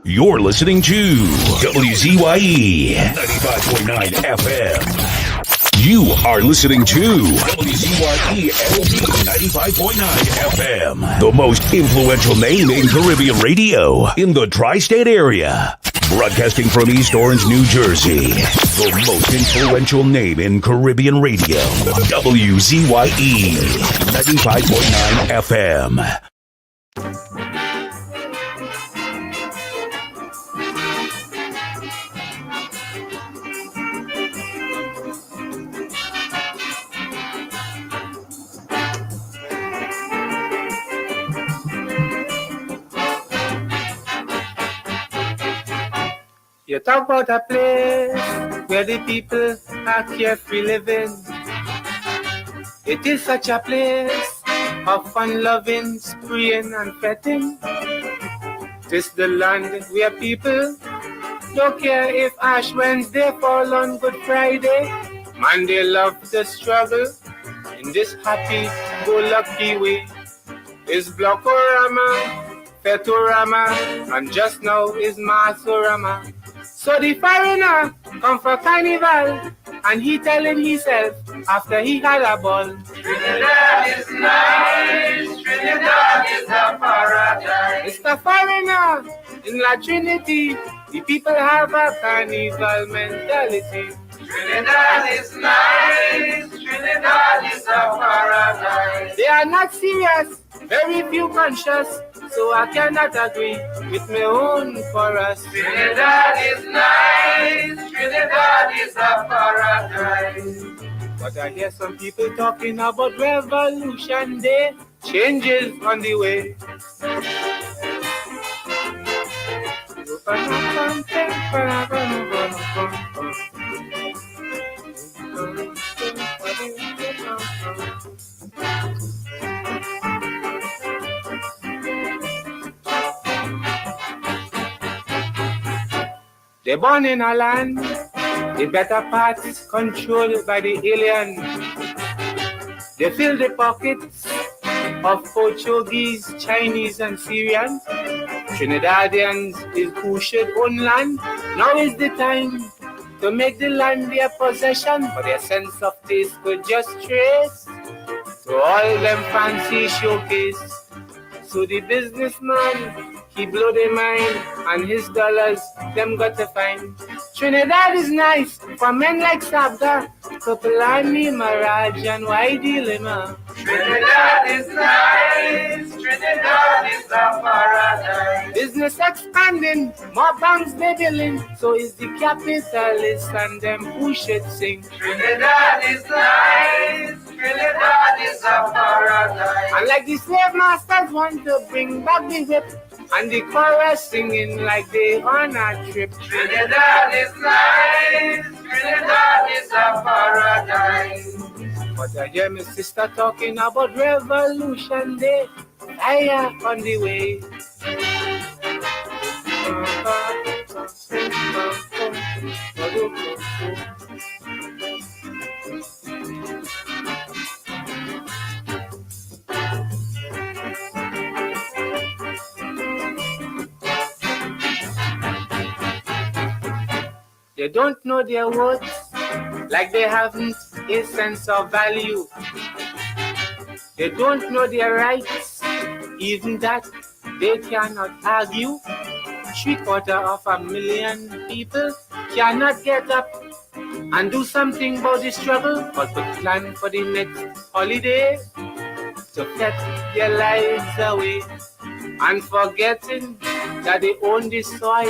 You're listening to WZYE 95.9 FM. You are listening to WZYE 95.9 FM, the most influential name in Caribbean radio in the tri-state area. Broadcasting from East Orange, New Jersey, the most influential name in Caribbean radio. WZYE 95.9 FM. You talk about a place where the people are carefree living. It is such a place of fun loving, spraying and petting. This the land where people don't care if Ash Wednesday fall on Good Friday. Man, they love the struggle in this happy-go-lucky way. It's Blockorama, Fetorama, and just now is Masorama. So the foreigner come for carnival, and he telling himself after he had a ball. Trinidad is nice, Trinidad is a paradise. It's the foreigner in La Trinity, the people have a carnival mentality. Trinidad is nice, Trinidad is a paradise. They are not serious, very few conscious, so I cannot agree with my own chorus. Trinidad is nice, Trinidad is a paradise. But I hear some people talking about Revolution Day, changes on the way. They're born in a land, the better parts controlled by the alien. They fill the pockets of Portuguese, Chinese, and Syrians. Trinidadians is who should own land. Now is the time to make the land their possession, for their sense of taste could just trace to all them fancy showcase. So the businessman, he blow their mind, and his dollars, them got to find. Trinidad is nice for men like Sabda, Kapilani, Maraj, and YE Dilemma. Trinidad is nice, Trinidad is a paradise. Business expanding, more banks they billing, so is the capitalists and them who should sing. Trinidad is nice, Trinidad is a paradise. And like the slave masters want to bring back the whip, and the chorus singing like they on a trip. Trinidad is nice, Trinidad is a paradise. But I hear my sister talking about Revolution Day, fire on the way. They don't know their words, like they haven't a sense of value. They don't know their rights, even that they cannot argue. 750,000 people cannot get up and do something about the struggle, but to plan for the next holiday, to get their lives away, and forgetting that they own the soil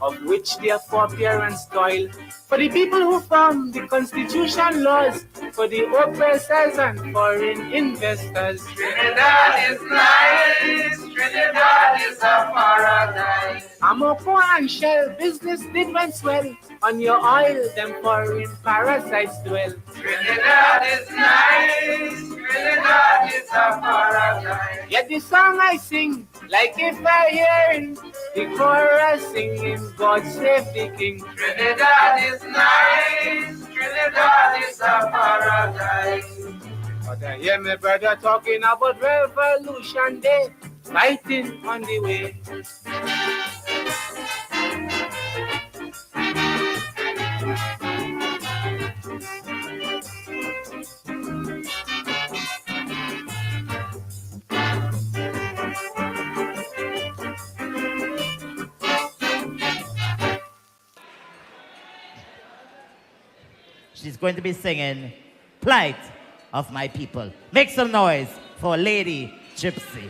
of which their foreparents toil. For the people who form the constitution laws, for the oppressors and foreign investors. Trinidad is nice, Trinidad is a paradise. Amoko and Shell business did went swell. On your oil, them foreign parasites dwell. Trinidad is nice, Trinidad is a paradise. Yet the song I sing, like if I hearing the chorus singing, God save the King. Trinidad is nice, Trinidad is a paradise. But I hear my brother talking about Revolution Day, fighting on the way. She's going to be singing Plight of My People. Make some noise for Lady Gypsy.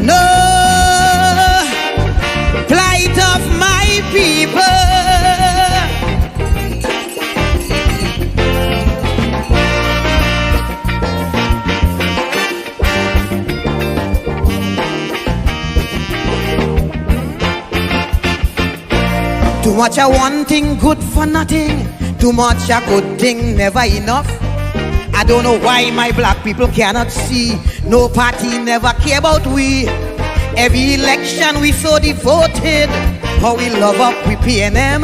No plight of my people. Too much a one thing good for nothing. Too much a good thing never enough. I don't know why my black people cannot see. No party never care about we. Every election we so devoted. How we love up we PNM.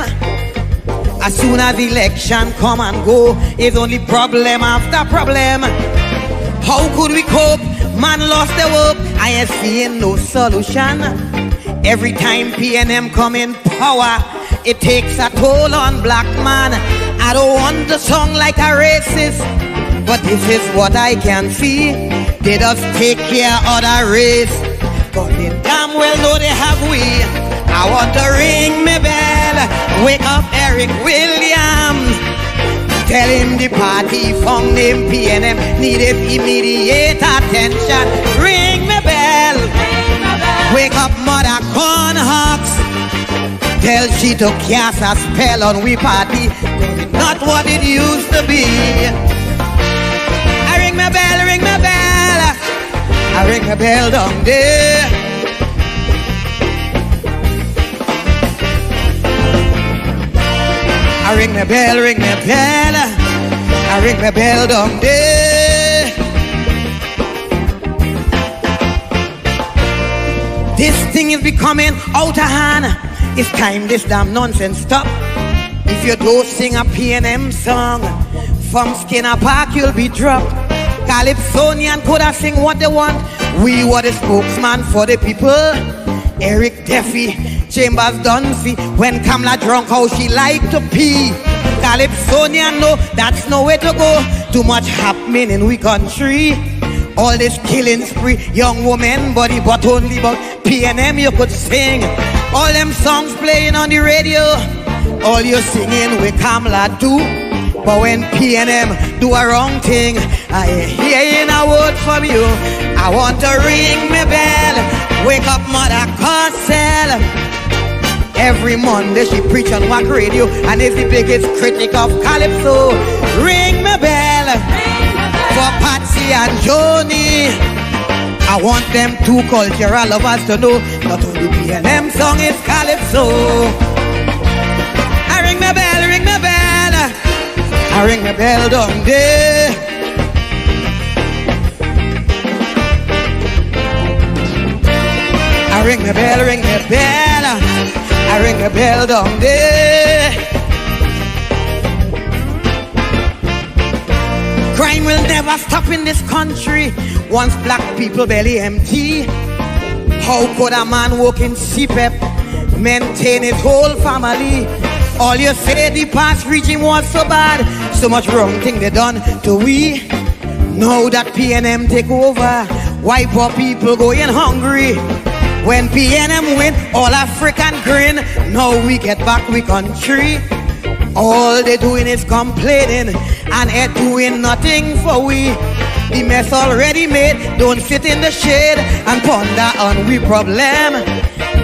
As soon as election come and go, it's only problem after problem. How could we cope? Man lost the hope. I ain't seeing no solution. Every time PNM come in power, it takes a toll on black man. I don't want to sound like a racist, but this is what I can see. They just take care of the race, but they damn well know they have we. I want to ring me bell, wake up Eric Williams. Tell him the party found him PNM needed immediate attention. Ring me bell, wake up Mother Cornhucks. Tell she to cast a spell on we party, not what it used to be. I ring my bell, ring my bell. I ring my bell down there. I ring my bell, ring my bell. I ring my bell down there. This thing is becoming out of hand. It's time this damn nonsense stop. If you don't sing a PNM song, from Skinner Park you'll be dropped. Calypsonian could have sing what they want. We were the spokesman for the people. Eric Duffy, Chambers Dunphy. When Kamala drunk, how she like to pee. Calypsonian, no, that's no way to go. Too much happening in we country. All this killing spree, young woman body, but only about PNM you could sing. All them songs playing on the radio, all you singing with Kamala do. But when PNM do a wrong thing, I ain't hearing a word from you. I want to ring me bell, wake up Mother Carcel. Every Monday she preach on Wack Radio and is the biggest critic of Calypso. Ring me bell, for Patsy and Joni. I want them two cultural lovers to know not only PNM song is Calypso. I ring my bell, ring my bell. I ring my bell down there. I ring my bell, ring my bell. I ring my bell down there. Crime will never stop in this country once black people belly empty. How could a man work in CPEP, maintain his whole family? All you say the past regime was so bad, so much wrong thing they done to we. Now that PNM take over, why poor people going hungry? When PNM win, all African grin. Now we get back we country. All they doing is complaining and ain't doing nothing for we. The mess already made, don't sit in the shade and ponder on we problem.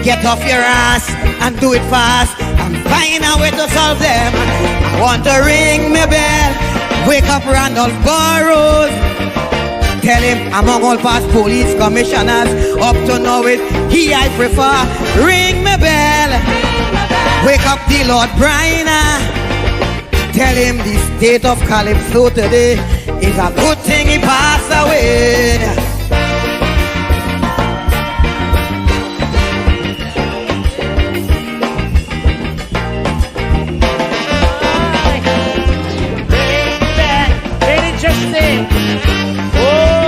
Get off your ass and do it fast and find a way to solve them. I want to ring me bell, wake up Randolph Burrows. Tell him among all past police commissioners, up to now it he I prefer. Ring me bell, wake up the Lord Bryna. Tell him the state of Calypso today is a good thing he passed away. Bring back Lady Gypsy. Oh.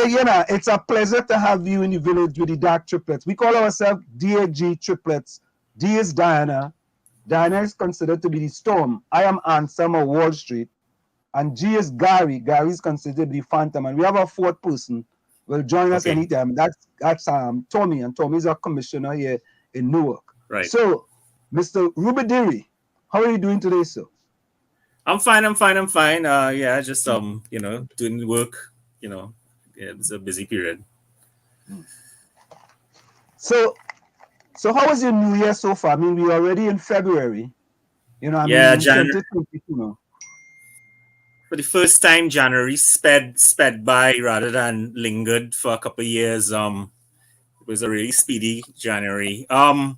it's a pleasure to have you in the village with the dark triplets. We call ourselves DAG triplets. D is Diana. Diana is considered to be the storm. I am Ansem of Wall Street. And G is Gary. Gary is considered to be the phantom. And we have a fourth person will join us anytime. That's Tommy. And Tommy is our commissioner here in Newark. Right. So, Mr. Rubadiri, how are you doing today, sir? I'm fine. Yeah, just doing work. It's a busy period. So how was your New Year so far? I mean, we're already in February. January. 2022. For the first time, January sped by rather than lingered for a couple of years. It was a really speedy January. But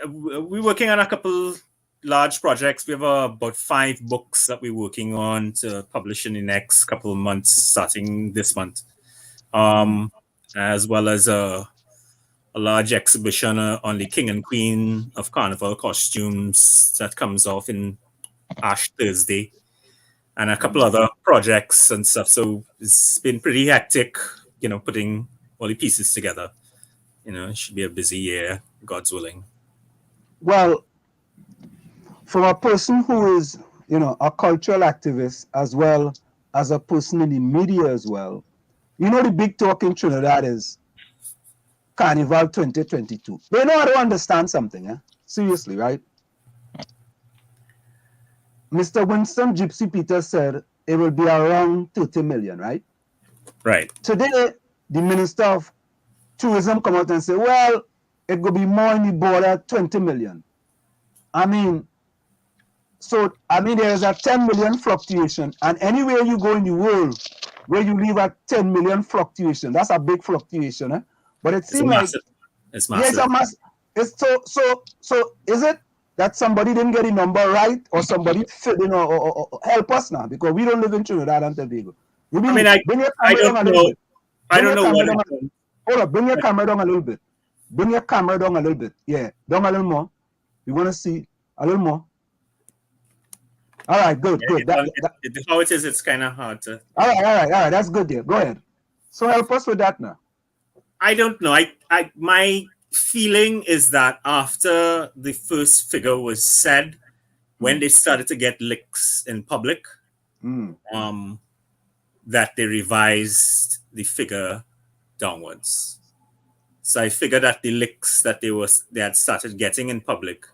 we're working on a couple large projects. We have about 5 books that we're working on to publish in the next couple of months, starting this month, as well as a large exhibition on the King and Queen of Carnival costumes that comes off in Ash Thursday, and a couple other projects and stuff. So it's been pretty hectic, putting all the pieces together. It should be a busy year, God's willing. Well, from a person who is, a cultural activist as well as a person in the media as well, the big talk in Trinidad is Carnival 2022. They know how to understand something, seriously, right? Mr. Winston Gypsy Peters said it will be around 30 million, right? Right. Today, the Minister of Tourism come out and say, well, it will be more in the border, 20 million. There is a 10 million fluctuation, and anywhere you go in the world where you leave a 10 million fluctuation, that's a big fluctuation, But it seems like it's massive. Yeah, it's so is it that somebody didn't get the number right, or somebody or help us now, because we don't live in Trinidad and Tobago. Bring your camera down a little bit. I don't know what. Hold up, bring your camera down a little bit. Bring your camera down a little bit. Yeah, down a little more. We want to see a little more. All right, good. How it is, it's kind of hard to. All right. That's good there. Go ahead. So help us with that now. I don't know. My feeling is that after the first figure was said, when they started to get licks in public, that they revised the figure downwards. So I figured that the licks that they had started getting in public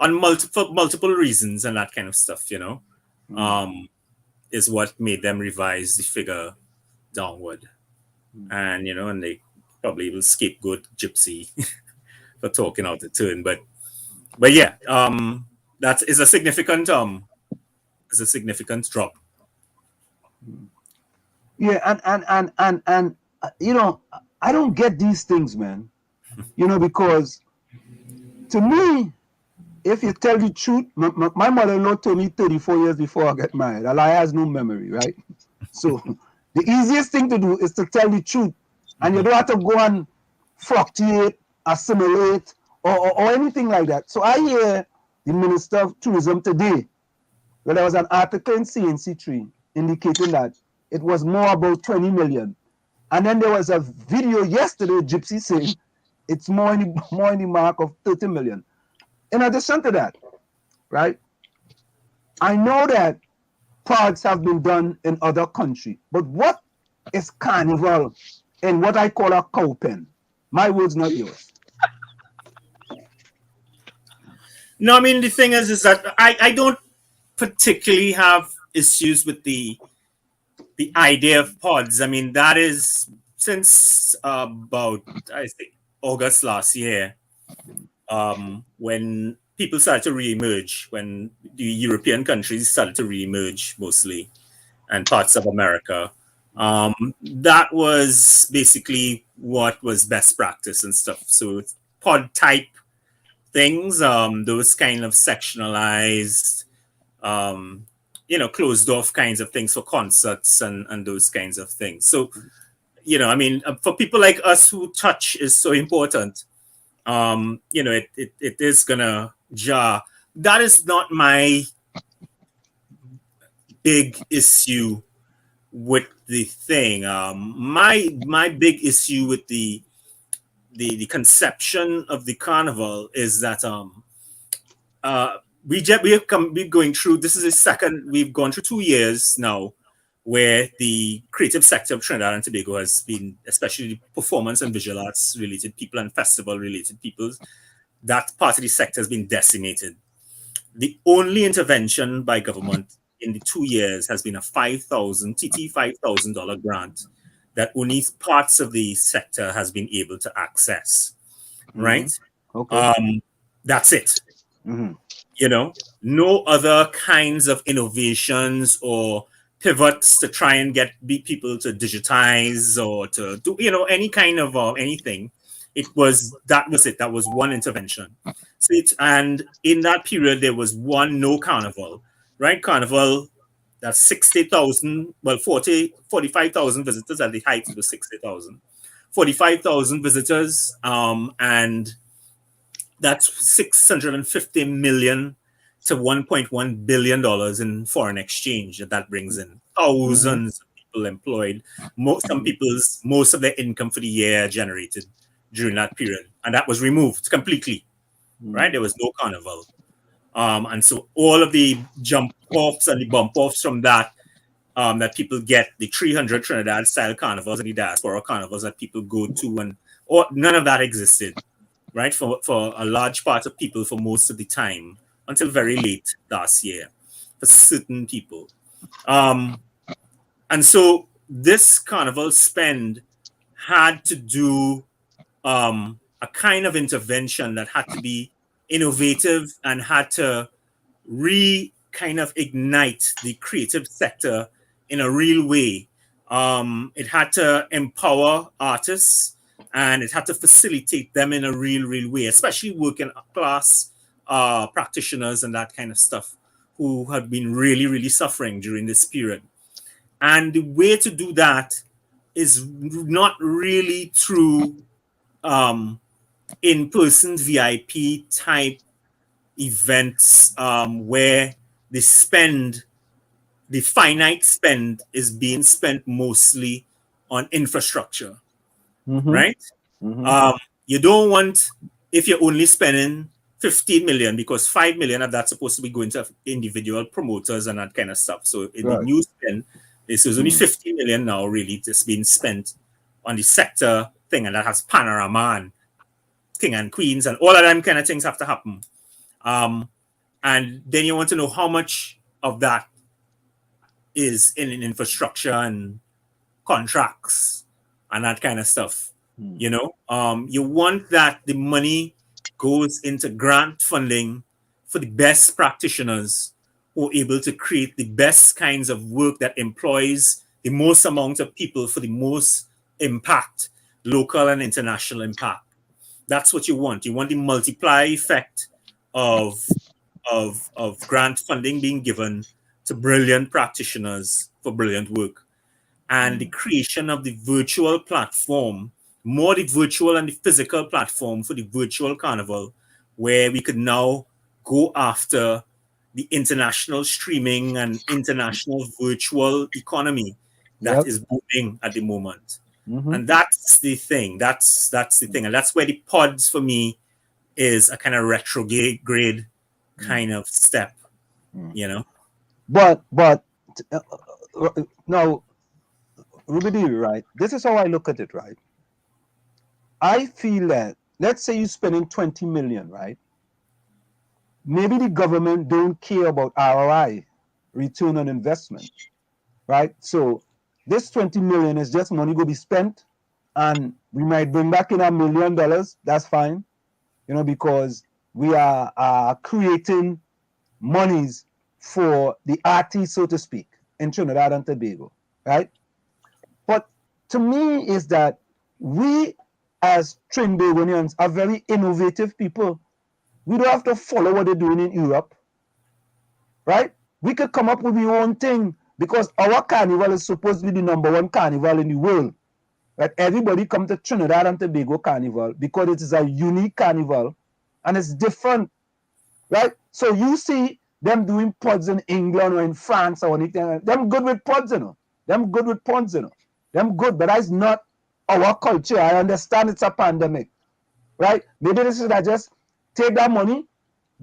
on multiple reasons and that kind of stuff, is what made them revise the figure downward. And and they probably will scapegoat Gypsy for talking out the turn, but yeah, that is a significant drop. Yeah, and I don't get these things, man. Because to me, if you tell the truth, my mother-in-law told me 34 years before I get married. A liar has no memory, right? So the easiest thing to do is to tell the truth, and you don't have to go and fluctuate, assimilate, or anything like that. So I hear the Minister of Tourism today, where there was an article in CNC3 indicating that it was more about 20 million. And then there was a video yesterday, Gypsy saying it's more in the mark of 30 million. In addition to that, right, I know that parts have been done in other countries, but what is Carnival in what I call a cow pen? My words, not yours. No, the thing is that I don't particularly have issues with the idea of pods. That is since about, I think, August last year, when people started to re-emerge, when the European countries started to re-emerge mostly, and parts of America. That was basically what was best practice and stuff. So pod type things, those kind of sectionalized, closed off kinds of things for concerts and those kinds of things. So, for people like us who touch is so important, it is gonna jar. That is not my big issue with the thing. My big issue with the conception of the carnival is that we're going through, this is the second, we've gone through 2 years now where the creative sector of Trinidad and Tobago has been, especially the performance and visual arts related people and festival related people, that part of the sector has been decimated. The only intervention by government in the 2 years has been a $5,000 grant that only parts of the sector has been able to access. Right? Okay. That's it. You know, no other kinds of innovations or pivots to try and get people to digitize or to do, you know, any kind of anything. That was it. That was one intervention. And in that period, there was one no carnival, right? Carnival, that's 60,000, well, 45,000 visitors at the height, it was 60,000. 45,000 visitors, and that's $650 million to $1.1 billion in foreign exchange that brings in. Thousands of people employed. Most of their income for the year generated during that period. And that was removed completely, right? There was no carnival. And so all of the jump offs and the bump offs from that, that people get, the 300 Trinidad style carnivals and the diaspora carnivals that people go to, none of that existed, right? For a large part of people for most of the time until very late last year for certain people. And so this carnival spend had to do a kind of intervention that had to be innovative and had to kind of ignite the creative sector in a real way. It had to empower artists and it had to facilitate them in a real way, especially working class practitioners and that kind of stuff who had been really suffering during this period. And the way to do that is not really through in-person VIP type events where the finite spend is being spent mostly on infrastructure, right? You don't want, if you're only spending 15 million, because 5 million of that's supposed to be going to individual promoters and that kind of stuff. So in the new spend, this is only 50 million now really just being spent on the sector thing, and that has panorama and king and queens and all of them kind of things have to happen. And then you want to know how much of that is in infrastructure and contracts and that kind of stuff. You know, you want that the money goes into grant funding for the best practitioners who are able to create the best kinds of work that employs the most amount of people for the most impact, local and international impact. That's what you want. You want the multiply effect of grant funding being given to brilliant practitioners for brilliant work. And the creation of the virtual platform, more the virtual and the physical platform for the virtual carnival, where we could now go after the international streaming and international virtual economy that is booming at the moment. And that's the thing. That's the thing. And that's where the pods for me is a kind of retrograde kind of step, you know? But now, Rubadiri, right? This is how I look at it, right? I feel that, let's say you're spending 20 million, right? Maybe the government don't care about ROI, return on investment, right? So this 20 million is just money go be spent, and we might bring back in $1 million. That's fine, you know, because we are creating monies for the artists, so to speak, in Trinidad and Tobago, right? But to me is that we as Trinbagonians are very innovative people. We don't have to follow what they're doing in Europe, right? We could come up with our own thing, because our carnival is supposed to be the #1 carnival in the world. Right? Everybody come to Trinidad and Tobago carnival because it is a unique carnival and it's different, right? So you see them doing pods in England or in France or anything. Them good with pods, you know. Them good with pawns, you know. Them good, but that's not our culture. I understand it's a pandemic, right? Maybe this is I just take that money,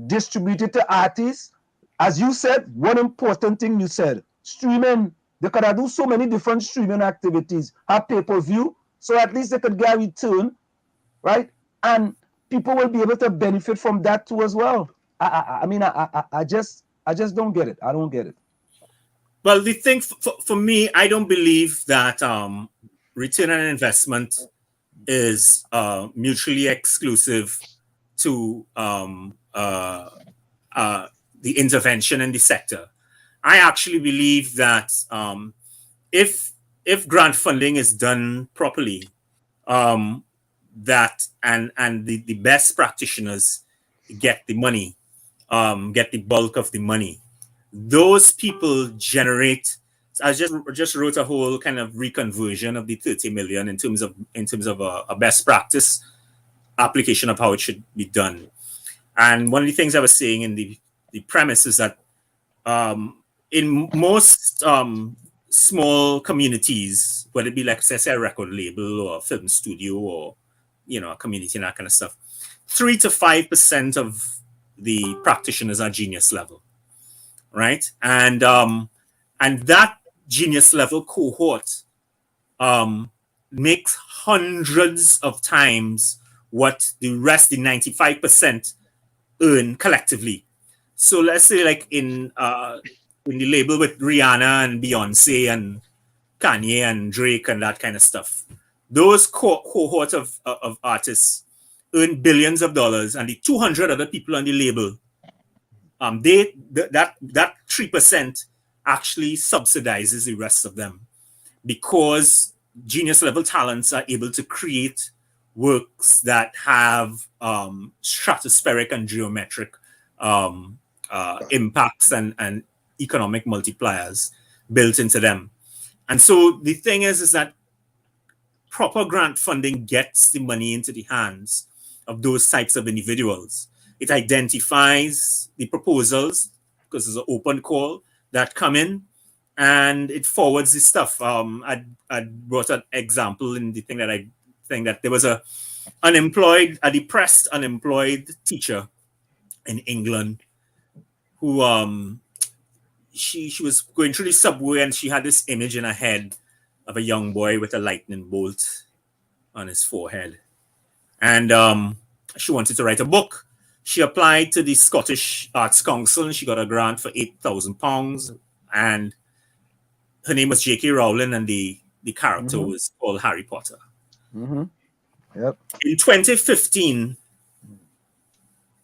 distribute it to artists. As you said, one important thing you said, streaming. They could do so many different streaming activities, have pay-per-view, so at least they could get a return, right? And people will be able to benefit from that too as well. I mean, I just don't get it. I don't get it. Well, the thing for me, I don't believe that return on investment is mutually exclusive to the intervention in the sector. I actually believe that if grant funding is done properly, that and the best practitioners get the money, get the bulk of the money. Those people generate. I just wrote a whole kind of reconversion of the 30 million in terms of a best practice application of how it should be done. And one of the things I was saying in the premise is that in most small communities, whether it be like say a record label or a film studio or a community and that kind of stuff, 3 to 5% of the practitioners are genius level, right? And that genius level cohort makes hundreds of times what the rest, the 95%, earn collectively. So let's say like in the label with Rihanna and Beyonce and Kanye and Drake and that kind of stuff, those cohort of artists earn billions of dollars, and the 200 other people on the label, that 3% actually subsidizes the rest of them, because genius level talents are able to create works that have stratospheric and geometric impacts and economic multipliers built into them. And so the thing is that proper grant funding gets the money into the hands of those types of individuals. It identifies the proposals, because it's an open call, that come in, and it forwards the stuff. I brought an example in the thing that there was a depressed unemployed teacher in England who she was going through the subway, and she had this image in her head of a young boy with a lightning bolt on his forehead, and she wanted to write a book. She applied to the Scottish Arts Council, and she got a grant for £8,000, and her name was J.K. Rowling, and the character was called Harry Potter. Yep. In 2015,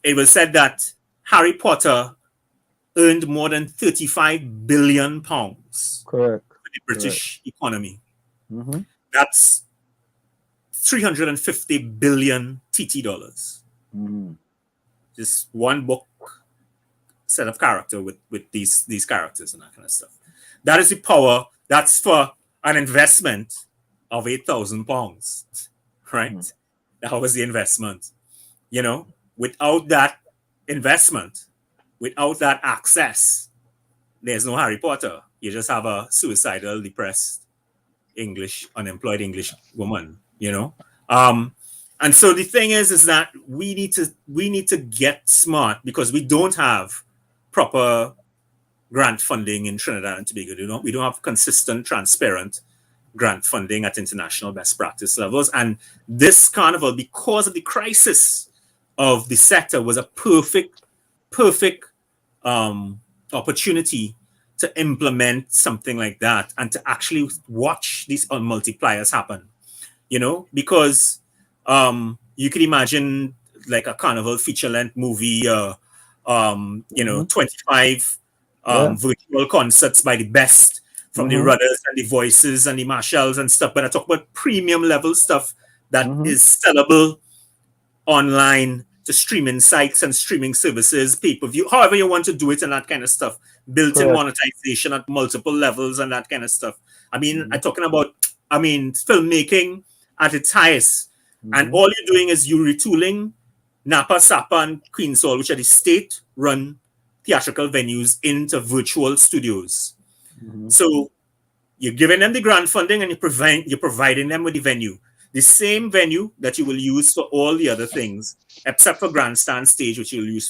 it was said that Harry Potter earned more than £35 billion Correct. for the British economy. That's 350 billion TT dollars. Just one book set of character with these characters and that kind of stuff. That is the power. That's for an investment of £8,000, right? That was the investment. Without that investment, without that access, there's no Harry Potter. You just have a suicidal, depressed unemployed English woman, And so the thing is that we need to get smart, because we don't have proper grant funding in Trinidad and Tobago. We don't have consistent, transparent grant funding at international best practice levels. And this carnival, because of the crisis of the sector, was a perfect opportunity to implement something like that and to actually watch these multipliers happen. Because you can imagine like a carnival feature-length movie, 25 virtual concerts by the best from the Rudders and the Voices and the Marshalls and stuff. But I talk about premium level stuff that is sellable online to streaming sites and streaming services, pay-per-view, however you want to do it, and that kind of stuff. Built-in monetization at multiple levels and that kind of stuff. I mean, I'm talking about, filmmaking at its highest. And all you're doing is you're retooling Napa, Sapa, and Queen's Hall, which are the state-run theatrical venues, into virtual studios. So You're giving them the grant funding and you're providing them with the venue. The same venue that you will use for all the other things, except for grandstand stage, which you will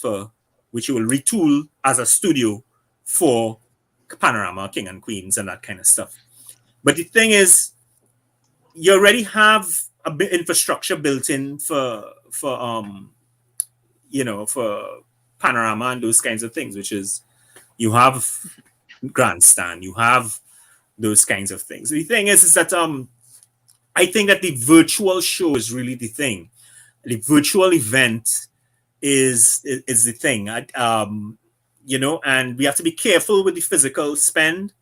retool as a studio for Panorama, King and Queens, and that kind of stuff. But the thing is, you already have a bit infrastructure built in for Panorama and those kinds of things, which is you have grandstand, you have those kinds of things. The thing is that I think that the virtual show is really the thing. The virtual event is the thing. And we have to be careful with the physical spend,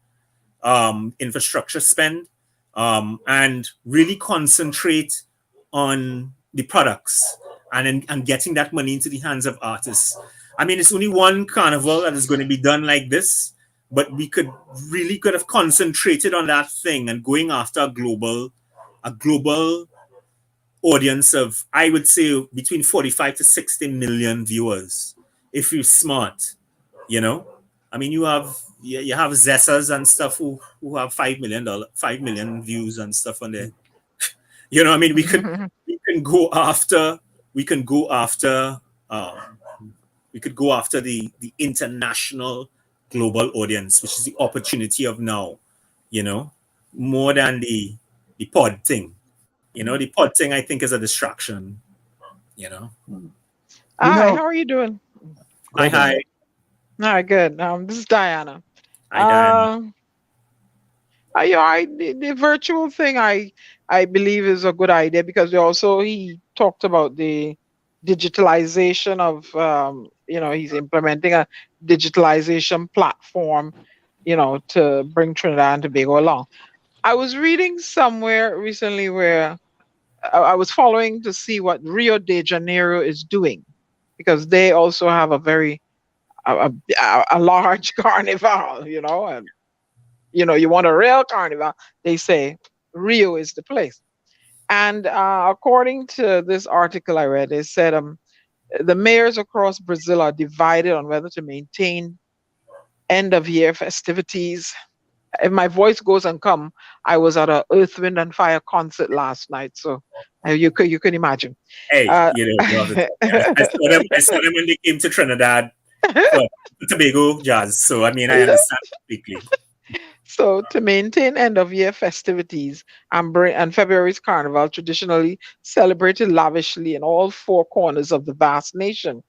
infrastructure spend, and really concentrate on the products and getting that money into the hands of artists. I mean, it's only one carnival that is going to be done like this, but we could have concentrated on that thing and going after a global audience of, I would say, between 45 to 60 million viewers. If you're smart, I mean, you have Zessas and stuff who have $5 million views and stuff on there. I mean, we can go after the international global audience, which is the opportunity of now, more than the pod thing. The pod thing, I think, is a distraction, Hi, how are you doing? Hi. All right, good. This is Diana. Hi, Diana. The virtual thing, I believe is a good idea because he talked about the digitalization of, he's implementing a digitalization platform, to bring Trinidad and Tobago along. I was reading somewhere recently where I was following to see what Rio de Janeiro is doing, because they also have a very a large carnival, and you want a real carnival, they say Rio is the place. And according to this article I read, they said the mayors across Brazil are divided on whether to maintain end of year festivities. If my voice goes and come, I was at a Earth, Wind and Fire concert last night, so you can imagine. Hey, I saw them when they came to Trinidad for Tobago Jazz, so I mean, I understand completely. So to maintain end of year festivities and February's carnival, traditionally celebrated lavishly in all four corners of the vast nation,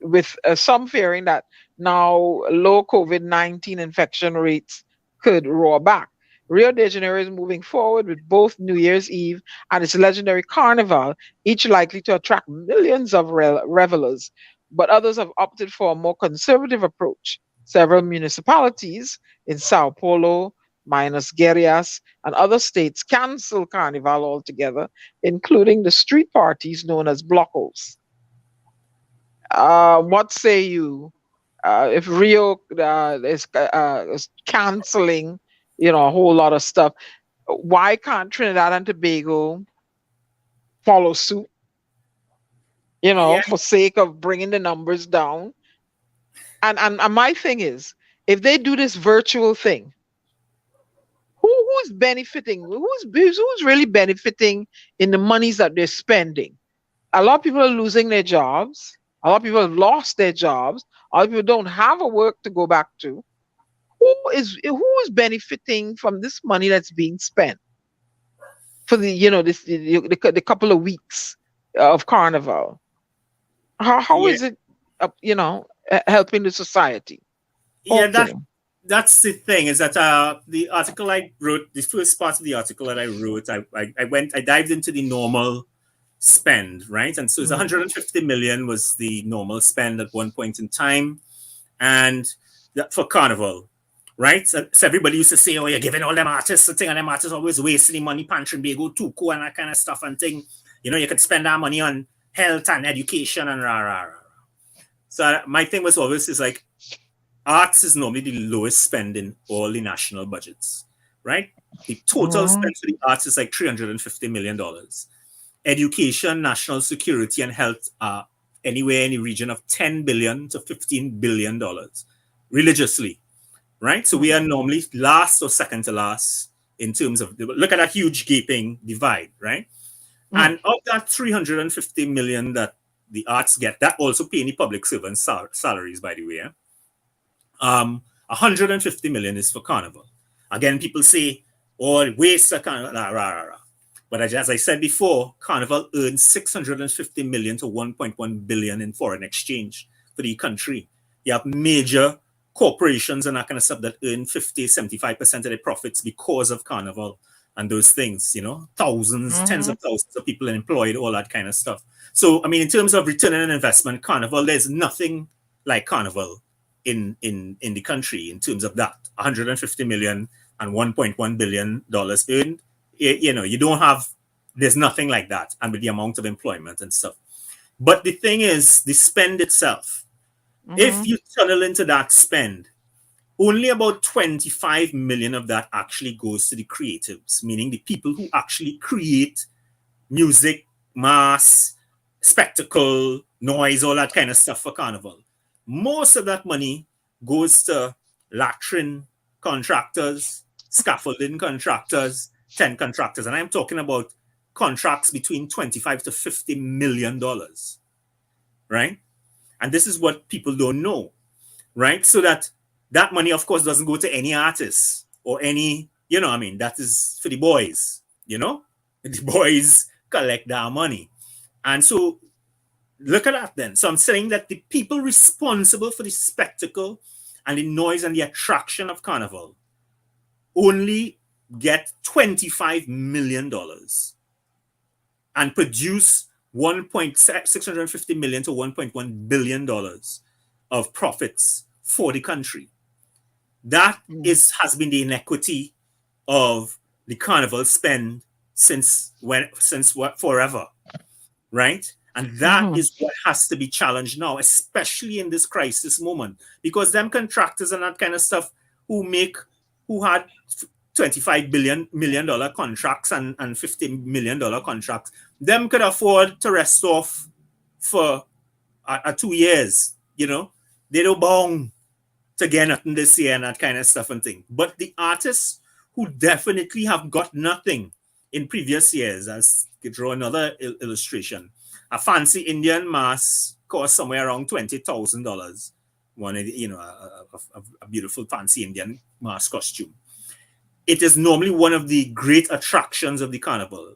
with some fearing that now low COVID-19 infection rates could roar back. Rio de Janeiro is moving forward with both New Year's Eve and its legendary carnival, each likely to attract millions of revelers. But others have opted for a more conservative approach. Several municipalities in Sao Paulo, Minas Gerais, and other states cancel carnival altogether, including the street parties known as blocos. What say you? If Rio is canceling, a whole lot of stuff, why can't Trinidad and Tobago follow suit? For sake of bringing the numbers down. And my thing is, if they do this virtual thing, who's benefiting? Who's really benefiting in the monies that they're spending? A lot of people are losing their jobs. A lot of people have lost their jobs. A lot of people don't have a work to go back to. Who is benefiting from this money that's being spent for the couple of weeks of carnival? How is it, helping the society? That's the thing, is that the article I wrote, the first part of the article that I wrote, I dived into the normal spend, right? And so it's 150 million was the normal spend at one point in time, and for carnival, right? So everybody used to say, oh, you're giving all them artists a thing, and them artists always wasting the money, pantry, bagel, tuco, and that kind of stuff and thing. You could spend that money on health and education and rah, rah, rah. So my thing was always is like, arts is normally the lowest spend in all the national budgets, right? The total spend for the arts is like $350 million. Education, national security, and health are anywhere in the region of $10 billion to $15 billion religiously. right? So we are normally last or second to last in terms of, look at that huge gaping divide, right? And of that 350 million that the arts get, that also pay any public servants salaries, by the way. 150 million is for carnival. Again, people say, oh, waste of carnival, rah, rah, rah, rah. But as I said before, carnival earns 650 million to 1.1 billion in foreign exchange for the country. You have major corporations and that kind of stuff that earn 50, 75% of their profits because of carnival and those things, you know, thousands, tens of thousands of people employed, all that kind of stuff. So, I mean, in terms of return on investment, carnival, there's nothing like carnival in the country in terms of that. 150 million and 1.1 billion dollars earned. You know, you don't have, there's nothing like that, and with the amount of employment and stuff. But the thing is, the spend itself, if you tunnel into that spend, only about 25 million of that actually goes to the creatives, meaning the people who actually create music, mass, spectacle, noise, all that kind of stuff for carnival. Most of that money goes to latrine contractors, scaffolding contractors, tent contractors, and I'm talking about contracts between 25 to 50 million dollars, right? And this is what people don't know, right? So that money, of course, doesn't go to any artist or any, you know, I mean, that is for the boys, you know? The boys collect that money. And so look at that then. So I'm saying that the people responsible for the spectacle and the noise and the attraction of carnival only get $25 million and produce 650 million to 1.1 billion dollars of profits for the country. That has been the inequity of the carnival spend since forever, right? And that is what has to be challenged now, especially in this crisis moment, because them contractors and that kind of stuff who had $25 million contracts and $50 million contracts, them could afford to rest off for 2 years, you know. They don't bound to get nothing this year and that kind of stuff and thing. But the artists who definitely have got nothing in previous years, as to draw another illustration, a fancy Indian mask costs somewhere around $20,000. One, you know, a beautiful fancy Indian mask costume. It is normally one of the great attractions of the carnival.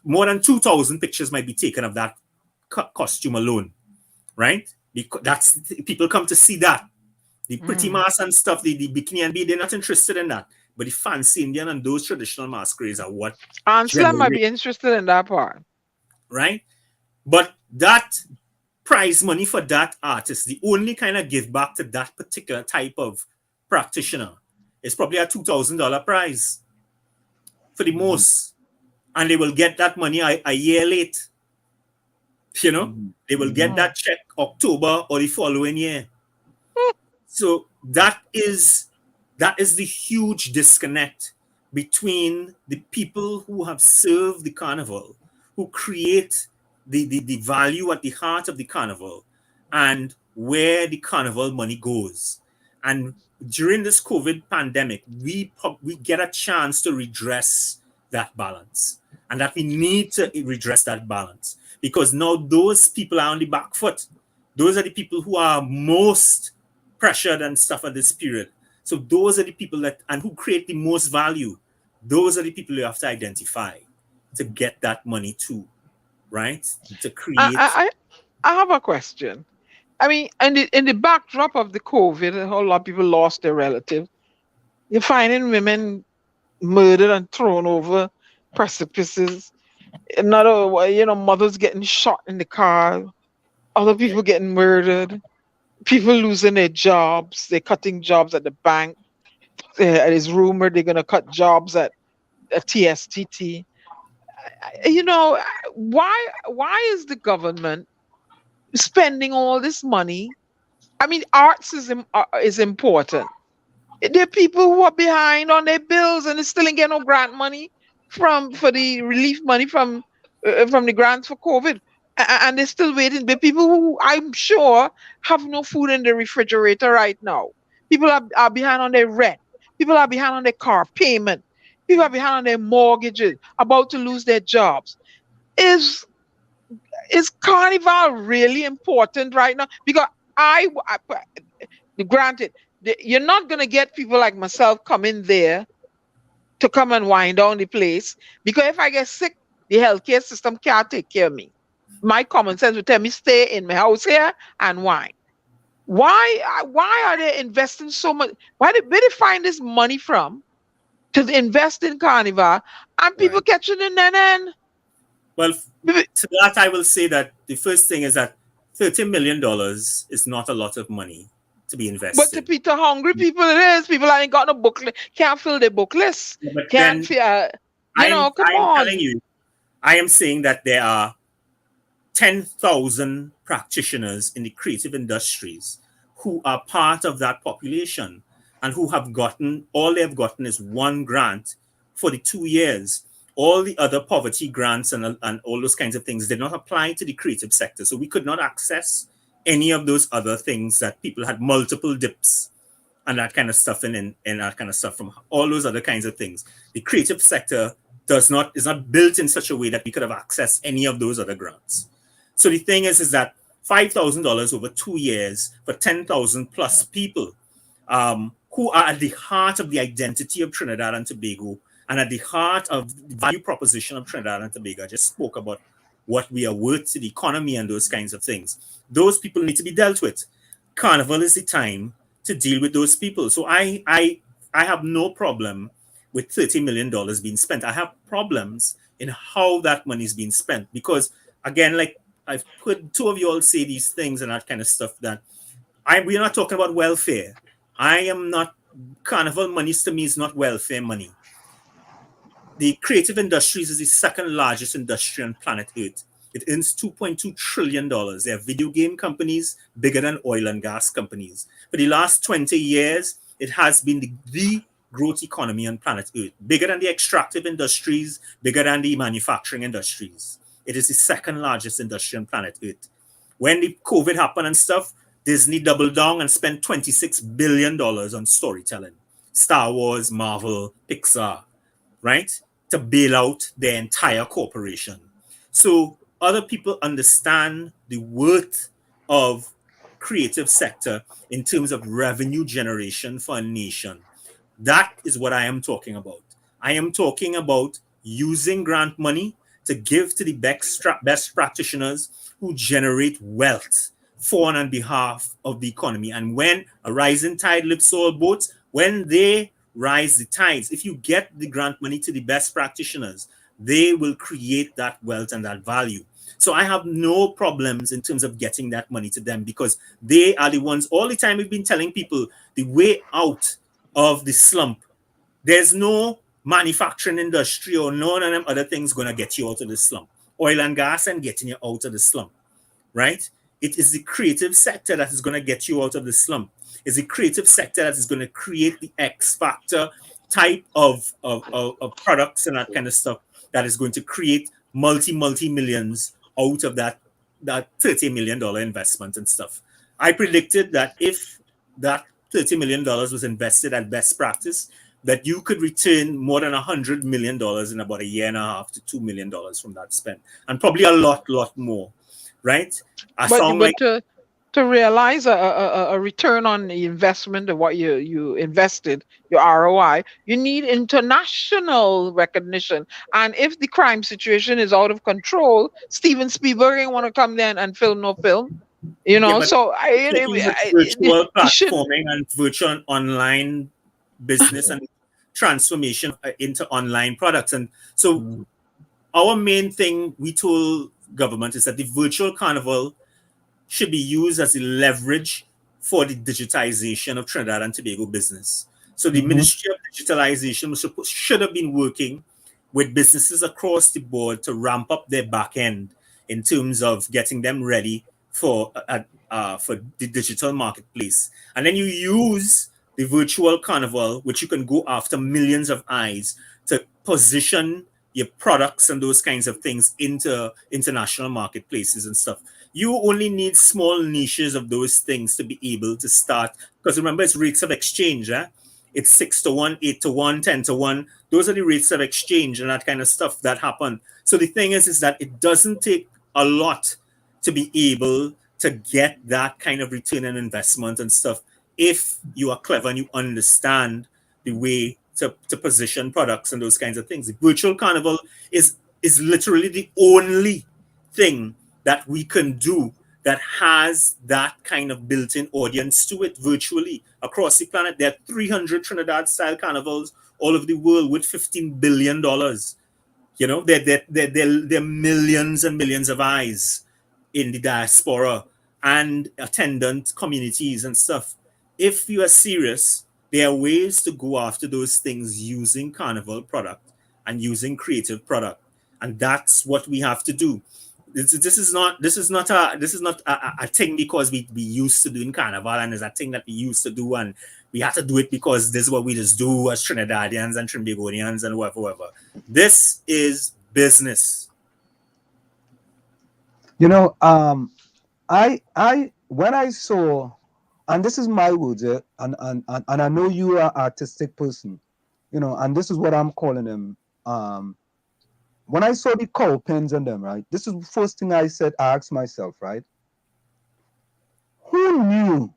More than 2,000 pictures might be taken of that costume alone, right? Because people come to see that. The pretty mask and stuff, the bikini and they're not interested in that. But the fancy Indian and those traditional masquerades are what. Ansela might be interested in that part. Right? But that prize money for that artist, the only kind of give back to that particular type of practitioner is probably a $2,000 prize for the most. And they will get that money a year late. You know, they will get that check October or the following year. So that is the huge disconnect between the people who have served the carnival, who create the value at the heart of the carnival, and where the carnival money goes. And during this COVID pandemic, we get a chance to redress that balance, and that we need to redress that balance, because now those people are on the back foot. Those are the people who are most pressured and stuff at this period. So those are the people who create the most value. Those are the people you have to identify to get that money to, right? To create. I have a question. I mean, in the backdrop of the COVID, a whole lot of people lost their relatives. You're finding women murdered and thrown over precipices. Another, you know, mothers getting shot in the car. Other people getting murdered. People losing their jobs. They're cutting jobs at the bank. It is rumored they're going to cut jobs at TSTT. You know, why is the government spending all this money? I mean, arts is important. There are people who are behind on their bills and they still ain't getting no grant money for the relief money from the grants for COVID. And they're still waiting. There are people who I'm sure have no food in the refrigerator right now People are behind on their rent. People are behind on their car payment. People are behind on their mortgages, about to lose their jobs. Is Carnival really important right now? Because granted, you're not going to get people like myself come in there to come and wind down the place, because if I get sick, the healthcare system can't take care of me. My common sense would tell me stay in my house here and wine. Why are they investing so much? Where they find this money from to invest in Carnival and people catching in and Well, to that I will say that the first thing is that $30 million is not a lot of money to be invested. But to Peter hungry people it is. People ain't got no booklet, can't fill their book list. Yeah, but can't then come on. telling you, I am saying that there are 10,000 practitioners in the creative industries who are part of that population and who have gotten, all they've gotten is one grant for the 2 years. All the other poverty grants and all those kinds of things did not apply to the creative sector. So we could not access any of those other things that people had multiple dips and that kind of stuff and that kind of stuff from all those other kinds of things. The creative sector is not built in such a way that we could have accessed any of those other grants. So the thing is that $5,000 over 2 years for 10,000 plus people who are at the heart of the identity of Trinidad and Tobago and at the heart of the value proposition of Trinidad and Tobago. I just spoke about what we are worth to the economy and those kinds of things. Those people need to be dealt with. Carnival is the time to deal with those people. So I have no problem with $30 million being spent. I have problems in how that money is being spent because, again, like I've heard two of you all say these things and that kind of stuff that we're not talking about welfare. Carnival money to me is not welfare money. The creative industries is the second largest industry on planet Earth. It earns $2.2 trillion. There are video game companies bigger than oil and gas companies. For the last 20 years, it has been the growth economy on planet Earth, bigger than the extractive industries, bigger than the manufacturing industries. It is the second largest industry on planet Earth. When the COVID happened and stuff, Disney doubled down and spent $26 billion on storytelling. Star Wars, Marvel, Pixar, right? To bail out their entire corporation. So other people understand the worth of creative sector in terms of revenue generation for a nation. That is what I am talking about. I am talking about using grant money to give to the best practitioners who generate wealth for and on behalf of the economy. And when a rising tide lifts all boats, when they rise the tides, if you get the grant money to the best practitioners, they will create that wealth and that value. So I have no problems in terms of getting that money to them because they are the ones, all the time we've been telling people the way out of the slump. There's no manufacturing industry or none of them other things going to get you out of the slump. Oil and gas and getting you out of the slump, right? It is the creative sector that is going to get you out of the slump. It's the creative sector that is going to create the X factor type of products and that kind of stuff that is going to create multi-millions out of that $30 million investment and stuff. I predicted that if that $30 million was invested at best practice, that you could return more than $100 million in about a year and a half to $2 million from that spend, and probably a lot more, right? To realize a return on the investment of what you invested, your ROI, you need international recognition. And if the crime situation is out of control, Steven Spielberg ain't want to come there and film no film. You know, virtual platforming and virtual online business and transformation into online products. And so our main thing we told government is that the virtual carnival should be used as a leverage for the digitization of Trinidad and Tobago business. So the Ministry of Digitalization should have been working with businesses across the board to ramp up their back end in terms of getting them ready for the digital marketplace. And then you use the virtual carnival, which you can go after millions of eyes, to position your products and those kinds of things into international marketplaces and stuff. You only need small niches of those things to be able to start Because remember, it's rates of exchange. It's 6 to 1, 8 to 1, 10 to 1. Those are the rates of exchange and that kind of stuff that happen. So the thing is that it doesn't take a lot to be able to get that kind of return on investment and stuff if you are clever and you understand the way to position products and those kinds of things. The virtual carnival is literally the only thing that we can do that has that kind of built-in audience to it virtually across the planet. There are 300 Trinidad-style carnivals all over the world with $15 billion. You know, there are millions and millions of eyes in the diaspora and attendant communities and stuff. If you are serious, there are ways to go after those things using carnival product and using creative product, and that's what we have to do. This is not a thing because we used to doing carnival and it's a thing that we used to do and we have to do it because this is what we just do as Trinidadians and Trinbagonians and whoever. This is business. You know, I when I saw, and this is my words, and I know you are an artistic person, you know, and this is what I'm calling them. When I saw the cow pens on them, right? This is the first thing I asked myself, right? Who knew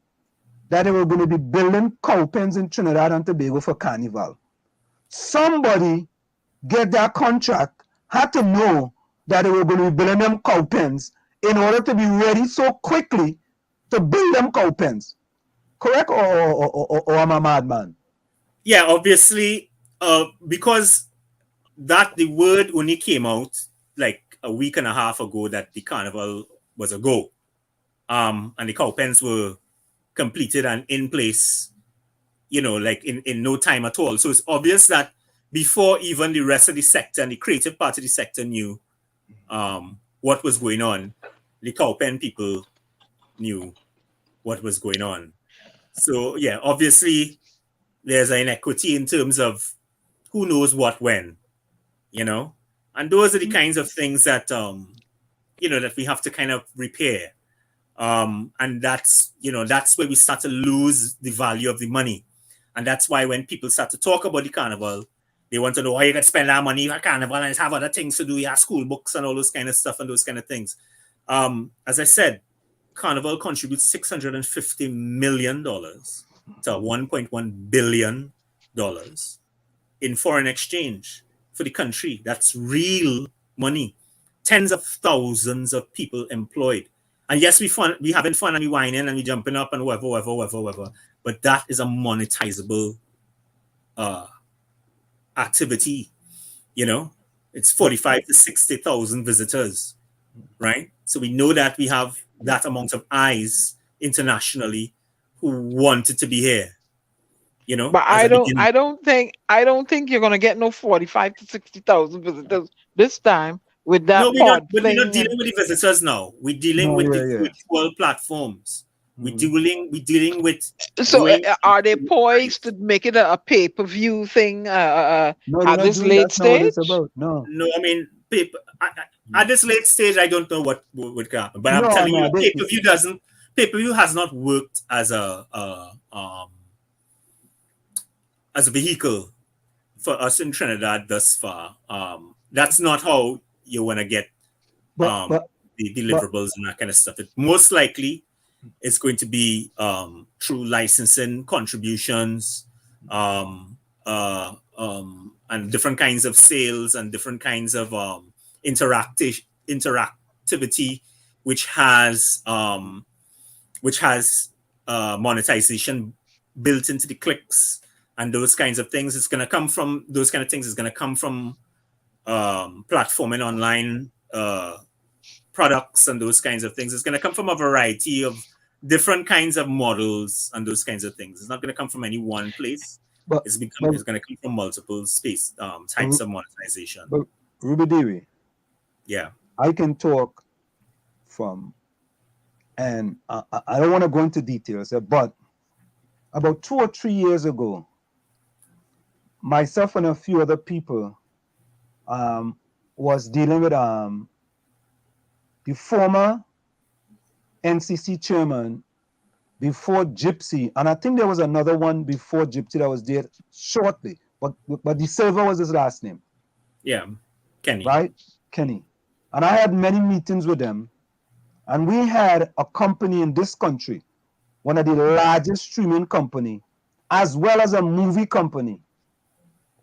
that they were going to be building cow pens in Trinidad and Tobago for Carnival? Somebody get that contract, had to know that they were going to be building them cow pens in order to be ready so quickly to build them cow pens. Correct, or am I a madman? Yeah, obviously, because that the word only came out like a week and a half ago that the carnival was a go, and the cow pens were completed and in place, you know, like in no time at all. So it's obvious that before even the rest of the sector and the creative part of the sector knew what was going on, the cow pen people knew what was going on. So yeah, obviously there's an inequity in terms of who knows what when, you know, and those are the kinds of things that you know, that we have to kind of repair, and that's, you know, that's where we start to lose the value of the money, and that's why when people start to talk about the carnival, they want to know how you can spend that money at carnival and have other things to do, your school books and all those kind of stuff and those kind of things. As I said, carnival contributes $650 million to $1.1 billion in foreign exchange for the country. That's real money. Tens of thousands of people employed. And yes, we having fun and we whining and we jumping up and whatever. But that is a monetizable activity. You know, it's 45 to 60,000 visitors, right? So we know that we have that amount of eyes internationally who wanted to be here. You know, but I don't think you're gonna get no 45 to 60,000 visitors this time with that. No, we're not. But we're not dealing with the visitors now. We're dealing with the virtual platforms. We're dealing with. So are they poised to make it a pay-per-view thing at this late stage? No, I mean, at this late stage, I don't know what would happen. But I'm telling you, pay-per-view doesn't. Pay-per-view has not worked as a vehicle for us in Trinidad thus far. That's not how you want to get the deliverables and that kind of stuff. It most likely is going to be through licensing, contributions, and different kinds of sales and different kinds of interactivity, which has monetization built into the clicks and those kinds of things. It's going to come from those kind of things. It's going to come from platforming online products and those kinds of things. It's going to come from a variety of different kinds of models and those kinds of things. It's not going to come from any one place. It's going to come from multiple types of monetization. But Rubadiri, yeah, I can talk from, and I don't want to go into details, but about 2 or 3 years ago, myself and a few other people was dealing with the former NCC chairman, before Gypsy, and I think there was another one before Gypsy that was there shortly, but the Silver was his last name. Yeah, Kenny. Right? Kenny. And I had many meetings with them, and we had a company in this country, one of the largest streaming company, as well as a movie company,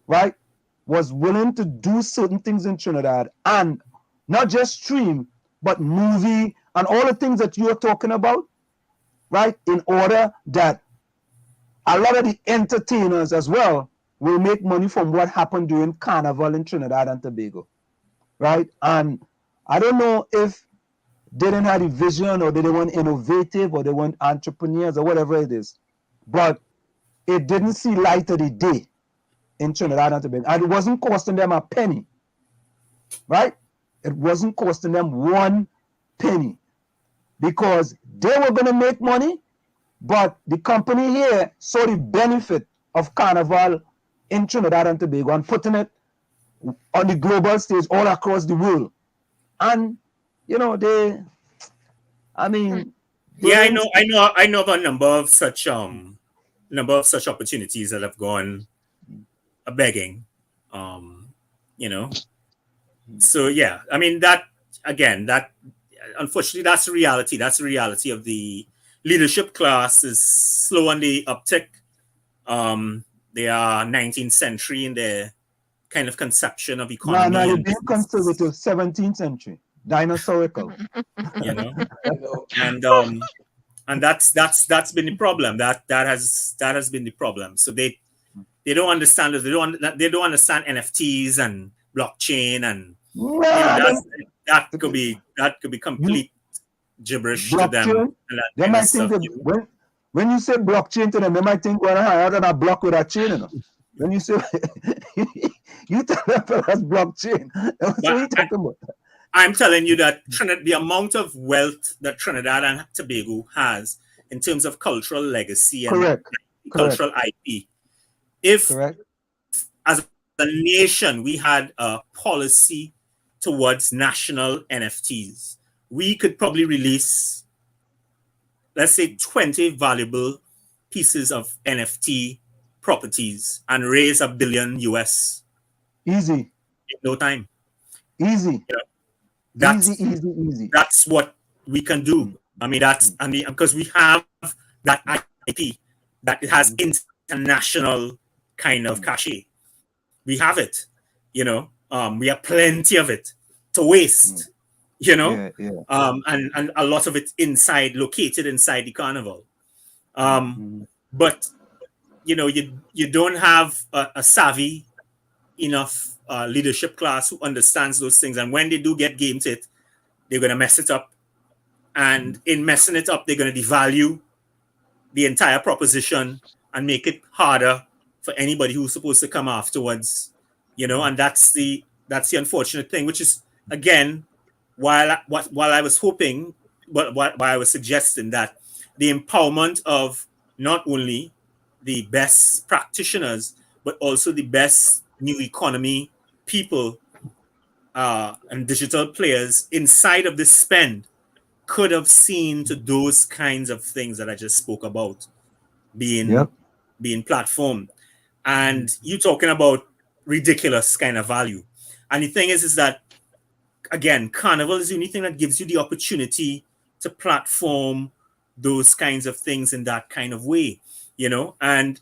right, was willing to do certain things in Trinidad, and not just stream, but movie and all the things that you're talking about, right, in order that a lot of the entertainers as well will make money from what happened during Carnival in Trinidad and Tobago, right? And I don't know if they didn't have a vision, or they weren't innovative, or they weren't entrepreneurs, or whatever it is, but it didn't see light of the day in Trinidad and Tobago, and it wasn't costing them a penny, right? It wasn't costing them 1 penny, because they were going to make money, but the company here saw the benefit of Carnival in Trinidad and Tobago and putting it on the global stage all across the world. And you know, I know of a number of such opportunities that have gone a begging. You know. So yeah, I mean that unfortunately that's the reality. That's the reality of the leadership class is slow on the uptick. They are 19th century in their kind of conception of economy. No, they're being conservative, 17th century, dinosaurical. You know, and that's been the problem. That has been the problem. So they don't understand it. They don't understand NFTs and blockchain, and that could be complete gibberish to them. They might think that when you say blockchain to them, they might think, well, I don't have block with a chain. You know? When you say you tell them that's blockchain, that's what you talking about. I'm telling you that the amount of wealth that Trinidad and Tobago has in terms of cultural legacy and cultural IP. If as a nation we had a policy towards national NFTs, we could probably release, let's say, 20 valuable pieces of NFT properties and raise $1 billion US. Easy. In no time. Easy. You know, easy. That's what we can do. Because we have that IP that it has international kind of cachet. We have it. You know, we have plenty of it to waste. You know, and a lot of it located inside the carnival. But you know, you don't have a savvy enough leadership class who understands those things, and when they do get gamed it, they're going to mess it up, and in messing it up, they're going to devalue the entire proposition and make it harder for anybody who's supposed to come afterwards. You know, and that's the unfortunate thing, which is, again, while I was hoping, but while I was suggesting that the empowerment of not only the best practitioners, but also the best new economy people and digital players inside of this spend could have seen to those kinds of things that I just spoke about being platformed. And you talking about ridiculous kind of value. And the thing is that, again, Carnival is the only thing that gives you the opportunity to platform those kinds of things in that kind of way, you know, and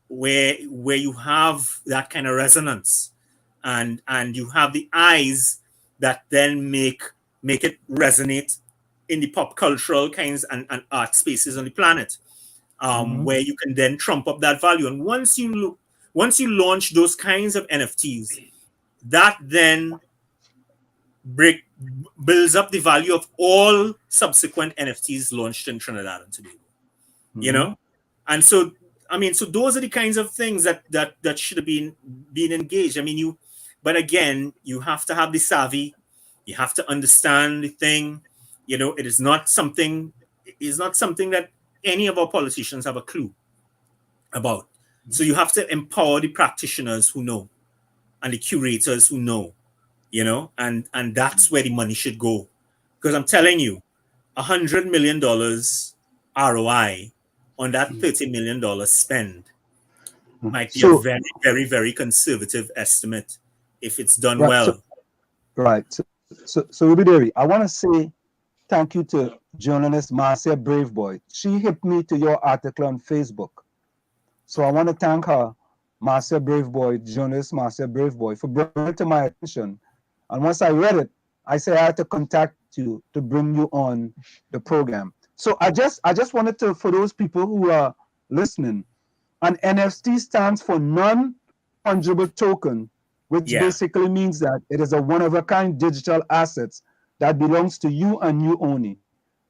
where you have that kind of resonance and you have the eyes that then make it resonate in the pop cultural kinds and art spaces on the planet, where you can then trump up that value. And once you launch those kinds of NFTs, that then builds up the value of all subsequent NFTs launched in Trinidad and Tobago. You know, and so those are the kinds of things that should have been engaged. But again, you have to have the savvy. You have to understand the thing. You know, it is not something that any of our politicians have a clue about. So you have to empower the practitioners who know and the curators who know, you know, and that's where the money should go. Because I'm telling you, $100 million ROI on that $30 million spend might be a So, very, very, very conservative estimate if it's done right, so, well. right. So Rubadiri, I want to say thank you to journalist Marcia Braveboy. She hit me to your article on Facebook. So I want to thank her, Marcia Braveboy, journalist Marcia Braveboy, for bringing it to my attention. And once I read it, I said I had to contact you to bring you on the program. So I just wanted to, for those people who are listening, an NFT stands for non-fungible token, which Yeah. basically means that it is a one-of-a-kind digital assets that belongs to you and you only.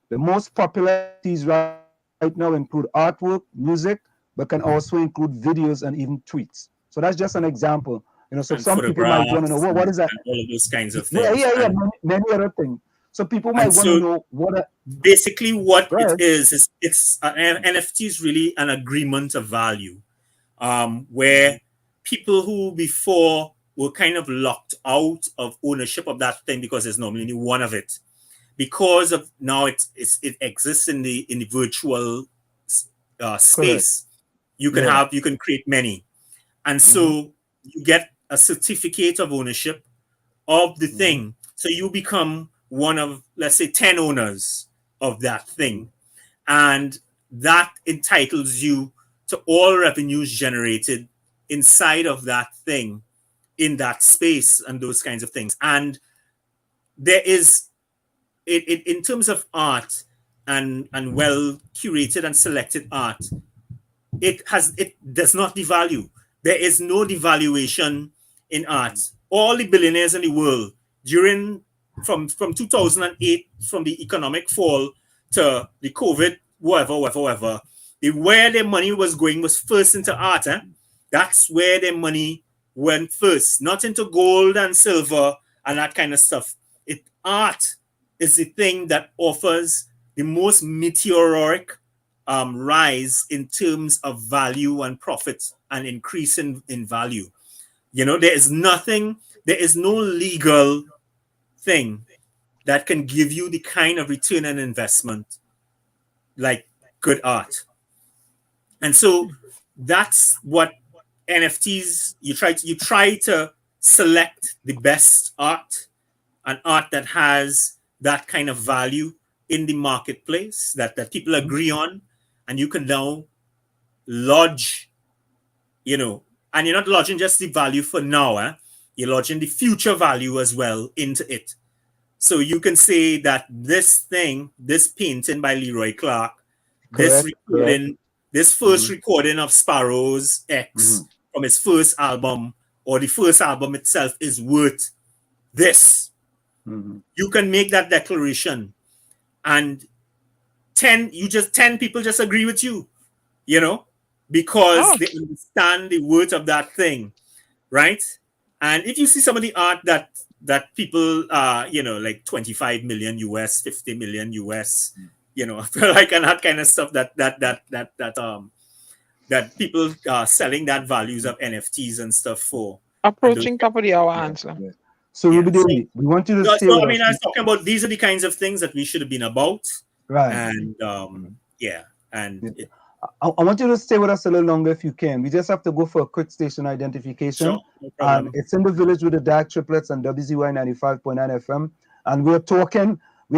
The most popular NFTs right now include artwork, music, but can also include videos and even tweets. So that's just an example. So And some people might want to know, photographs well, what is that? and all of those kinds of Yeah, things. yeah, yeah, many other things. So people might And want to so know what. basically what it Right. is it's an NFT is really an agreement of value, where people who before were kind of locked out of ownership of that thing because there's normally only one of it, because of now it exists in the virtual Correct. space. You Yeah. can create many, and so you get a certificate of ownership of the thing. So you become one of, let's say, 10 owners of that thing. And that entitles you to all revenues generated inside of that thing in that space and those kinds of things. And there is, in terms of art and well curated and selected art, it does not devalue. There is no devaluation in art. All the billionaires in the world during from 2008, from the economic fall to the COVID, whatever, where their money was going was first into art. That's where their money went first, not into gold and silver and that kind of stuff. Art is the thing that offers the most meteoric rise in terms of value and profit and increase in value. There is no legal thing that can give you the kind of return on investment like good art. And so that's what NFTs, you try to select the best art, and art that has that kind of value in the marketplace that people agree on, and you can now lodge, and you're not lodging just the value for now, you're lodging the future value as well into it. So you can say that this painting by Leroy Clark, this Correct. recording, this first recording of Sparrow's X from his first album, or the first album itself, is worth this. You can make that declaration, and 10 people just agree with you, because they understand the worth of that thing, right? And if you see some of the art that people like 25 million US, 50 million US, like, and that kind of stuff that people are selling that values of NFTs and stuff for. Approaching top of the hour answer. Yeah. So Rubadiri, we want you to stay with us. I was talking about, these are the kinds of things that we should have been about. Right. And I want you to stay with us a little longer if you can. We just have to go for a quick station identification. Sure, no problem. And it's in the village with the DAG triplets and WZYE 95.9 FM. And we're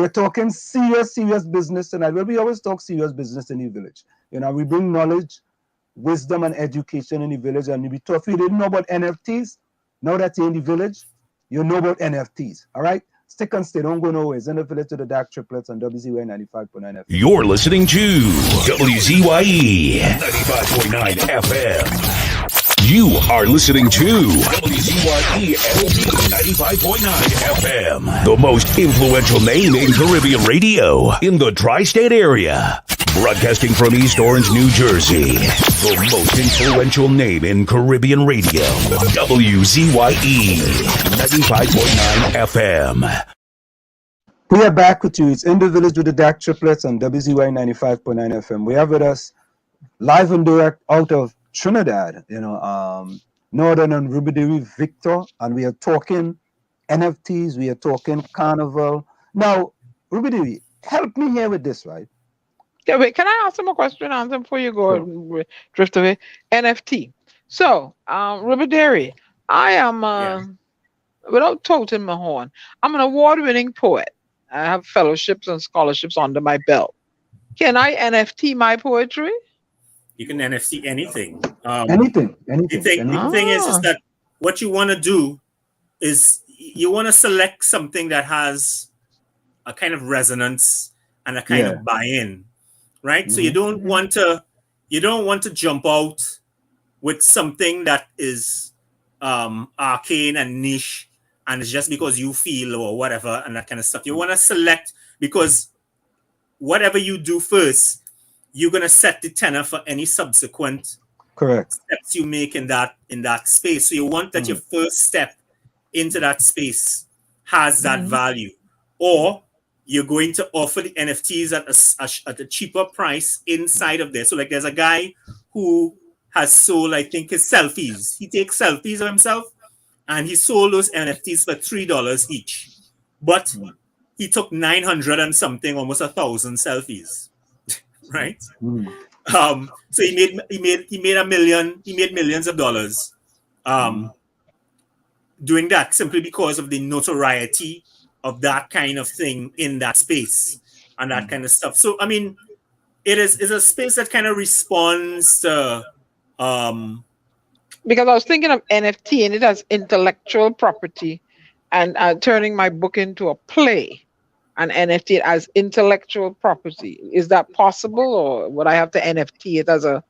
talking serious business tonight. Well, we always talk serious business in the village. We bring knowledge, wisdom, and education in the village. And if you didn't know about NFTs, now that you're in the village, you know about NFTs. All right? Stick and stay. Don't go nowhere. It's in the village to the DAG triplets on WZYE 95.9 FM. You're listening to WZYE 95.9 FM. You are listening to WZYE LP 95.9 FM, the most influential name in Caribbean radio in the tri-state area. Broadcasting from East Orange, New Jersey, the most influential name in Caribbean radio, WZYE 95.9 FM. We are back with you. It's in the village with the DAG triplets on WZYE 95.9 FM. We have with us live and direct out of Trinidad, Northern and Rubadiri Victor, and we are talking NFTs, we are talking carnival. Now, Rubadiri, help me here with this, right? Okay, wait, can I ask him a question, answer before you go and drift away? NFT. So, Rubadiri, I am, Yeah. without toting my horn, I'm an award-winning poet. I have fellowships and scholarships under my belt. Can I NFT my poetry? You can NFT anything. Anything, The anything, thing, the anything. thing is Ah, that what you want to do is you want to select something that has a kind of resonance and a kind Yeah. of buy-in, right? So mhm. you don't want to jump out with something that is arcane and niche, and it's just because you feel or whatever and that kind of stuff. You want to select because whatever you do first, you're gonna set the tenor for any subsequent Correct. steps you make in that space. So you want that your first step into that space has that value, or you're going to offer the NFTs at a cheaper price inside of there. So like there's a guy who has sold, I think, his selfies. He takes selfies of himself, and he sold those NFTs for $3 each, but he took 900 and something, almost 1,000 selfies, right? So he made a million, he made millions of dollars doing that simply because of the notoriety of that kind of thing in that space and that kind of stuff. So I mean, it's a space that kind of responds to Because I was thinking of NFT and it has intellectual property, and turning my book into a play and NFT it as intellectual property. Is that possible, or would I have to NFT it as a?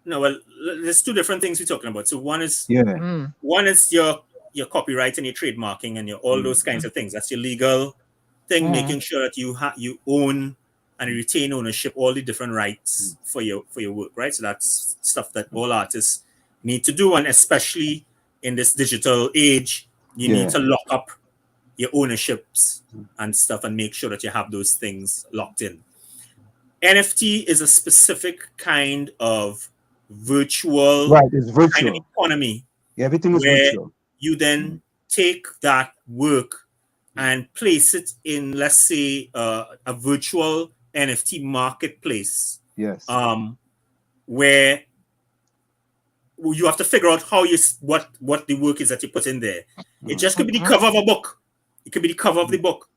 no, well, there's two different things we're talking about. So one is Yeah. your copyright and your trademarking and your all those kinds of things. That's your legal thing, making sure that you own and retain ownership all the different rights for your work, right? So that's stuff that all artists need to do, and especially in this digital age, you need to lock up your ownerships and stuff and make sure that you have those things locked in. NFT is a specific kind of virtual Right. It's kind of virtual. economy Everything is where virtual. you then take that work and place it in, let's say, a virtual NFT marketplace, Yes. where you have to figure out how what the work is that you put in there. It just could be the cover of a book. It could be the cover of the book,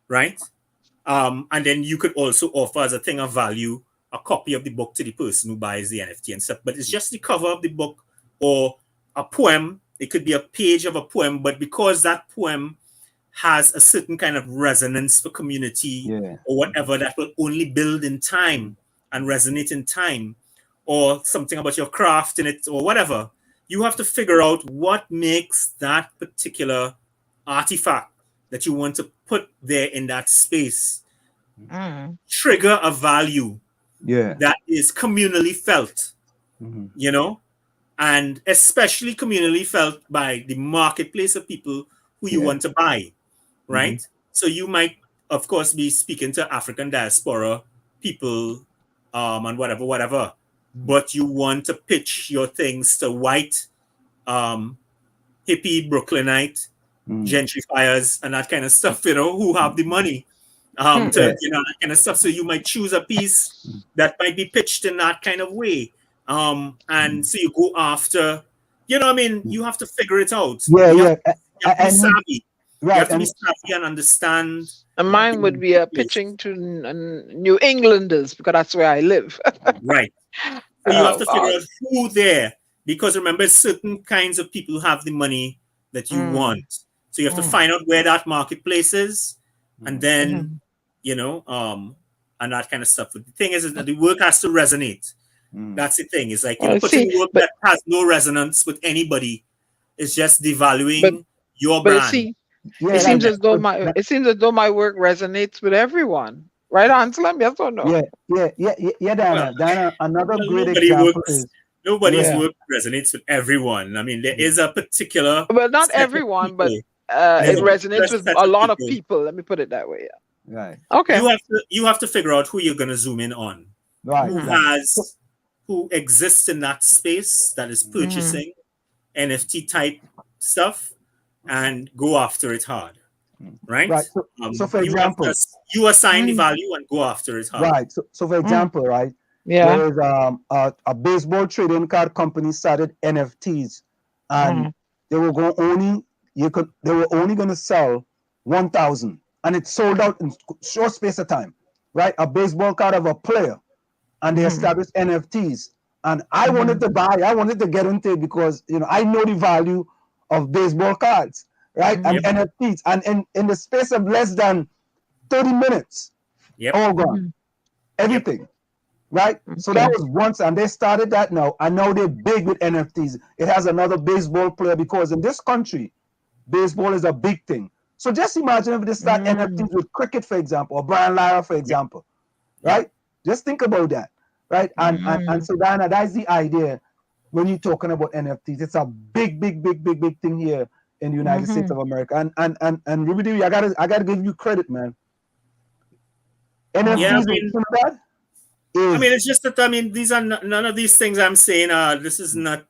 right? And then you could also offer as a thing of value a copy of the book to the person who buys the NFT and stuff. But it's just the cover of the book or a poem. It could be a page of a poem, but because that poem has a certain kind of resonance for community or whatever, that will only build in time and resonate in time, or something about your craft in it or whatever, you have to figure out what makes that particular artifact that you want to put there in that space trigger a value that is communally felt, you know, and especially communally felt by the marketplace of people who you want to buy, right? So you might, of course, be speaking to African diaspora people and whatever, but you want to pitch your things to white hippie Brooklynite gentrifiers and that kind of stuff, you know, who have the money to, you know, that kind of stuff. So you might choose a piece that might be pitched in that kind of way. And so you go after, you know, I mean, you have to figure it out. You have to be savvy. Right. You have to be savvy and understand. And mine would be a pitching to New Englanders, because that's where I live. Right. So you have to figure out who there, because remember, certain kinds of people have the money that you want. So you have to find out where that marketplace is, and then, you know, and that kind of stuff. But the thing is that the work has to resonate. That's the thing. It's like, you know, putting work that has no resonance with anybody is just devaluing your brand. It seems as though my work resonates with everyone, right, Anselm? Yes or no? Yeah, Dana. Dana, another great example is nobody's work resonates with everyone. I mean, there is a particular, well, not everyone, but it resonates with a lot of people. Let me put it that way. Yeah. Right. Okay. You have to figure out who you're going to zoom in on. Right. Who exists in that space that is purchasing NFT type stuff, and go after it hard. right? Right. So for example, you assign the value and go after it hard. right. So for example, right, Yeah. there is a baseball trading card company started NFTs, and they were going only they were only going to sell 1,000, and it sold out in short space of time, right? A baseball card of a player, and they established NFTs. And I wanted to buy, I wanted to get into it because I know the value of baseball cards, right? And NFTs, and in the space of less than 30 minutes, all gone, everything. Right? So that was once, and they started that now, and now they're big with NFTs. It has another baseball player, because in this country, baseball is a big thing. So just imagine if they start NFTs with cricket, for example, or Brian Lara, for example, right? Just think about that, right? And so Diana, that's the idea when you're talking about NFTs. It's a big thing here in the United States of America. And Rubadiri, I gotta give you credit, man. NFTs in Trinidad. It's just that these are none of these things I'm saying. This is not,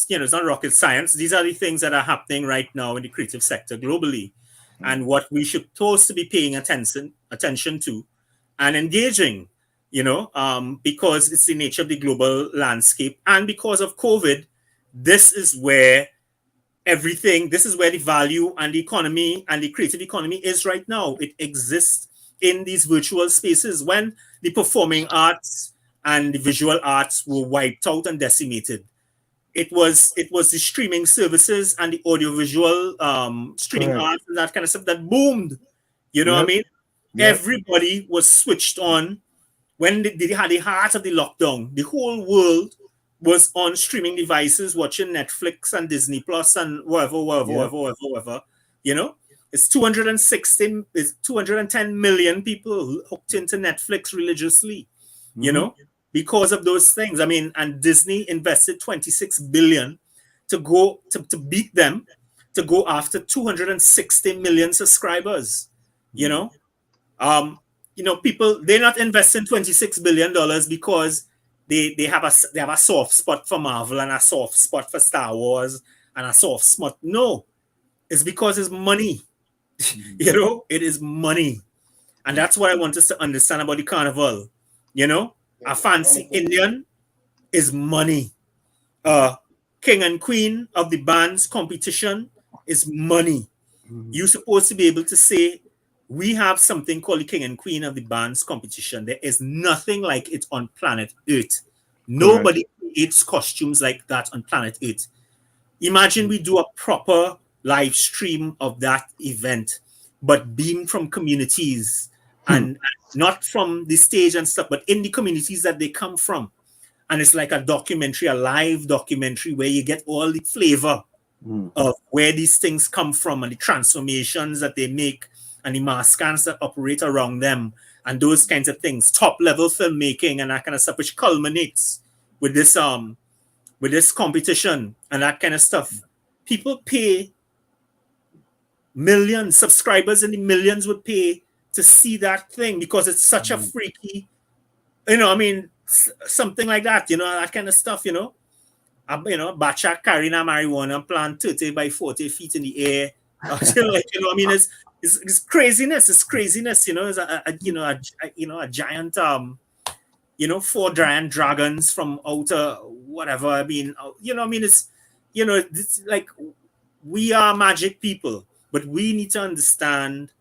it's not rocket science. These are the things that are happening right now in the creative sector globally, and what we should supposed to be paying attention to, and engaging. Because it's the nature of the global landscape, and because of COVID, this is where this is where the value and the economy and the creative economy is right now. It exists in these virtual spaces. When the performing arts and the visual arts were wiped out and decimated, it was the streaming services and the audiovisual streaming arts and that kind of stuff that boomed. You know what I mean? Everybody was switched on when they had the heart of the lockdown. The whole world was on streaming devices, watching Netflix and Disney Plus and whatever. It's 210 million people hooked into Netflix religiously, because of those things. And Disney invested $26 billion to beat them, to go after 260 million subscribers. People, they're not investing $26 billion because they have a soft spot for Marvel and a soft spot for Star Wars and a soft spot. No, it's because it's money. It is money. And that's what I want us to understand about the carnival. A fancy Indian is money. King and queen of the band's competition is money. You're supposed to be able to say, we have something called the king and queen of the band's competition. There is nothing like it on planet Earth. Nobody creates costumes like that on planet Earth. Imagine we do a proper live stream of that event, but beamed from communities and not from the stage and stuff, but in the communities that they come from. And it's like a documentary, a live documentary, where you get all the flavor of where these things come from and the transformations that they make and the maskans that operate around them and those kinds of things. Top level filmmaking and that kind of stuff, which culminates with this competition and that kind of stuff. People pay millions, subscribers in the millions would pay to see that thing because it's such a freaky, something like that, that kind of stuff, Bacha carrying a marijuana plant 30 by 40 feet in the air. It's craziness. It's craziness, It's a giant, 4 giant dragons from outer whatever. It's like we are magic people, but we need to understand.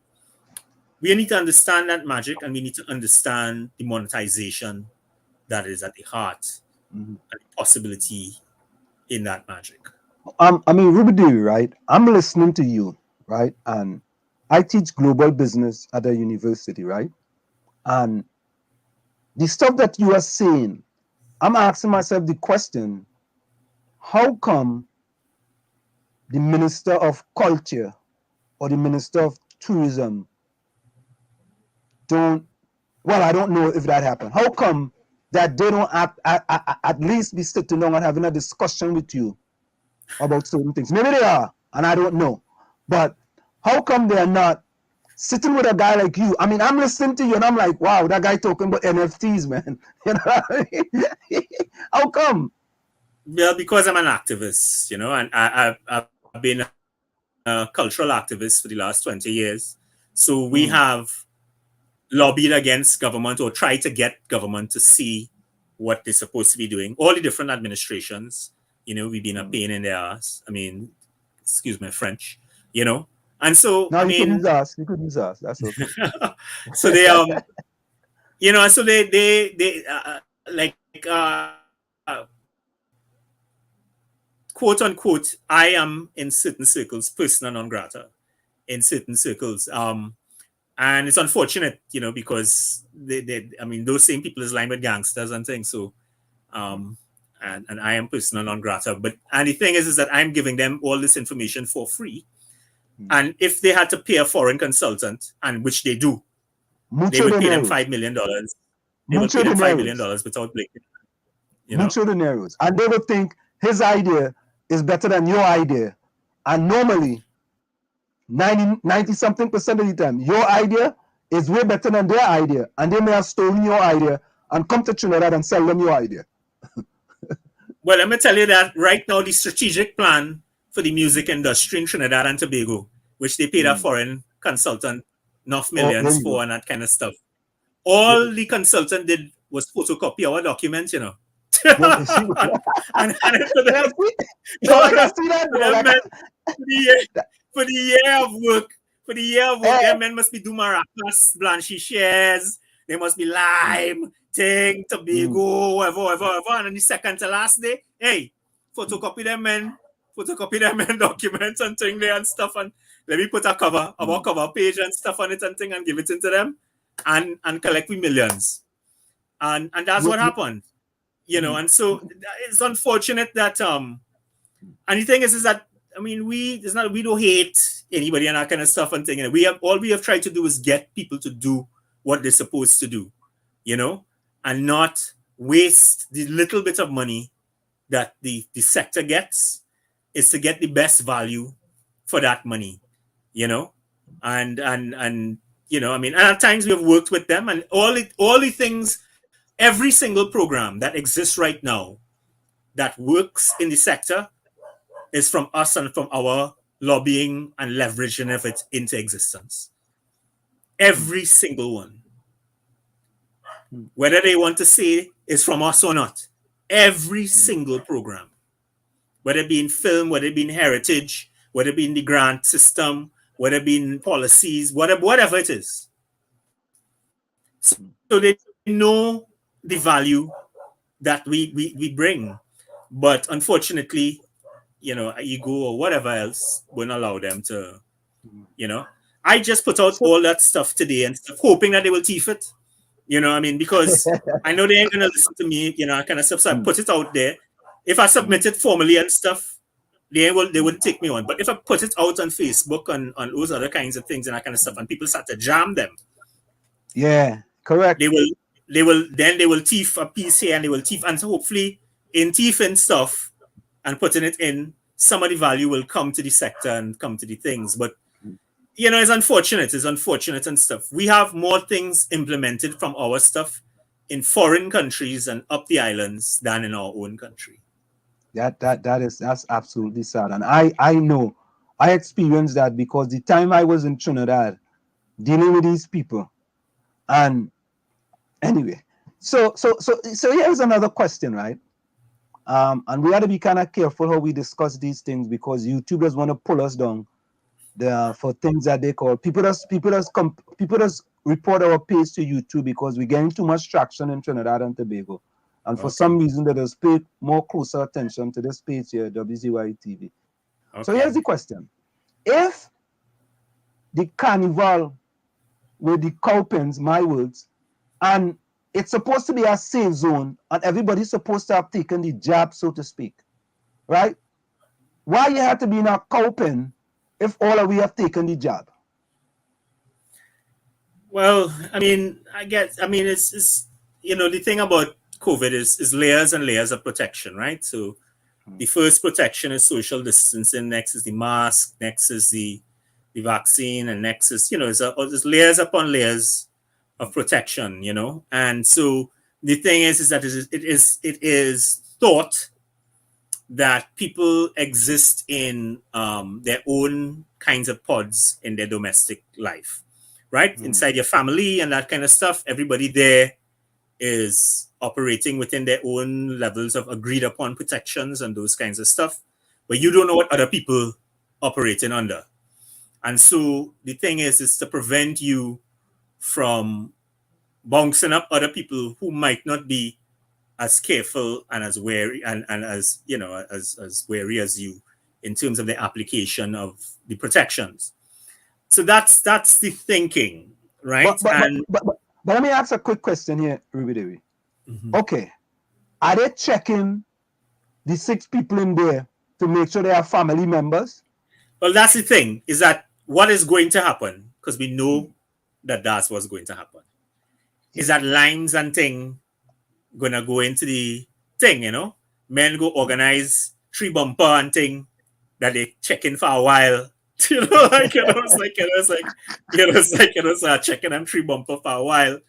We need to understand that magic, and we need to understand the monetization that is at the heart and the possibility in that magic. Rubadiri, right? I'm listening to you, right? And I teach global business at a university, right? And the stuff that you are saying, I'm asking myself the question, how come the Minister of Culture or the Minister of Tourism I don't know if that happened. How come that they don't at least be sitting down and having a discussion with you about certain things? Maybe they are, and I don't know. But how come they're not sitting with a guy like you? I'm listening to you and I'm like, wow, that guy talking about NFTs, man. You know what I mean? How come? Well, because I'm an activist, and I've been a cultural activist for the last 20 years. So we have lobbied against government or tried to get government to see what they're supposed to be doing. All the different administrations, we've been a pain in their ass. I mean, excuse my French, And so, No, you could use us. You could use us. That's okay. so they, so they like, quote unquote, I am in certain circles persona non grata in certain circles. And it's unfortunate, because those same people is lined with gangsters and things. So, and I am persona non grata. And the thing is that I'm giving them all this information for free. And if they had to pay a foreign consultant, and which they do, they would pay them $5 million. They would pay them $5 million without blinking. Mucho dineros. And they would think his idea is better than your idea. And normally, 90-something% of the time, your idea is way better than their idea. And they may have stolen your idea and come to Trinidad and sell them your idea. Well, let me tell you that right now, the strategic plan for the music industry in Trinidad and Tobago, which they paid a foreign consultant enough millions for and that kind of stuff. All the consultant did was photocopy our document, and for the year of work, them men must be do maracas, blanchy shares, they must be lime, ting, Tobago, whatever. And on the second to last day, hey, photocopy them men documents and thing there and stuff, and let me put a cover, about cover page and stuff on it and thing and give it into them and collect with millions. And that's what happened. And so it's unfortunate that and the thing is that we don't hate anybody and that kind of stuff and thing. And we have tried to do is get people to do what they're supposed to do, and not waste the little bit of money that the sector gets, is to get the best value for that money, and at times we have worked with them, and all the things, every single program that exists right now that works in the sector is from us and from our lobbying and leveraging of it into existence. Every single one. Whether they want to say is from us or not. Every single program. Whether it be in film, whether it be in heritage, whether it be in the grant system, whether it be in policies, whatever it is. So they know the value that we bring. But unfortunately, ego or whatever else won't allow them to, I just put out all that stuff today and stuff, hoping that they will teeth it. Because I know they ain't going to listen to me, kind of stuff. So I put it out there. If I submit it formally and stuff, they wouldn't take me on. But if I put it out on Facebook and on those other kinds of things and that kind of stuff, and people start to jam them. Yeah, correct. They will teeth a piece here and they will teeth. And so hopefully in teething stuff and putting it in, some of the value will come to the sector and come to the things. But, it's unfortunate and stuff. We have more things implemented from our stuff in foreign countries and up the islands than in our own country. That's absolutely sad. And I know, I experienced that because the time I was in Trinidad dealing with these people. And anyway, so here's another question, right? And we have to be kind of careful how we discuss these things because YouTubers want to pull us down for things that they call people just report our page to YouTube because we're getting too much traction in Trinidad and Tobago. And for some reason, they just pay more closer attention to this page here, WZYE TV. Okay. So here's the question. If the carnival with the cowpens, my words, and it's supposed to be a safe zone, and everybody's supposed to have taken the jab, so to speak, right? Why you have to be in a cowpen if all of we have taken the jab? Well, it's the thing about COVID is layers and layers of protection, right? So the first protection is social distancing, next is the mask, next is the vaccine, and next is, there's layers upon layers of protection, And so the thing is that it is thought that people exist in their own kinds of pods in their domestic life, right? Inside your family and that kind of stuff. Everybody there is operating within their own levels of agreed upon protections and those kinds of stuff, but you don't know what other people operating under. And so the thing is to prevent you from bouncing up other people who might not be as careful and as wary and as as wary as you in terms of the application of the protections. So that's the thinking, right? But let me ask a quick question here, Rubadiri. Okay, are they checking the 6 people in there to make sure they are family members? Well, that's the thing, is that what is going to happen, because we know that that's what's going to happen, is that lines and thing gonna go into the thing, men go organize tree bumper and thing that they check in for a while. Checking them tree bumper for a while,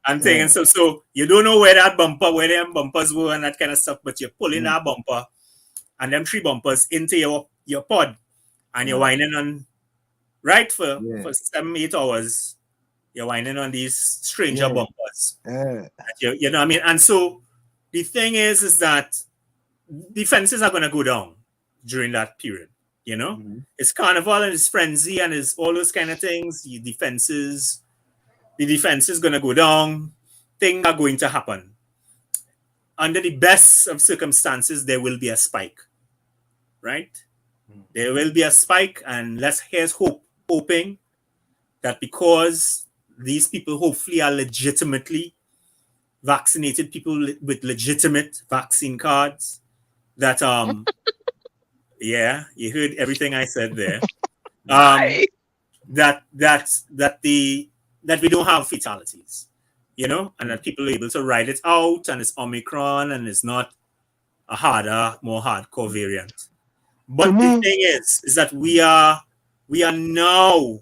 and thing. And so you don't know where that bumper, where them bumpers were and that kind of stuff, but you're pulling that bumper and them tree bumpers into your pod, and you're whining on, right, for 7-8 hours. You're whining on these stranger bumpers. You know what I mean? And so the thing is that defenses are going to go down during that period. It's carnival and it's frenzy and it's all those kind of things. The defense is going to go down. Things are going to happen. Under the best of circumstances, there will be a spike, right? There will be a spike, and here's hoping that because these people hopefully are legitimately vaccinated, people with legitimate vaccine cards, that yeah, you heard everything I said there. That we don't have fatalities, and that people are able to ride it out, and it's Omicron, and it's not a more hardcore variant. But the thing is that we are now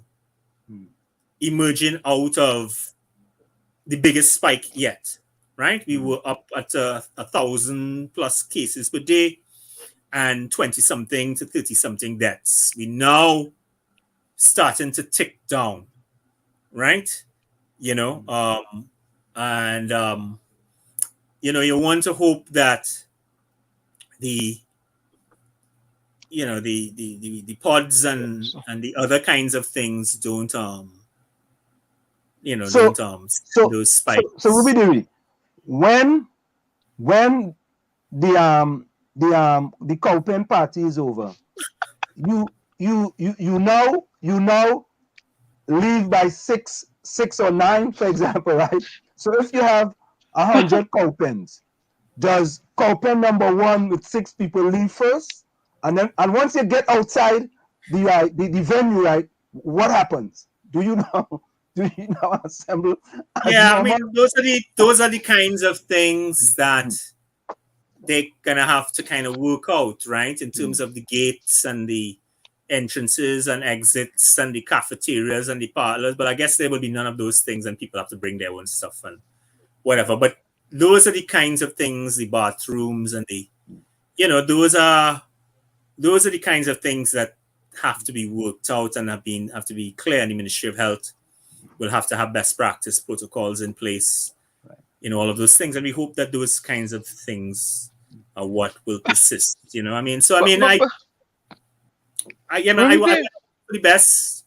emerging out of the biggest spike yet, right? We were up at 1,000+ cases per day and 20-something to 30-something deaths. We now starting to tick down, right? You want to hope that the pods and the other kinds of things don't those spikes. So Rubadiri, when the cowpen party is over, you now leave by 6 or 9, for example, right? So if you have 100 cowpens, does cowpen number 1 with 6 people leave first? And once you get outside the venue, right, what happens? Do you now assemble? Yeah, I mean, those are the kinds of things that they're gonna have to kind of work out, right? In terms of the gates and the entrances and exits and the cafeterias and the parlors. But I guess there will be none of those things, and people have to bring their own stuff and whatever. But those are the kinds of things, the bathrooms and those are the kinds of things that have to be worked out and have to be clear. And the Ministry of Health will have to have best practice protocols in place, all of those things. And we hope that those kinds of things are what will persist. I want the best.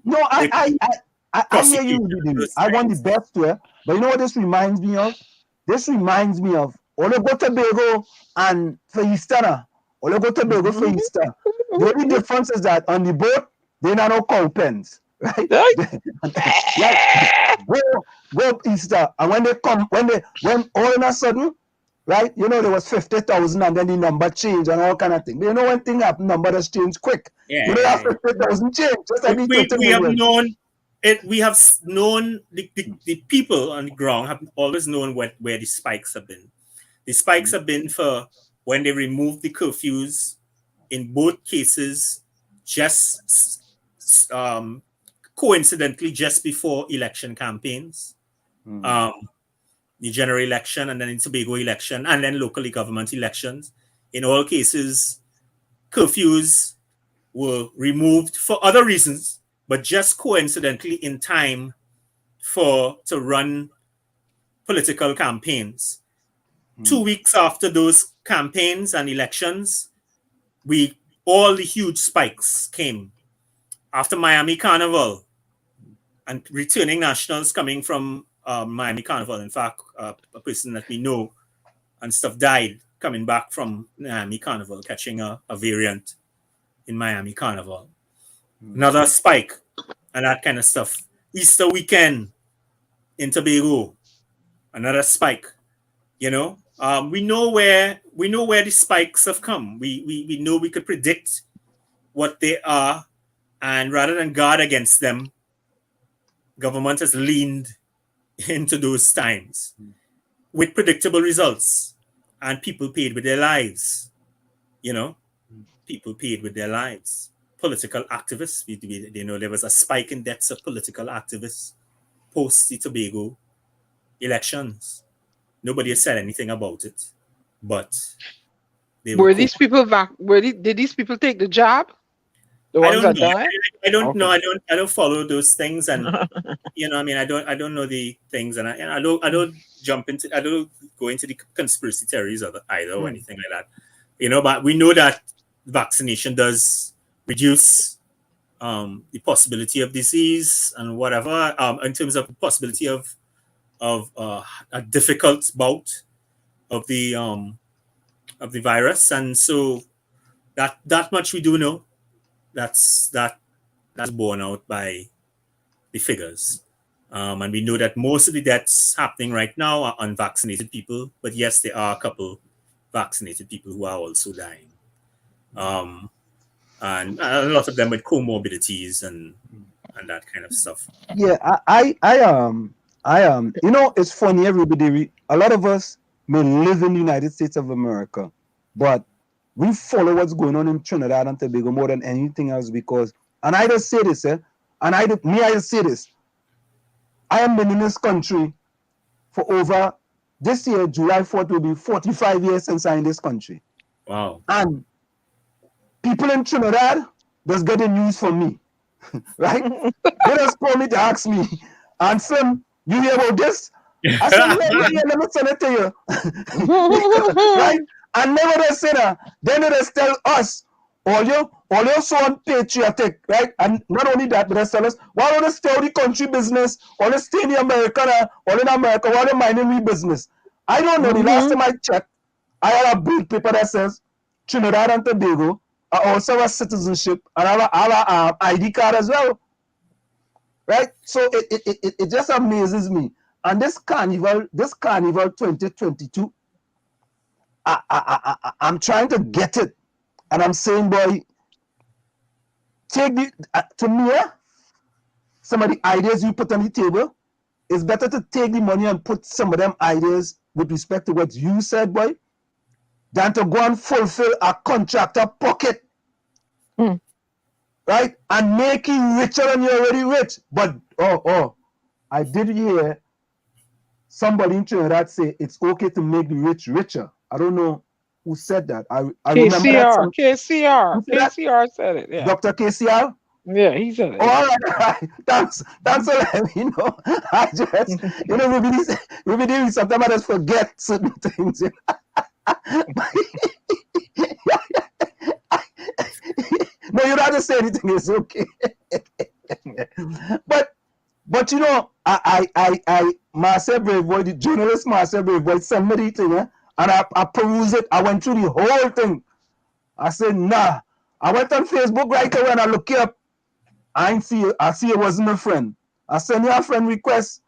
No, I hear you. I want the best there. But you know what this reminds me of? This reminds me of Ologo Tobago and for Easter. Ologo Tobago for Easter. The only difference is that on the boat, they are no cowpens. Right? Go Easter. And when all of a sudden, right, there was 50,000 and then the number changed and all kind of thing. But when thing happen, number has changed quick. Yeah, have 50,000 change. Just like we have known the people on the ground have always known where the spikes have been. The spikes have been for when they removed the curfews in both cases, just coincidentally just before election campaigns, the general election and then the Tobago election and then locally government elections. In all cases, curfews were removed for other reasons, but just coincidentally in time to run political campaigns. 2 weeks after those campaigns and elections, all the huge spikes came. After Miami Carnival and returning nationals coming from Miami Carnival, in fact, a person that we know and stuff died coming back from Miami Carnival, catching a variant in Miami Carnival. Another spike and that kind of stuff. Easter weekend in Tobago, another spike. You know, we know where the spikes have come. We know we could predict what they are, and rather than guard against them, government has leaned into those times with predictable results, and people paid with their lives. You know, people paid with their lives. Political activists, they know there was a spike in deaths of political activists post the Tobago elections. Nobody has said anything about it, but they were these people did these people take the jab? The ones that died? I don't know. I don't follow those things, and you know, I mean, I don't know the things, and I don't go into the conspiracy theories either or anything like that. You know, but we know that vaccination does reduce the possibility of disease and whatever, in terms of the possibility of a difficult bout of the virus, and so that much we do know. That's borne out by the figures, and we know that most of the deaths happening right now are unvaccinated people. But yes, there are a couple vaccinated people who are also dying, and a lot of them with comorbidities and that kind of stuff. Yeah, you know, it's funny, everybody. A lot of us may live in the United States of America, but we follow what's going on in Trinidad and Tobago more than anything else because, and I just say this, I just say this. I have been in this country for over, this year, July 4th will be 45 years since I'm in this country. Wow. And people in Trinidad just get the news from me, right? They just call me to ask me, and Slim, you hear about this? I said, let me send it to you. Right? And never they say that. Then they just tell us, all you so unpatriotic, right? And not only that, but they tell us, why don't they stay out the country business, or they stay in the America, or in America, why they minding we business? I don't know. The last time I checked, I had a bill paper that says Trinidad and Tobago are also a citizenship and have a ID card as well. Right? So it just amazes me. And this carnival 2022, I'm trying to get it. And I'm saying, boy, take to me, some of the ideas you put on the table, it's better to take the money and put some of them ideas with respect to what you said, boy, than to go and fulfill a contractor pocket. Right? And make you richer than you're already rich. But, I did hear somebody in Trinidad say it's okay to make the rich richer. I don't know who said that. I remember that. KCR said it. Yeah. Dr. KCR? Yeah, he said it. Oh, all right. Thanks for letting me know. I just, Rubadiri, sometimes I just forget certain things. No, you don't have to say anything. It's okay. But you know, I Marcel Bravoy, the journalist Marcel Bravoy, sent me the thing, and I perused it. I went through the whole thing. I said, nah. I went on Facebook right away and I look it up. I see it wasn't a friend. I sent you a friend request.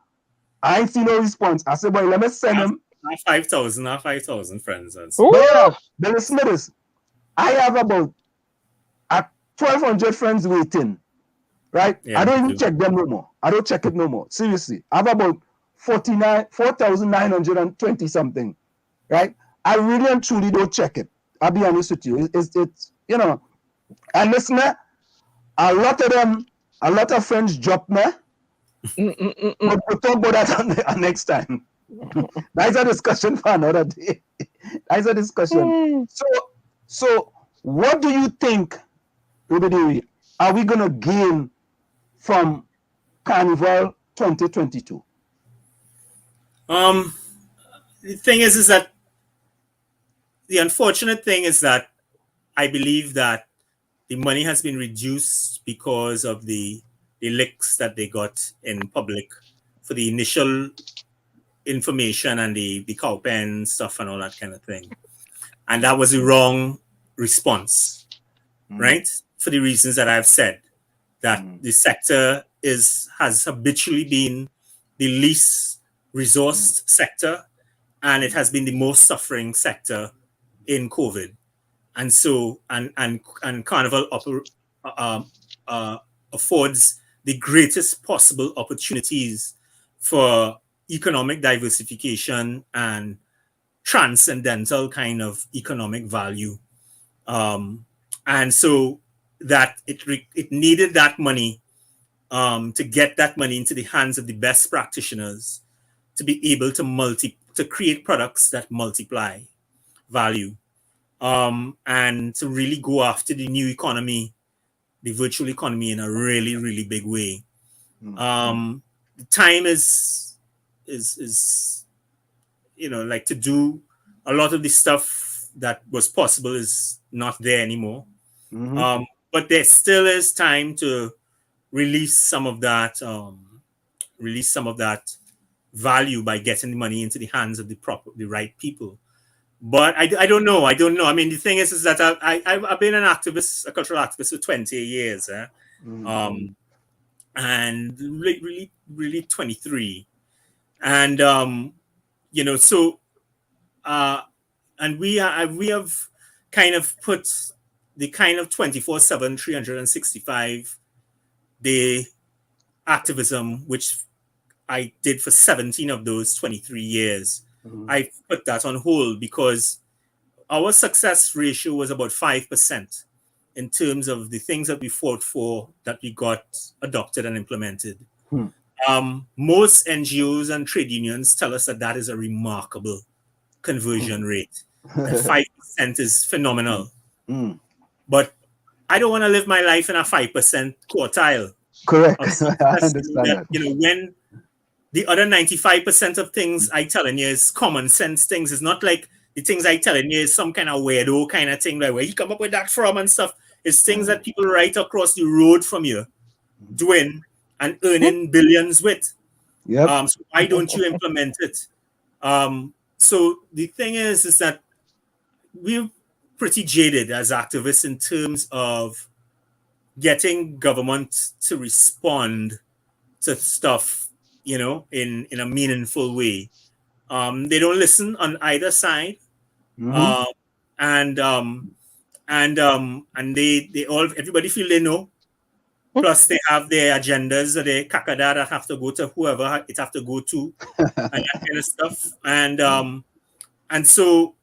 I ain't see no response. I said, boy, let me send him. 5,000 friends. But listen to this. I have about 1,200 friends waiting. Right? Yeah, I don't even check them no more. I don't check it no more. Seriously. I have about 4,920 something. Right? I really and truly don't check it. I'll be honest with you. It's you know, and listen, a lot of friends drop me. But we'll talk about that next time. That's a discussion for another day. That's a discussion. So So, what do you think, Rubadiri, are we going to gain from Carnival 2022? The thing is that the unfortunate thing is that I believe that the money has been reduced because of the licks that they got in public for the initial information and the cow pen stuff and all that kind of thing. And that was the wrong response, right? For the reasons that I've said, that the sector has habitually been the least resourced sector, and it has been the most suffering sector in COVID. And so, and Carnival affords the greatest possible opportunities for economic diversification and transcendental kind of economic value. And so that it needed that money to get that money into the hands of the best practitioners to be able to create products that multiply value, and to really go after the new economy, the virtual economy, in a really, really big way. The time is like to do a lot of the stuff that was possible is not there anymore. But there still is time to release some of that value by getting the money into the hands of the right people. But I don't know. I don't know. I mean, the thing is that I've been a cultural activist for 20 years, and really, really 23, and so and we have kind of put the kind of 24/7, 365-day activism, which I did for 17 of those 23 years. I put that on hold because our success ratio was about 5% in terms of the things that we fought for that we got adopted and implemented. Most NGOs and trade unions tell us that is a remarkable conversion rate. That 5% is phenomenal. But I don't want to live my life in a 5% quartile. Correct. I understand that. When the other 95% of things I telling you is common sense things. It's not like the things I telling you is some kind of weirdo kind of thing, like where you come up with that from and stuff. It's things that people right across the road from you doing and earning billions with. So why don't you implement it? So the thing is that we're pretty jaded as activists in terms of getting government to respond to stuff, in a meaningful way. They don't listen on either side, and everybody feel they know. Plus, they have their agendas, their kakada that have to go to whoever it have to go to, and that kind of stuff. And so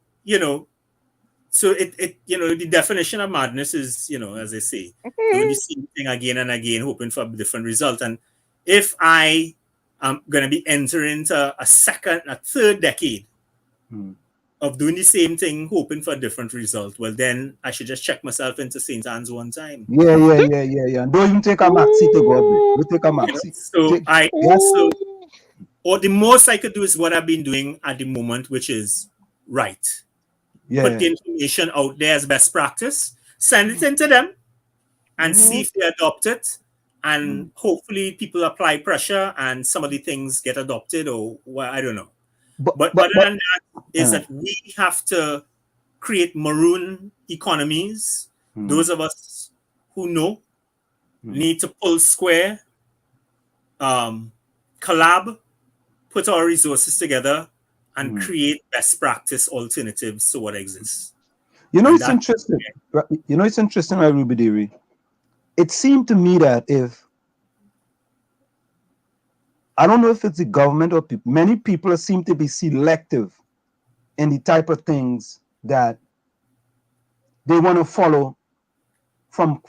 so the definition of madness is, as I say, doing the same thing again and again, hoping for a different result. And if I am going to be entering into a third decade of doing the same thing, hoping for a different result, well, then I should just check myself into St. Anne's one time. Yeah. Don't even take a maxi to God. Don't take a maxi. Or the most I could do is what I've been doing at the moment, which is write. Put the information out there as best practice, send it into them, and see if they adopt it. And hopefully people apply pressure and some of the things get adopted, or I don't know. But other than that is that we have to create maroon economies. Those of us who know need to pull square, collab, put our resources together, and create best practice alternatives to what exists. It's interesting. It's interesting, right, Rubadiri? It seemed to me that I don't know if it's the government or people, many people seem to be selective in the type of things that they want to follow from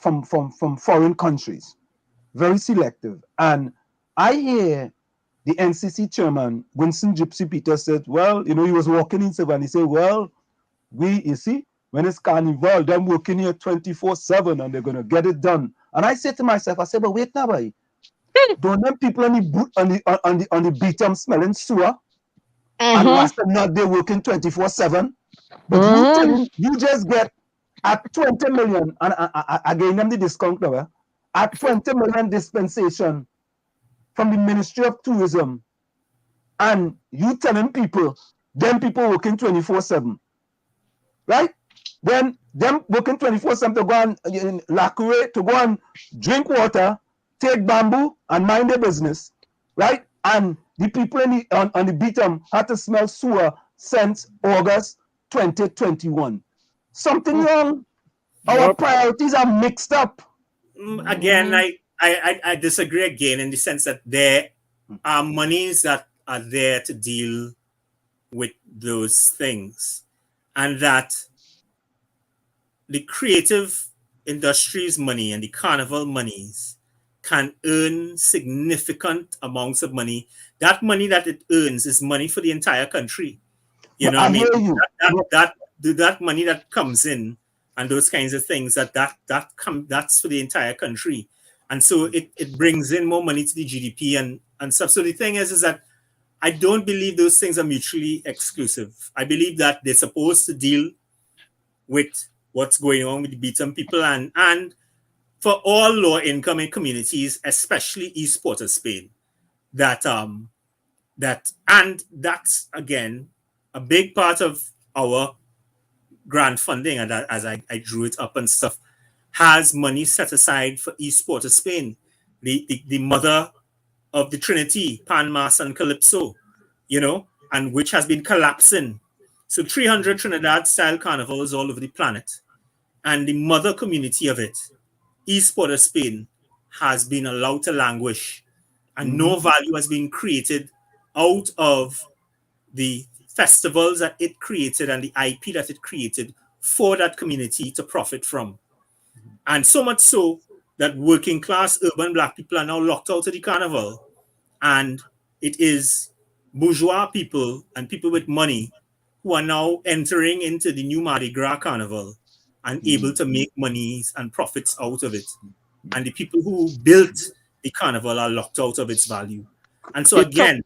foreign countries. Very selective. And I hear the NCC chairman, Winston Gypsy Peter, said, well, he was walking in and he said, well, you see, when it's carnival, them working here 24/7 and they're gonna get it done. And I say to myself, I say, but wait now, boy. Don't them people on the beat smelling sewer and last them not they working 24/7? But you just get at 20 million, and I gave them the discount now, at 20 million dispensation from the Ministry of Tourism, and you telling people, them people working 24/7, right? Then them working 24/7 to go and Lacoué, to go and drink water, take bamboo, and mind their business, right? And the people on the beat had to smell sewer since August 2021. Something wrong. Our priorities are mixed up. Again, I disagree again in the sense that there are monies that are there to deal with those things, and that the creative industries money and the carnival monies can earn significant amounts of money. That money that it earns is money for the entire country. You know what I mean? That money that comes in and those kinds of things, that's for the entire country. And so it brings in more money to the GDP and stuff. So the thing is that I don't believe those things are mutually exclusive. I believe that they're supposed to deal with what's going on with the beaten people and for all lower income communities, especially East Port of Spain, that's again a big part of our grant funding, and as I drew it up and stuff, has money set aside for East Port of Spain, the mother of the Trinity, Pan, Mas, and Calypso, you know, and which has been collapsing. So 300 Trinidad-style carnivals all over the planet. And the mother community of it, East Port of Spain, has been allowed to languish. And no value has been created out of the festivals that it created and the IP that it created for that community to profit from. And so much so that working class urban black people are now locked out of the carnival. And it is bourgeois people and people with money who are now entering into the new Mardi Gras carnival and able to make monies and profits out of it. And the people who built the carnival are locked out of its value. And so again,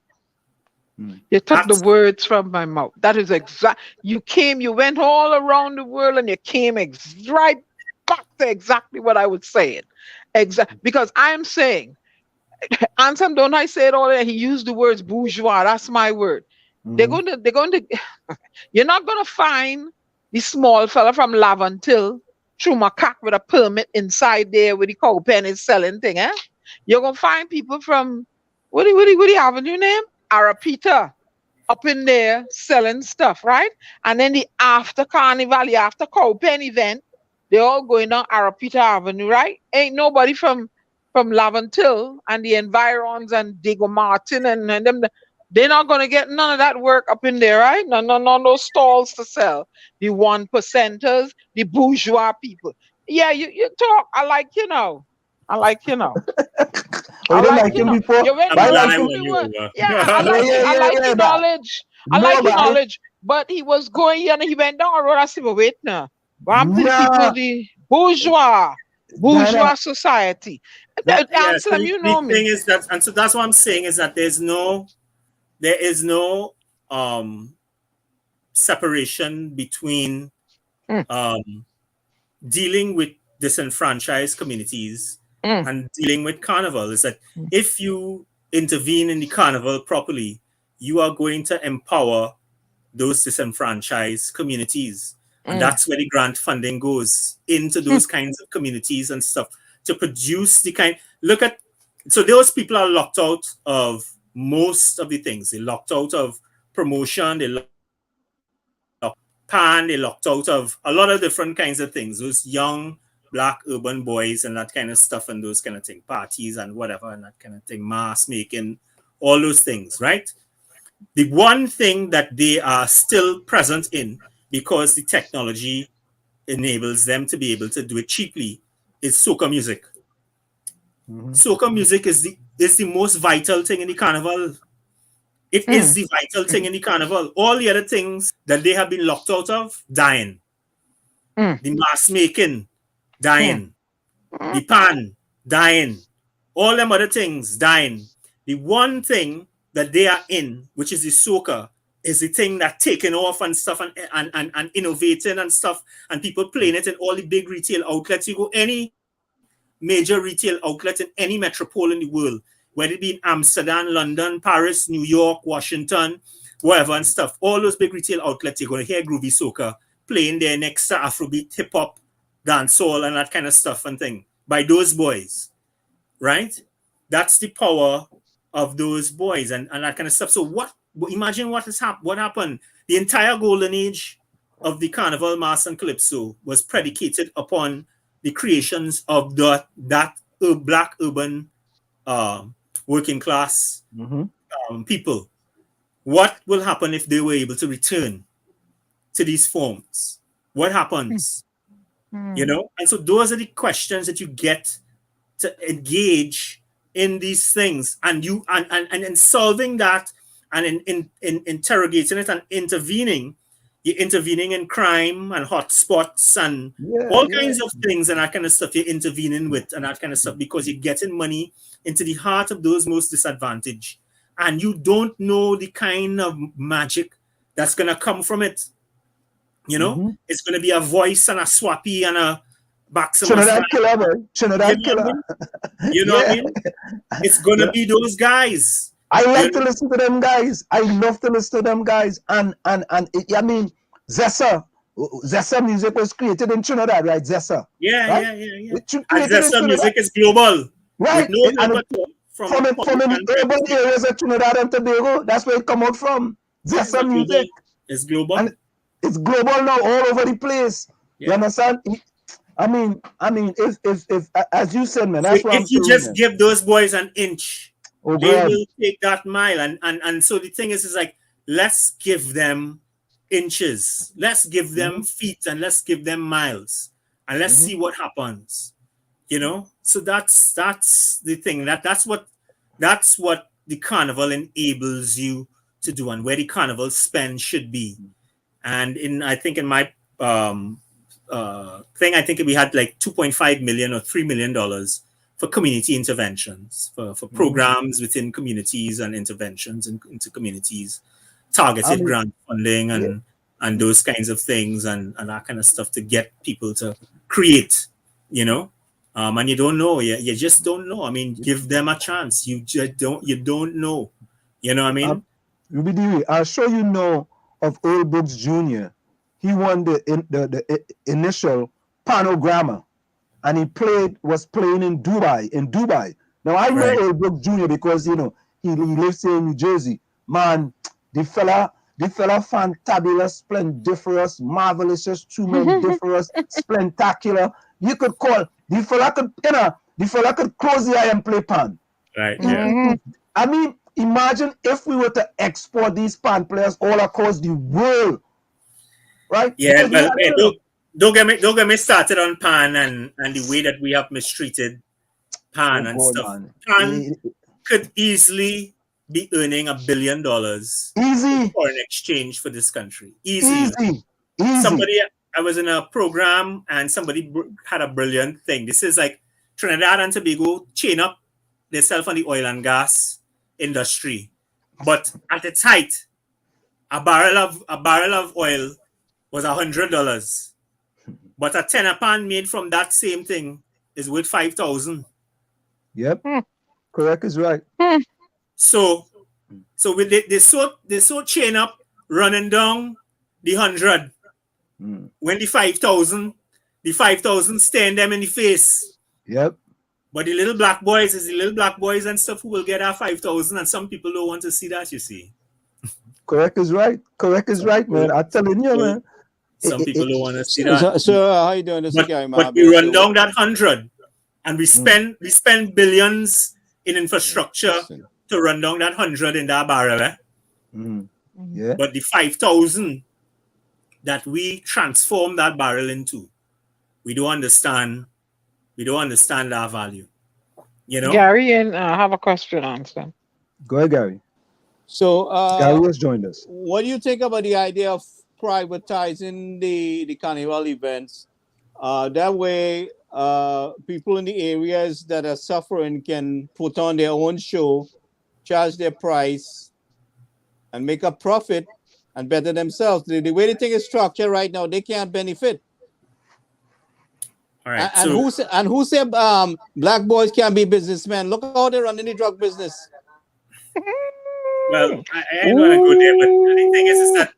you took the words from my mouth. That is exact. You went all around the world and you came right back to exactly what I was saying. Because I'm saying, Ansem, don't I say it all there? He used the words bourgeois. That's my word. They're going to, you're not going to find the small fella from Lavantil through macaque with a permit inside there with the cow pennies selling thing, eh? You're going to find people from, what do you have a new name? Arapita up in there selling stuff, right? And then the after carnival, the after cow pen event, they're all going down Arapita Avenue, right? Ain't nobody from Lavantil and the environs and Diego Martin and them. They're not going to get none of that work up in there, right? No stalls to sell. The 1%ers, the bourgeois people. Yeah, you talk. I like you know. Oh, you didn't like him before? Yeah, I like the knowledge. I like the knowledge. But he was going and he went down the road. I said, but wait now. People, the bourgeois society. Answer them, you know me. The thing is that, and so that's what I'm saying is that there is no separation between dealing with disenfranchised communities and dealing with carnival. Is that if you intervene in the carnival properly, you are going to empower those disenfranchised communities. And that's where the grant funding goes into those kinds of communities and stuff to produce the kind. So those people are locked out of most of the things. They're locked out of promotion. They're locked pan. They're locked out of a lot of different kinds of things. Those young black urban boys and that kind of stuff and those kind of thing, parties and whatever and that kind of thing, mass making, all those things, right? The one thing that they are still present in, because the technology enables them to be able to do it cheaply, is soca music. Soca music is the most vital thing in the carnival. It is the vital thing in the carnival. All the other things that they have been locked out of, dying. The mask making, dying. The pan, dying. All them other things, dying. The one thing that they are in, which is the soca, is the thing that taking off and stuff and innovating and stuff, and people playing it in all the big retail outlets. You go any major retail outlet in any metropole in the world, whether it be in Amsterdam, London, Paris, New York, Washington, wherever and stuff, all those big retail outlets, you're going to hear groovy soca playing there next to Afrobeat, hip hop, dancehall, and that kind of stuff and thing by those boys, right? That's the power of those boys and that kind of stuff. So imagine what happened. The entire golden age of the carnival, mass, and calypso was predicated upon the creations of that black urban working class people. What will happen if they were able to return to these forms? What happens? You know, and so those are the questions that you get to engage in these things, and you and in solving that and in interrogating it and intervening. You're intervening in crime and hotspots and all kinds of things and that kind of stuff you're intervening with and that kind of stuff because you're getting money into the heart of those most disadvantaged. And you don't know the kind of magic that's going to come from it. You know, it's going to be a voice and a swappy and a Trinidad killer, boy. Trinidad killer. You know what I mean? It's going to be those guys. I like to listen to them guys. I love to listen to them guys. And I mean, Zessa music was created in Trinidad, right? Zessa. Yeah. And Zessa music is global. Right. From the urban areas of Trinidad and Tobago, that's where it come out from. Zessa music. It's global. And it's global now, all over the place. You understand? I mean, if as you said, man, that's what if you just give those boys an inch. They will take that mile. And so the thing is like, let's give them inches. Let's give them feet and let's give them miles. And let's see what happens. You know? So that's the thing. That's what the carnival enables you to do and where the carnival spend should be. And I think in my thing, I think we had like $2.5 million or $3 million for community interventions, for programs within communities and interventions into communities, targeted grant funding and those kinds of things and that kind of stuff to get people to create, you know. And you don't know, you just don't know. I mean, give them a chance. You don't know. You know what I mean? Rubadiri, I'm sure you know of Old Brooks Jr. He won the initial Panogramma. And he was playing in Dubai. Now I know Old Brook Jr. because he lives here in New Jersey. Man, the fella fantabulous, splendiferous, marvelous, tremendiferous, spectacular. You could call the fella could close the eye and play pan. Right. Yeah. I mean, imagine if we were to export these pan players all across the world. Right? Yeah, don't get me started on Pan and the way that we have mistreated Pan and stuff. Man. Pan could easily be earning $1 billion easy foreign exchange for this country. Easy. I was in a program and somebody had a brilliant thing. This is like Trinidad and Tobago chain up themselves on the oil and gas industry, but at its height, a barrel of oil was $100. But a 10 pan made from that same thing is worth 5,000. Yep, correct is right. So they so chain up, running down the 100. When the 5,000 staring them in the face. Yep. But the little black boys and stuff who will get our 5,000, and some people don't want to see that. You see. Correct is right, man. I'm telling you, man. Some people don't want to see that. So how you doing this? But we run down that 100 and we spend billions in infrastructure to run down that 100 in that barrel. Yeah. But the 5,000 that we transform that barrel into, we don't understand our value. You know? Gary, and I have a question answer. Go ahead, Gary. So Gary has joined us. What do you think about the idea of privatizing the carnival events. That way, people in the areas that are suffering can put on their own show, charge their price, and make a profit and better themselves. The way the thing is structured right now, they can't benefit. All right. And who said black boys can't be businessmen? Look how they're running the drug business. Well, I don't want to go there, but the thing is that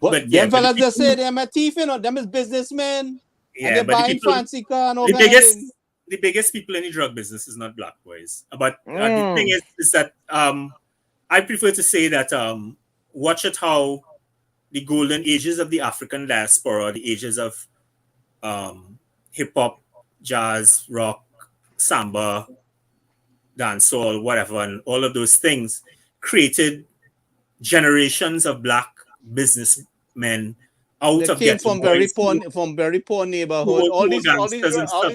but yeah, them fellas just say them are thief, you know, them is businessmen. Yeah, and they're but buying fancy car and all the biggest people in the drug business is not black boys. But the thing is that I prefer to say that watch at how the golden ages of the African diaspora, the ages of hip hop, jazz, rock, samba, dancehall, whatever, and all of those things created generations of black businessmen out they of came from very poor neighborhood. All these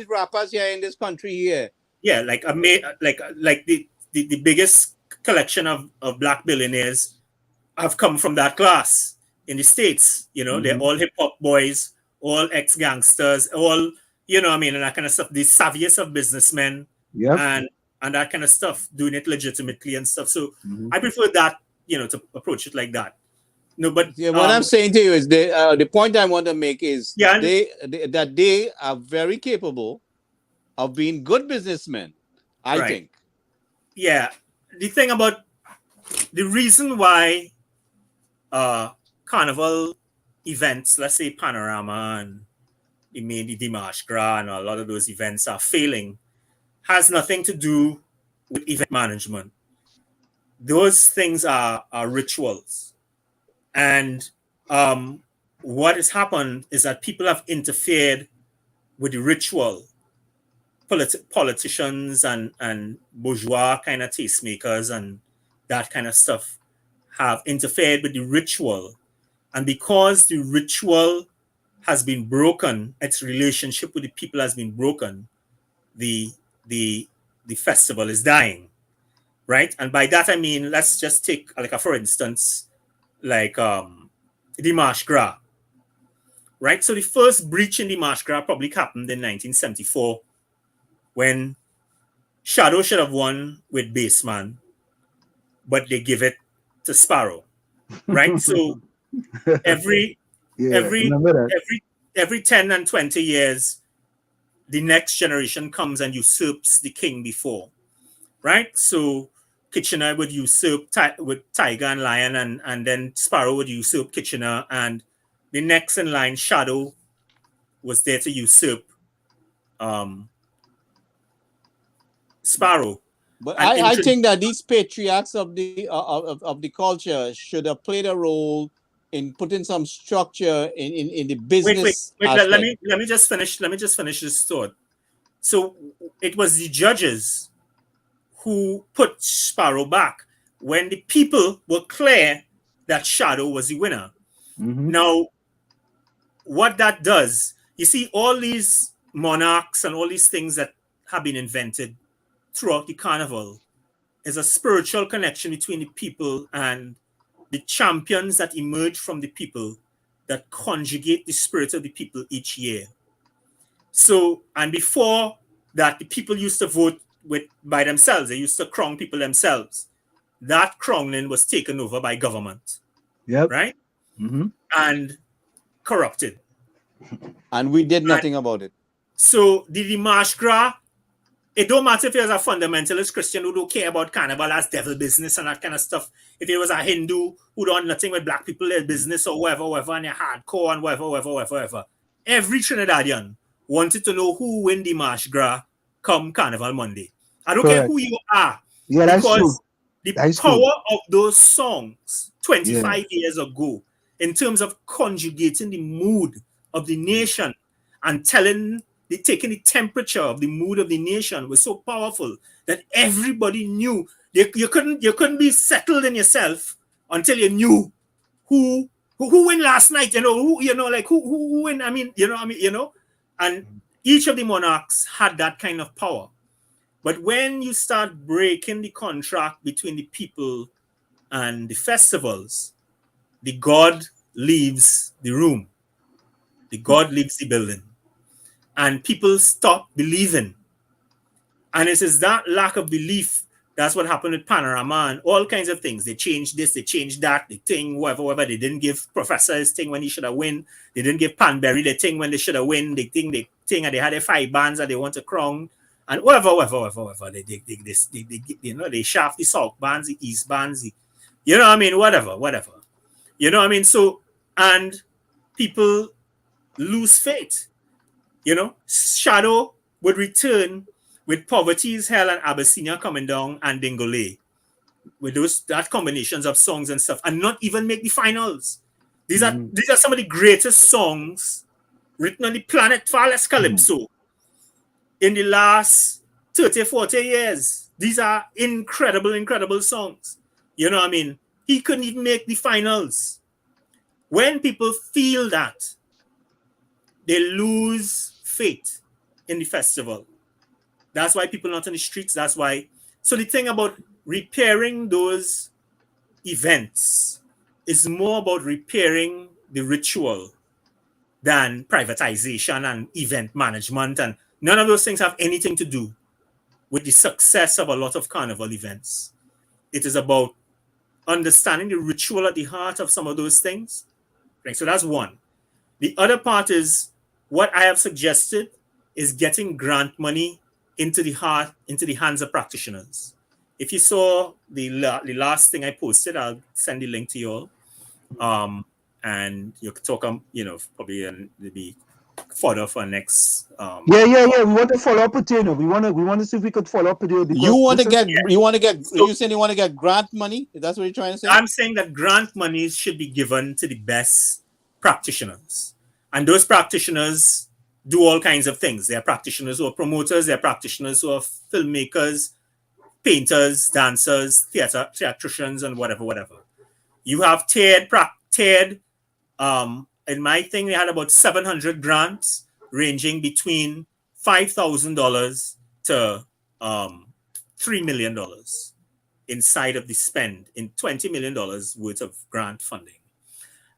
rappers here in this country here. Yeah, like the biggest collection of black billionaires have come from that class in the States. You know, they're all hip hop boys, all ex gangsters, all and that kind of stuff. The savviest of businessmen, and that kind of stuff, doing it legitimately and stuff. So I prefer that, to approach it like that. No, but what I'm saying to you is the point I want to make is that they are very capable of being good businessmen. I think. Yeah, the thing about the reason why carnival events, let's say Panorama and maybe Dimash Gra and a lot of those events are failing, has nothing to do with event management. Those things are rituals. And what has happened is that people have interfered with the ritual. Politicians and bourgeois kind of tastemakers and that kind of stuff have interfered with the ritual. And because the ritual has been broken, its relationship with the people has been broken, the festival is dying, right? And by that I mean, let's just take for instance, like Dimash Gra, right? So the first breach in Dimash Gra probably happened in 1974 when Shadow should have won with Baseman, but they give it to Sparrow, right? So every 10 and 20 years, the next generation comes and usurps the king before, right? So Kitchener would usurp with Tiger and Lion, and then Sparrow would usurp Kitchener, and the next in line, Shadow, was there to usurp Sparrow. But I think that these patriarchs of the culture should have played a role in putting some structure in the business. Wait. Let me just finish this thought. So it was the judges who put Sparrow back when the people were clear that Shadow was the winner. Now, what that does, you see, all these monarchs and all these things that have been invented throughout the carnival is a spiritual connection between the people and the champions that emerge from the people that conjugate the spirit of the people each year. So, and before that, the people used to vote by themselves. They used to crown people themselves. That crowning was taken over by government. Right? And corrupted. And we did nothing about it. So the Dimash Gra, it don't matter if you're a fundamentalist Christian who don't care about carnival as devil business and that kind of stuff. If it was a Hindu who don't nothing with black people, their business or whatever, and you're hardcore and whatever. Every Trinidadian wanted to know who win Dimash Gra come Carnival Monday. I don't care who you are. Yeah, that's true. The power of those songs 25 years ago, in terms of conjugating the mood of the nation and taking the temperature of the mood of the nation, was so powerful that everybody knew. You couldn't be settled in yourself until you knew who won last night. Who win. And each of the monarchs had that kind of power. But when you start breaking the contract between the people and the festivals, the god leaves the room, the god leaves the building, and people stop believing. And it is that lack of belief. That's what happened with Panorama and all kinds of things. They changed this, they changed that, the thing, whatever. They didn't give Professor his thing when he should have win. They didn't give Panberry the thing when they should have win. They think and they had their 5 bands that they want to crown. And whatever. They shaft the South bands, the East bands, whatever. You know what I mean? So, and people lose faith. Shadow would return with Poverty is Hell and Abyssinia coming down and Dingole, with that combinations of songs and stuff, and not even make the finals. These are some of the greatest songs written on the planet, far less Calypso, in the last 30, 40 years. These are incredible songs. You know what I mean? He couldn't even make the finals. When people feel that, they lose faith in the festival. That's why people are not on the streets. That's why. So the thing about repairing those events is more about repairing the ritual than privatization and event management. And none of those things have anything to do with the success of a lot of carnival events. It is about understanding the ritual at the heart of some of those things. Right? So that's one. The other part is what I have suggested is getting grant money into the hands of practitioners. If you saw the last thing I posted, I'll send the link to you all. And you could talk, probably maybe further for next. Yeah. We want to follow up with you. We want to see if we could follow up with you. You saying you want to get grant money? That's what you're trying to say? I'm saying that grant monies should be given to the best practitioners, and those practitioners do all kinds of things. There are practitioners who are promoters. There are practitioners who are filmmakers, painters, dancers, theatricians, and whatever. You have tiered. In my thing, they had about 700 grants ranging between $5,000 to $3 million inside of the spend in $20 million worth of grant funding.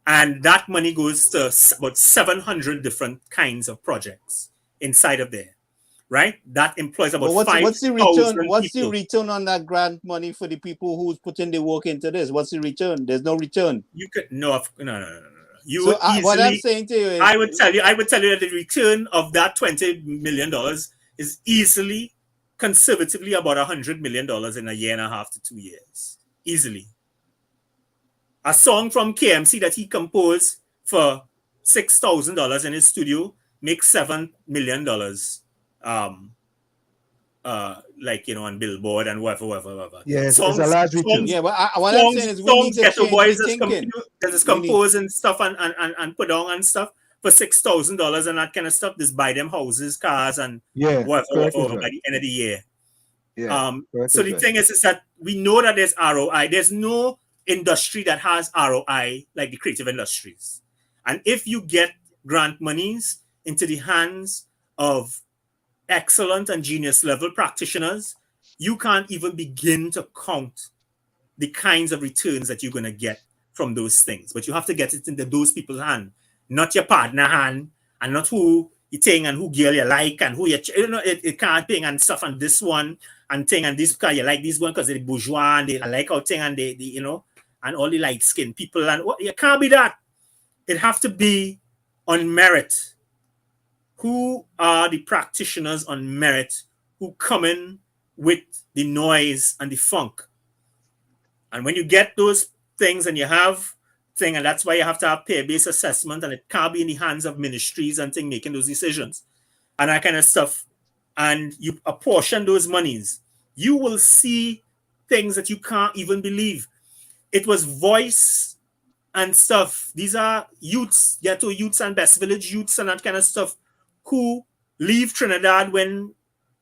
And that money goes to about 700 different kinds of projects inside of there, right? That employs about 5,000 people. What's the return on that grant money for the people who's putting the work into this? What's the return? There's no return. You could no. What I'm saying to you is, I would tell you that the return of that $20 million is easily, conservatively, about $100 million in a year and a half to 2 years. Easily. A song from KMC that he composed for $6,000 in his studio makes $7 million. On Billboard and whatever. Yes, it's a large return. Yeah, but what I'm saying is we need to change the thinking. Just compose and stuff and put on and stuff for $6,000 and that kind of stuff. Just buy them houses, cars, and whatever by the end of the year. Yeah, so the thing is that we know that there's ROI. There's no industry that has ROI like the creative industries. And if you get grant monies into the hands of excellent and genius level practitioners, you can't even begin to count the kinds of returns that you're going to get from those things. But you have to get it into those people's hand, not your partner hand, and not who you think and who girl you like and who it can't thing and stuff and this one and thing and this because you like this one because they're bourgeois and they like our thing and they and all the light skinned people and it can't be that. It have to be on merit. Who are the practitioners on merit who come in with the noise and the funk? And when you get those things and you have thing, and that's why you have to have peer-based assessment, and it can't be in the hands of ministries and things making those decisions and that kind of stuff, and you apportion those monies, you will see things that you can't even believe. It was voice and stuff. These are youths, ghetto youths and Best Village youths and that kind of stuff who leave Trinidad when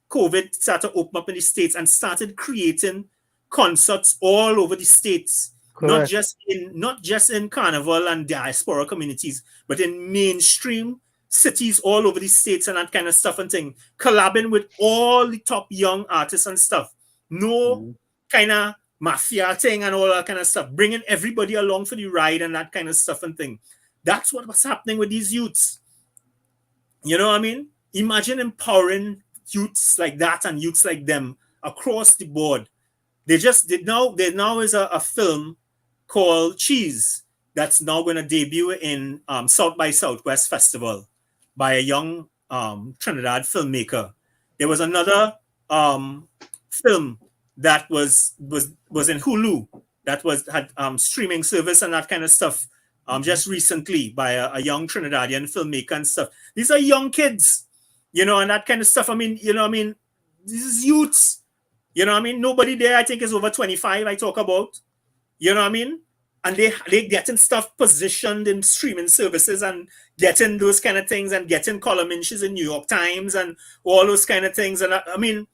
COVID started to open up in the States and started creating concerts all over the States. Not just in Carnival and diaspora communities, but in mainstream cities all over the States and that kind of stuff and thing. Collabing with all the top young artists and stuff. No kind of mafia thing and all that kind of stuff, bringing everybody along for the ride and that kind of stuff and thing. That's what was happening with these youths. You know what I mean? Imagine empowering youths like that and youths like them across the board. There now is a film called Cheese that's now going to debut in South by Southwest Festival by a young Trinidad filmmaker. There was another film that was in Hulu that had streaming service and that kind of stuff just recently by a young Trinidadian filmmaker and stuff. These are young kids, you know, and that kind of stuff. I mean, you know, I mean, this is youths, you know, I mean, nobody there I think is over 25. I talk about, you know what I mean, and they getting stuff positioned in streaming services and getting those kind of things and getting column inches in New York Times and all those kind of things. And I mean,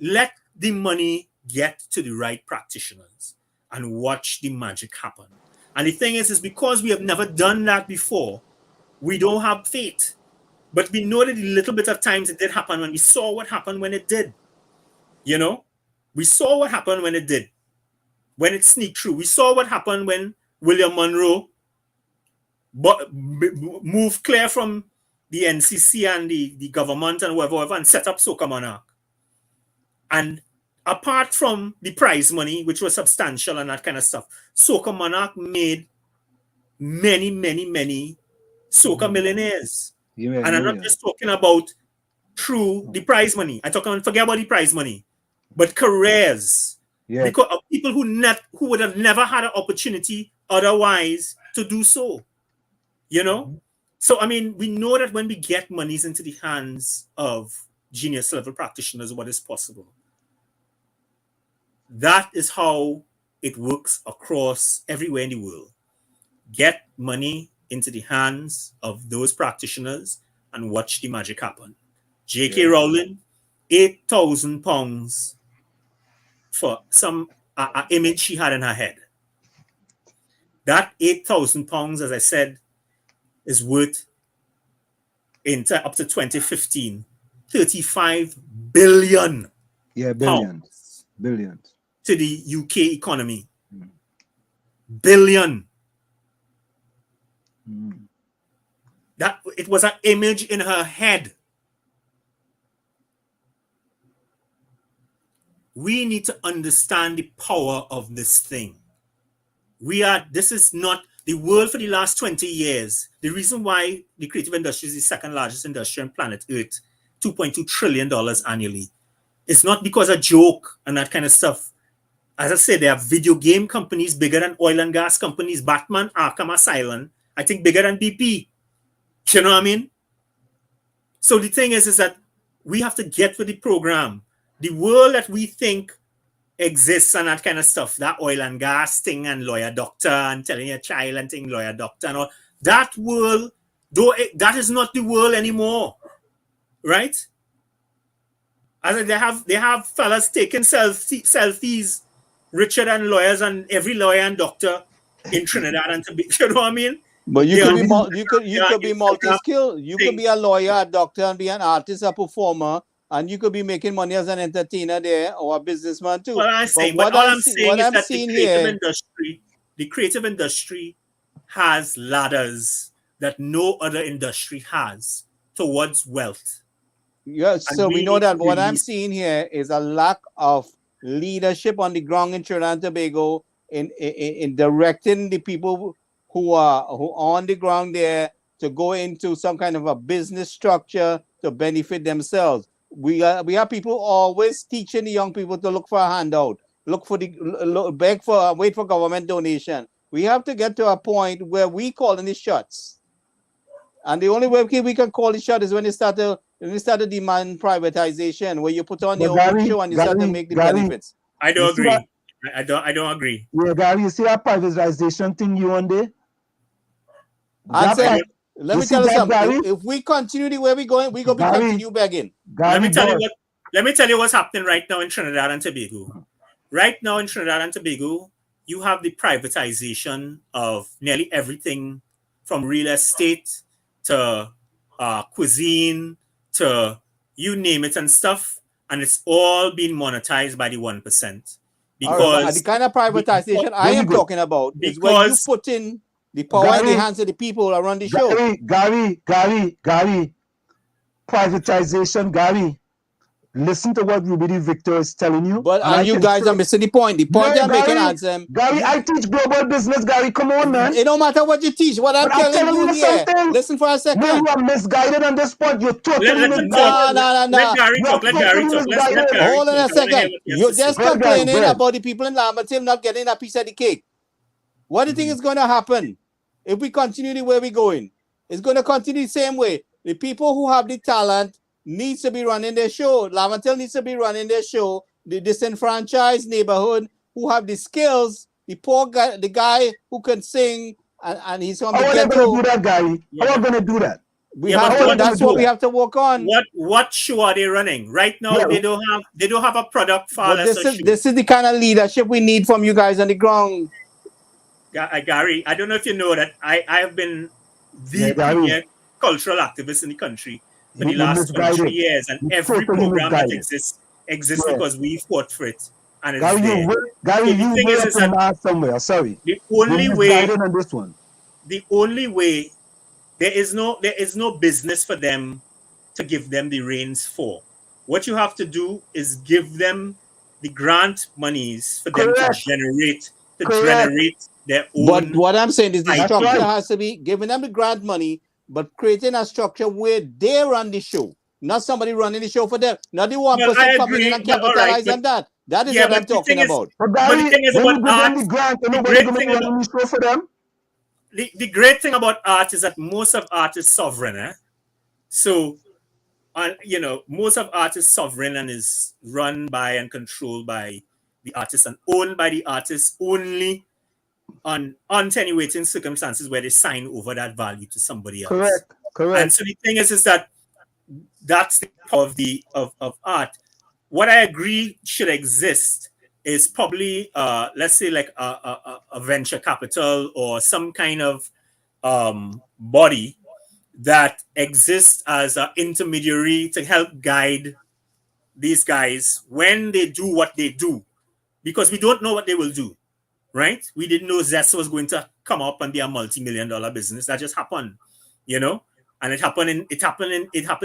let the money get to the right practitioners and watch the magic happen. And the thing is because we have never done that before, we don't have faith. But we know that the little bit of times it did happen when we saw what happened when it did. You know, we saw what happened when it did. When it sneaked through. We saw what happened when William Monroe moved clear from the NCC and the government and whatever and set up Soca Monarch. And apart from the prize money, which was substantial and that kind of stuff, Soca Monarch made many, many, many soca millionaires. And I'm not just talking about through the prize money. I'm talking, forget about the prize money, but careers. Because of people who would have never had an opportunity otherwise to do so. You know? So, I mean, we know that when we get monies into the hands of genius level practitioners, what is possible. That is how it works across everywhere in the world. Get money into the hands of those practitioners and watch the magic happen. J.K. Rowling, £8,000 for some image she had in her head. That £8,000, as I said, is worth up to 2015, 35 billion. Yeah, billions. Billions. To the UK economy. Billion. That it was an image in her head. We need to understand the power of this thing. This is not the world for the last 20 years. The reason why the creative industry is the second largest industry on planet Earth, $2.2 trillion annually. It's not because of joke and that kind of stuff. As I said, there are video game companies bigger than oil and gas companies, Batman, Arkham Asylum, I think bigger than BP. You know what I mean? So the thing is that we have to get with the program. The world that we think exists and that kind of stuff, that oil and gas thing and lawyer doctor and telling your child and thing lawyer doctor and all, that world, that is not the world anymore. Right? As they have fellas taking selfies richer than lawyers and every lawyer and doctor in Trinidad and Tobago. You know what I mean? But you could be multi-skilled. You could be a lawyer, a doctor, and be an artist, a performer, and you could be making money as an entertainer there or a businessman too. Well, what I'm saying is that the creative industry has ladders that no other industry has towards wealth. Yes, so we know that what I'm seeing here is a lack of leadership on the ground in Trinidad and Tobago in directing the people who are on the ground there to go into some kind of a business structure to benefit themselves. We have people always teaching the young people to look for a handout, wait for government donation. We have to get to a point where we call in the shots. And the only way we can call the shot is when they start to demand privatization, where you put on your own show and you start to make the benefits. I don't agree. I don't agree. Yeah, Gary, you see that privatization thing you on there? Let me tell you something. If we continue the way we're going, we're going to continue begging. Let me tell you what's happening right now in Trinidad and Tobago. Right now in Trinidad and Tobago, you have the privatization of nearly everything from real estate to cuisine to you name it and stuff. And it's all being monetized by the 1%. Because the kind of privatization I am talking about is when you put in the power in the hands of the people around the show. Gary, privatization, Gary. Listen to what Rubadiri Victor is telling you. But you guys are missing the point. The point I'm making, answer. Gary, I teach global business, Gary. Come on, man. It don't matter what you teach. What I'm telling you here. Listen for a second. No, you are misguided on this point. You're totally misguided. No. Let Gary talk. Hold on a second. You're just complaining about the people in Lambertville not getting a piece of the cake. What do you think is going to happen if we continue the way we're going? It's going to continue the same way. The people who have the talent needs to be running their show. Lambertville needs to be running their show. The disenfranchised neighborhood who have the skills, the poor guy, the guy who can sing, and he's from the ghetto. How are they going to do that, Gary? How are we going to do that? That's what we have to work on. What show are they running right now? They don't have a product for this is the kind of leadership we need from you guys on the ground. Gary, I don't know if you know that I have been the premier cultural activist in the country for the last 23 years, and every program that exists because we fought for it, and it's there. Gary, you were somewhere. Sorry. The only way on this one. The only way there is no business for them to give them the reins for. What you have to do is give them the grant monies for them to generate their own. But what I'm saying is the structure has to be giving them the grant money, but creating a structure where they run the show, not somebody running the show for them. Not the one person coming in and capitalize on that. That is what I'm talking about. But the thing is about art, the great thing about art is that most of art is sovereign. So, most of art is sovereign and is run by and controlled by the artist and owned by the artist only on attenuating circumstances where they sign over that value to somebody else. Correct. And so the thing is that that's the power of art. What I agree should exist is probably let's say like a venture capital or some kind of body that exists as an intermediary to help guide these guys when they do what they do, because we don't know what they will do. Right? We didn't know Zest was going to come up and be a multi-million-dollar business. That just happened, and it happened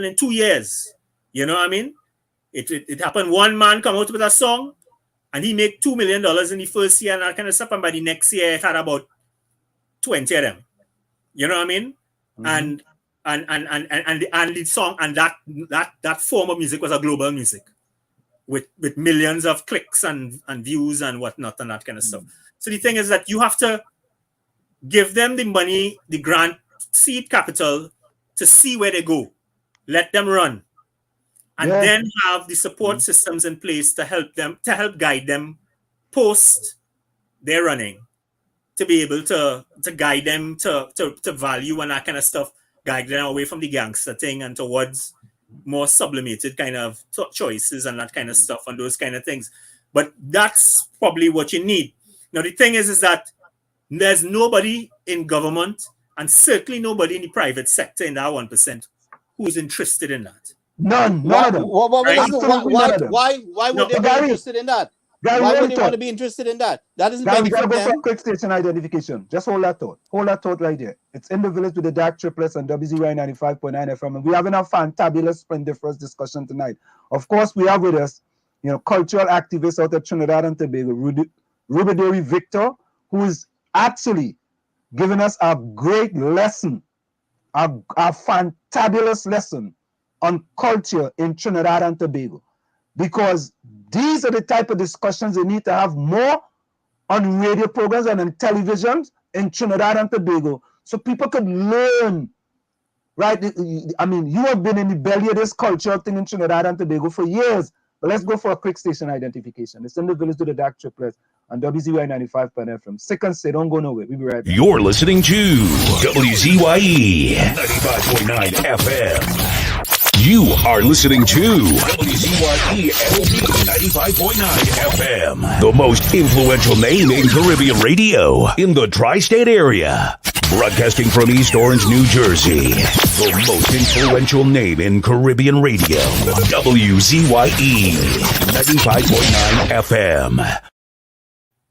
in 2 years. You know what I mean? It happened. One man come out with a song, and he made $2 million in the first year and that kind of stuff. And by the next year, it had about 20 of them. You know what I mean? Mm-hmm. And the song and that form of music was a global music with millions of clicks and views and whatnot and that kind of stuff. So the thing is that you have to give them the money, the grant, seed capital to see where they go. Let them run. And then have the support systems in place to help guide them post their running, to be able to guide them to value and that kind of stuff, guide them away from the gangster thing and towards more sublimated kind of choices and that kind of stuff and those kind of things. But that's probably what you need. Now, the thing is that there's nobody in government and certainly nobody in the private sector in that 1% who is interested in that. None of them. Why would they be interested in that? Why would they want to be interested in that? That doesn't benefit them. Go for a quick station identification. Just hold that thought. Hold that thought right there. It's in the village with the DAG triplets and WZYE 95.9 FM. And we're having a fantabulous splendiferous discussion tonight. Of course, we have with us, cultural activists out of Trinidad and Tobago, Rubadiri Victor, who is actually giving us a great lesson, a fantabulous lesson on culture in Trinidad and Tobago. Because these are the type of discussions they need to have more on radio programs and on television in Trinidad and Tobago, so people could learn, right? I mean, you have been in the belly of this cultural thing in Trinidad and Tobago for years. But let's go for a quick station identification. It's in the village to the DAG triplets on WZYE 95.9 FM. Sick and say, don't go nowhere. We'll be right back. You're listening to WZYE 95.9 FM. You are listening to WZYE 95.9 FM, the most influential name in Caribbean radio in the tri-state area. Broadcasting from East Orange, New Jersey, the most influential name in Caribbean radio, WZYE 95.9 FM.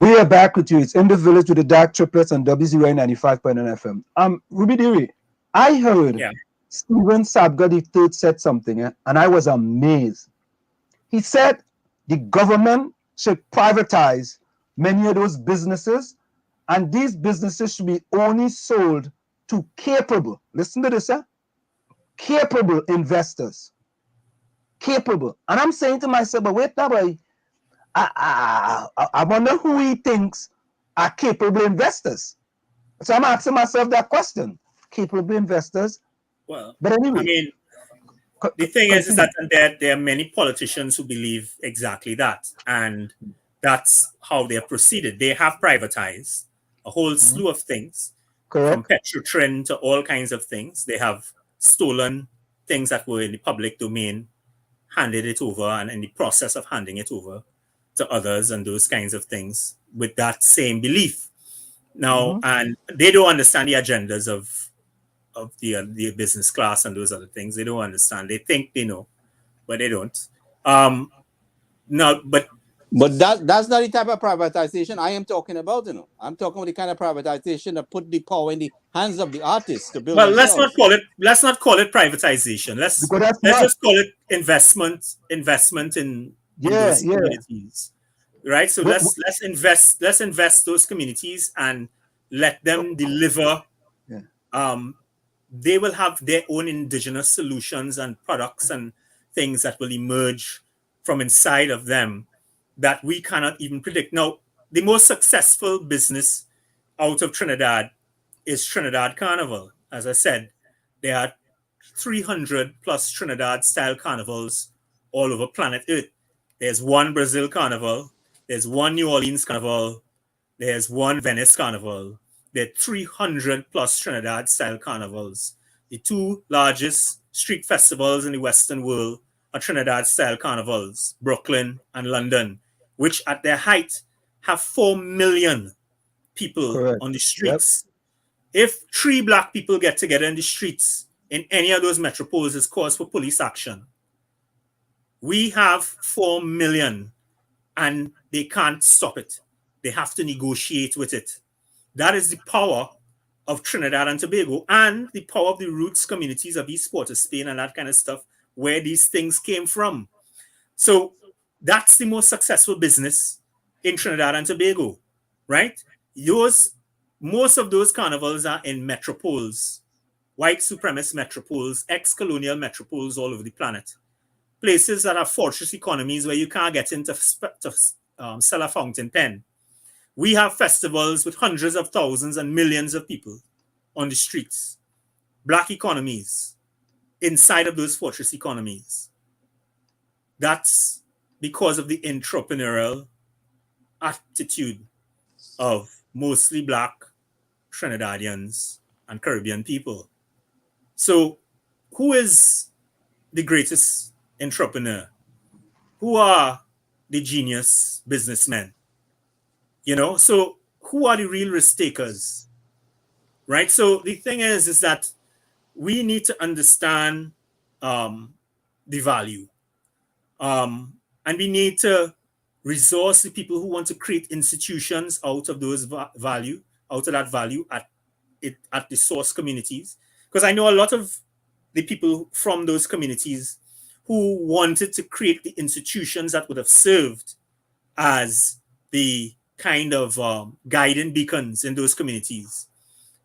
We are back with you. It's In the Village with the DAG triplets on WZYE 95.9 FM. Rubadiri, I heard Yeah. Steven Sabga III said something, and I was amazed. He said the government should privatize many of those businesses, and these businesses should be only sold to capable, listen to this, capable investors. Capable. And I'm saying to myself, but wait now, boy, I wonder who he thinks are capable investors. So I'm asking myself that question. Capable investors. Well, But anyway, I mean, the thing is that there are many politicians who believe exactly that, and that's how they have proceeded. They have privatized a whole slew of things, from Petrotrin to all kinds of things. They have stolen things that were in the public domain, handed it over, and in the process of handing it over to others and those kinds of things with that same belief. Now, and they don't understand the agendas of the business class and those other things. They don't understand. They think they know, but they don't. No, but that's not the type of privatization I am talking about. I'm talking about the kind of privatization that put the power in the hands of the artists to build. Well, themselves. let's not call it privatization. Let's just call it investment in those communities, right? So let's invest those communities and let them deliver. They will have their own indigenous solutions and products and things that will emerge from inside of them that we cannot even predict. Now, the most successful business out of Trinidad is Trinidad Carnival. As I said, there are 300 plus Trinidad style carnivals all over planet Earth. There's one Brazil Carnival, there's one New Orleans Carnival, there's one Venice Carnival. There are 300 plus Trinidad style carnivals. The two largest street festivals in the Western world are Trinidad style carnivals, Brooklyn and London, which at their height have 4 million people on the streets. If 3 black people get together in the streets in any of those metropoles, it's cause for police action. We have 4 million and they can't stop it. They have to negotiate with it. That is the power of Trinidad and Tobago and the power of the roots communities of East Port of Spain and that kind of stuff, where these things came from. So that's the most successful business in Trinidad and Tobago, right? Most of those carnivals are in metropoles, white supremacist metropoles, ex-colonial metropoles all over the planet. Places that are fortress economies where you can't get in to sell a fountain pen. We have festivals with hundreds of thousands and millions of people on the streets. Black economies inside of those fortress economies. That's because of the entrepreneurial attitude of mostly black Trinidadians and Caribbean people. So who is the greatest entrepreneur? Who are the genius businessmen? So who are the real risk takers? Right? So the thing is that we need to understand the value. And we need to resource the people who want to create institutions out of those value, out of that value at the source communities. Because I know a lot of the people from those communities who wanted to create the institutions that would have served as the kind of guiding beacons in those communities.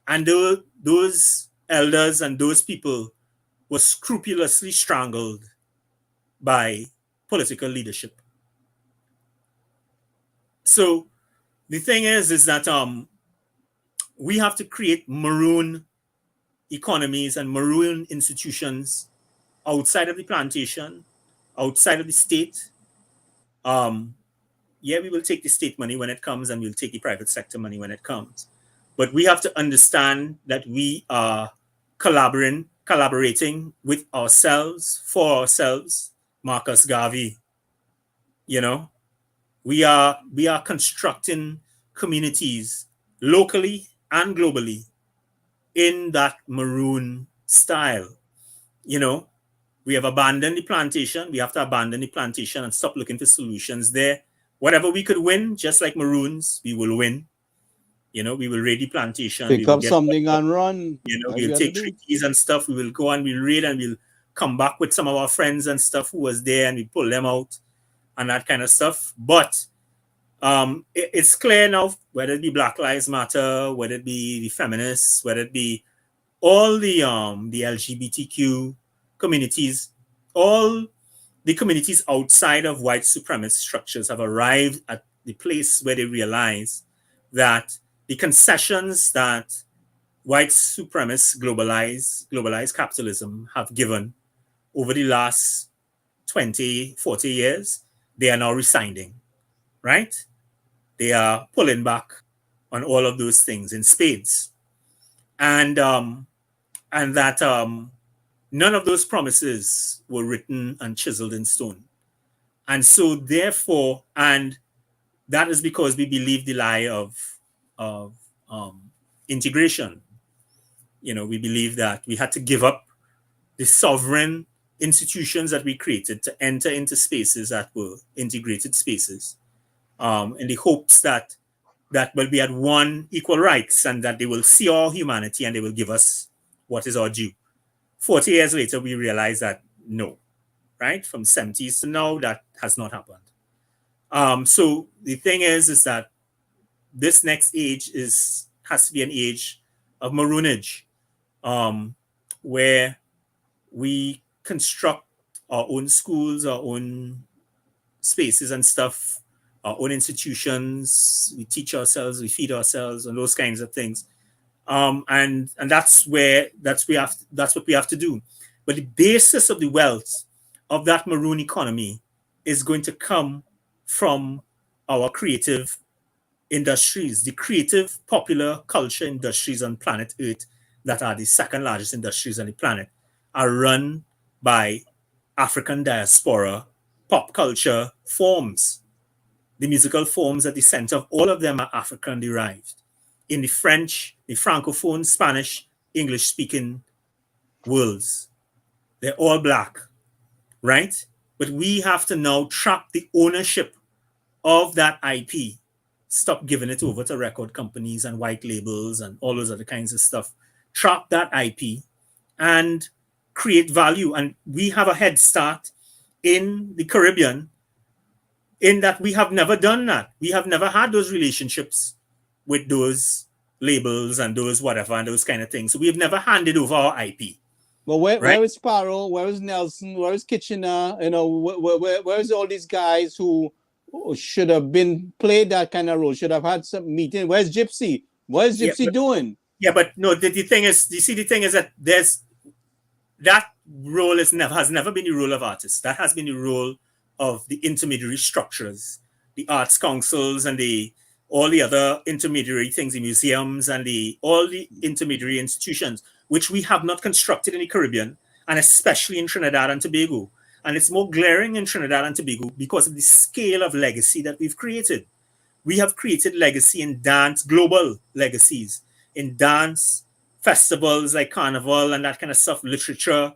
And those elders and those people were scrupulously strangled by political leadership. So the thing is that we have to create maroon economies and maroon institutions outside of the plantation, outside of the state. We will take the state money when it comes and we'll take the private sector money when it comes. But we have to understand that we are collaborating with ourselves, for ourselves. Marcus Garvey, we are constructing communities locally and globally in that maroon style. We have abandoned the plantation. We have to abandon the plantation and stop looking for solutions there. whatever we could win, just like Maroons, we will win. You know, we will raid the plantation. Pick We will up get, something and run. you know, Like we we'll have to take do. treaties and stuff. We will go and we'll raid and we'll come back with some of our friends and stuff who was there and we pull them out and that kind of stuff. But it's clear now, whether it be Black Lives Matter, whether it be the feminists, whether it be all the LGBTQ communities, all the communities outside of white supremacist structures have arrived at the place where they realize that the concessions that white supremacist globalized capitalism have given over the last 20, 40 years, they are now rescinding, right? They are pulling back on all of those things in spades. And that none of those promises were written and chiseled in stone. And so therefore, and that is because we believe the lie of integration. You know, we believe that we had to give up the sovereign institutions that we created to enter into spaces that were integrated spaces, in the hopes that we had one equal rights and that they will see all humanity and they will give us what is our due. 40 years later, we realize that no, right? From 70s to now, that has not happened. So the thing is that this next age has to be an age of maroonage, where we construct our own schools, our own spaces and stuff, our own institutions. We teach ourselves, we feed ourselves, and those kinds of things. And that's what we have to do. But the basis of the wealth of that maroon economy is going to come from our creative industries, the creative popular culture industries on planet Earth that are the second largest industries on the planet are run by African diaspora pop culture forms. The musical forms at the center of all of them are African derived. In the French, the Francophone, Spanish, English speaking worlds, they're all black, right? But we have to now trap the ownership of that IP, stop giving it over to record companies and white labels and all those other kinds of stuff. Trap that IP and create value. And we have a head start in the Caribbean in that we have never done that. We have never had those relationships with those labels and those whatever and those kind of things. So we have never handed over our IP. But where right? is Sparrow? Where is Nelson? Where is Kitchener? You know, where is all these guys who should have been played that kind of role? Should have had some meeting. Where's Gypsy? What is Gypsy doing? Yeah, but no. The thing is, you see, the thing is that that role has never been the role of artists. That has been the role of the intermediary structures, the arts councils, and all the other intermediary things, the museums and all the intermediary institutions, which we have not constructed in the Caribbean, and especially in Trinidad and Tobago. And it's more glaring in Trinidad and Tobago because of the scale of legacy that we've created. We have created legacy in dance, global legacies, in dance, festivals like Carnival and that kind of stuff, literature,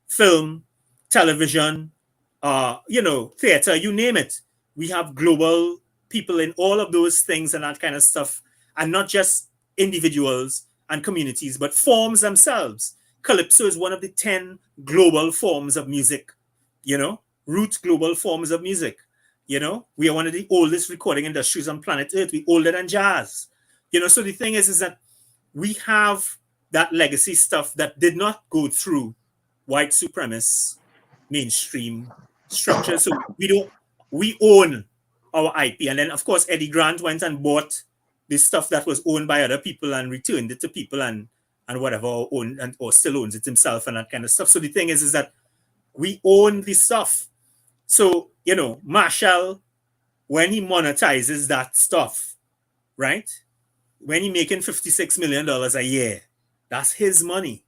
film, television, theater, you name it. We have global people in all of those things and that kind of stuff, and not just individuals and communities, but forms themselves. Calypso is one of the 10 global forms of music, root global forms of music. We are one of the oldest recording industries on planet Earth. We're older than jazz. So the thing is that we have that legacy stuff that did not go through white supremacist mainstream structure. So we own our IP. And then, of course, Eddie Grant went and bought this stuff that was owned by other people and returned it to people and whatever, or still owns it himself and that kind of stuff. So the thing is that we own this stuff. So, Marshall, when he monetizes that stuff, right? When he's making $56 million a year, that's his money.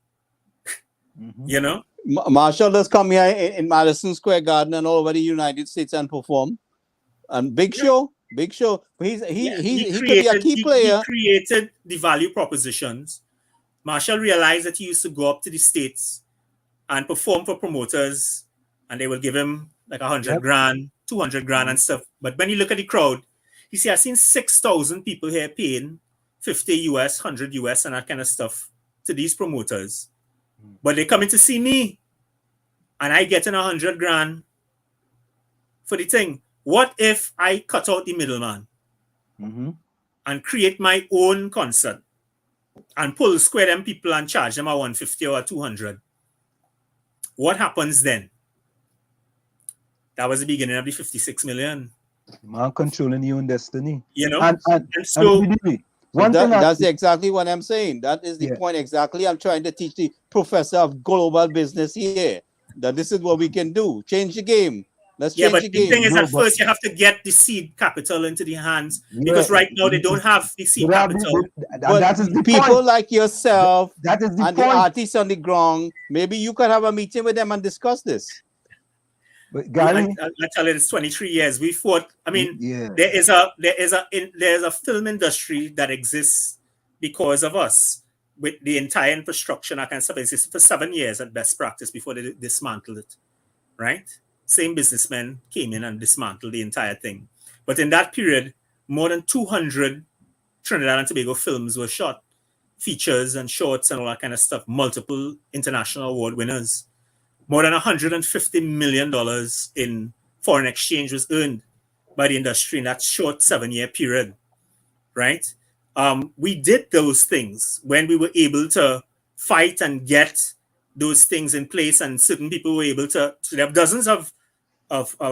Marshall does come here in Madison Square Garden and all over the United States and perform. And big show. He could be a key player. He created the value propositions. Marshall realized that he used to go up to the States and perform for promoters, and they will give him like 100 grand, 200 grand and stuff. But when you look at the crowd, you see, I've seen 6,000 people here paying 50 US, 100 US and that kind of stuff to these promoters. But they come in to see me and I get in 100 grand for the thing. What if I cut out the middleman and create my own concert and square them people and charge them a 150 or a 200? What happens then? That was the beginning of the 56 million. Man controlling your own destiny. You know? And so that's exactly what I'm saying. That is the point exactly I'm trying to teach the professor of global business here. That this is what we can do. Change the game. Let's change the game. The thing is that first you have to get the seed capital into the hands because right now they don't have the seed capital. But that is the people point. Like yourself that is the and point. The artists on the ground, maybe you can have a meeting with them and discuss this. But Gary, I tell you, it's 23 years. We fought. I mean, there is a film industry that exists because of us, with the entire infrastructure that can exist for 7 years at best practice before they dismantled it. Right? Same businessmen came in and dismantled the entire thing. But in that period, more than 200 Trinidad and Tobago films were shot, features and shorts and all that kind of stuff. Multiple international award winners. More than $150 million in foreign exchange was earned by the industry in that short 7-year period, right? We did those things when we were able to fight and get those things in place, and certain people were able to have dozens of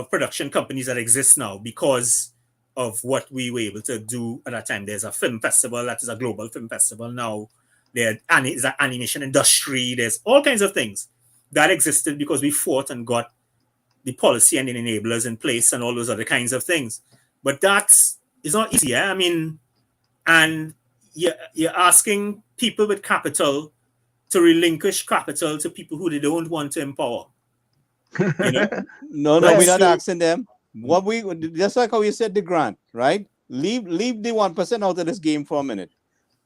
production companies that exist now because of what we were able to do at that time. There's a film festival that is a global film festival now. There's an animation industry. There's all kinds of things that existed because we fought and got the policy and the enablers in place and all those other kinds of things. But it's not easy. I mean, and you're asking people with capital to relinquish capital to people who they don't want to empower. You know? No, we're not asking them. What we just like how you said the grant, right? Leave the 1% out of this game for a minute.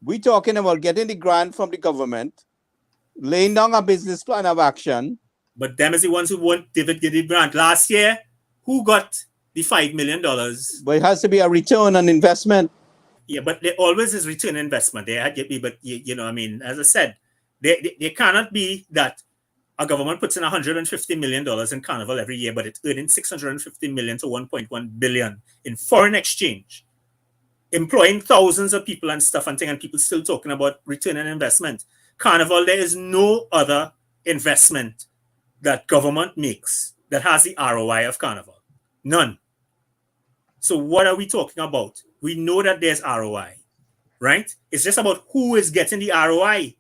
We're talking about getting the grant from the government, laying down a business plan of action. But them is the ones who won't get the grant. Last year, who got the $5 million? But it has to be a return on investment. Yeah, but there always is return on investment. There had to be, but you know, I mean, as I said, there cannot be that a government puts in $150 million in Carnival every year, but it's earning $650 million to $1.1 billion in foreign exchange, employing thousands of people and stuff and things, and people still talking about return on investment. Carnival, there is no other investment that government makes that has the ROI of Carnival. None. So what are we talking about? We know that there's ROI, right? It's just about who is getting the ROI.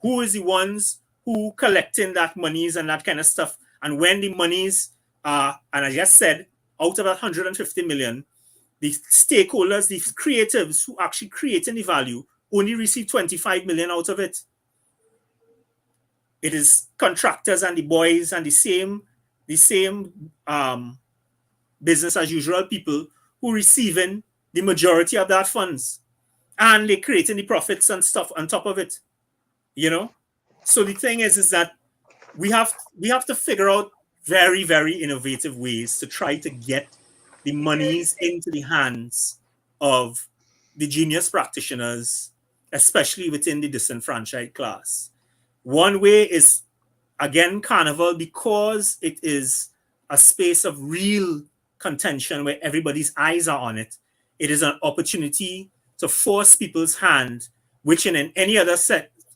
Who is the ones who collecting that monies and that kind of stuff. And when the monies are, and I just said, out of that 150 million, the stakeholders, the creatives who actually creating the value only receive 25 million out of it. It is contractors and the boys and the same business as usual people who receiving the majority of that funds, and they creating the profits and stuff on top of it, you know. So the thing is that we have to figure out very, very innovative ways to try to get the monies into the hands of the genius practitioners, especially within the disenfranchised class. One way is, again, Carnival, because it is a space of real contention where everybody's eyes are on it. It is an opportunity to force people's hand, which in any other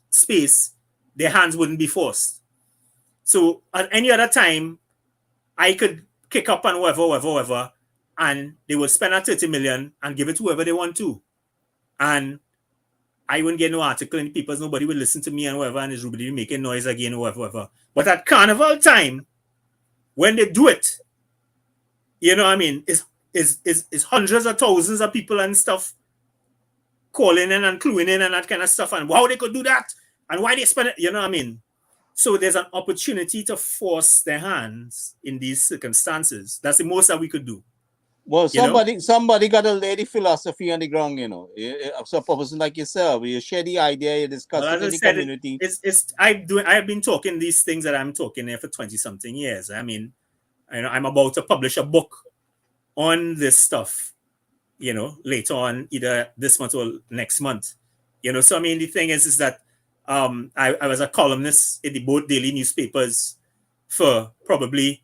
space, their hands wouldn't be forced. So at any other time, I could kick up on whoever, and they would spend that 30 million and give it to whoever they want to. And I wouldn't get no article in the papers, nobody would listen to me and whoever, and is Rubadiri making noise again, whoever. But at Carnival time, when they do it, you know what I mean, it's hundreds of thousands of people and stuff calling in and cluing in and that kind of stuff, and wow, they could do that, and why they spend it, you know what I mean? So there's an opportunity to force their hands in these circumstances. That's the most that we could do. Well, somebody got a lady philosophy on the ground, you know. So a person like yourself, you share the idea, you discuss it in the community. I've been talking these things that I'm talking here for 20-something years. I mean, And I'm about to publish a book on this stuff, later on, either this month or next month. So I mean, the thing is that I was a columnist in the both daily newspapers for probably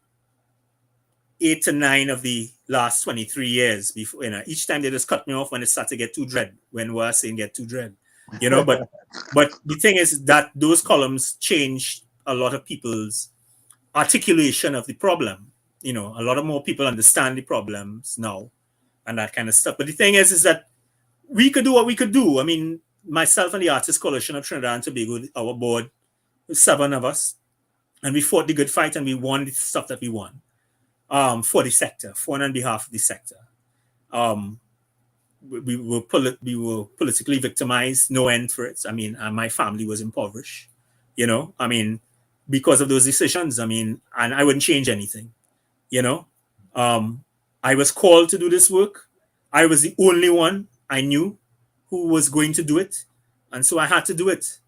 8 to 9 of the last 23 years. Before, each time they just cut me off when it started to get too dread, when we're saying get too dread, but the thing is that those columns changed a lot of people's articulation of the problem. A lot of more people understand the problems now and that kind of stuff. But the thing is that we could do what we could do. I mean, myself and the Artists Coalition of Trinidad and Tobago, our board, 7 of us, and we fought the good fight and we won the stuff that we won for the sector, for on behalf of the sector. We were politically victimized, no end for it. I mean, my family was impoverished, I mean, because of those decisions. I mean, and I wouldn't change anything, I was called to do this work. I was the only one I knew who was going to do it. And so I had to do it.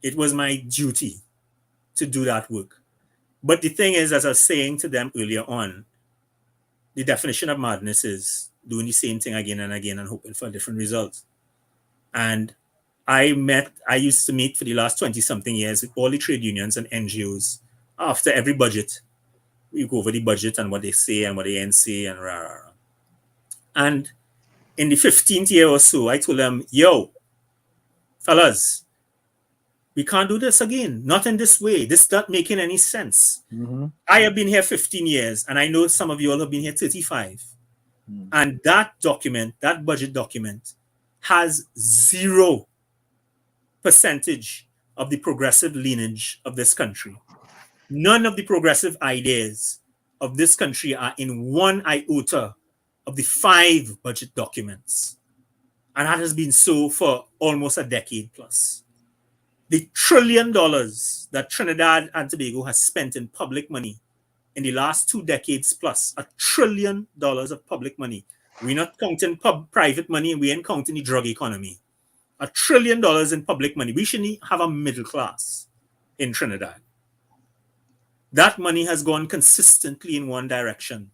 It was my duty to do that work. But the thing is, as I was saying to them earlier on, the definition of madness is doing the same thing again and again and hoping for a different result. And I used to meet for the last 20-something years with all the trade unions and NGOs after every budget. We go over the budget and what they say and what they ain't say and rah, rah, rah. And in the 15th year or so, I told them, yo, fellas, we can't do this again. Not in this way. This is not making any sense. Mm-hmm. I have been here 15 years, and I know some of you all have been here 35. Mm. And that document, that budget document, has 0% of the progressive lineage of this country. None of the progressive ideas of this country are in one iota of the 5 budget documents. And that has been so for almost a decade plus. The $1 trillion that Trinidad and Tobago has spent in public money in the last 2 decades plus, $1 trillion of public money. We're not counting private money, we ain't counting the drug economy. $1 trillion in public money. We shouldn't have a middle class in Trinidad. That money has gone consistently in one direction.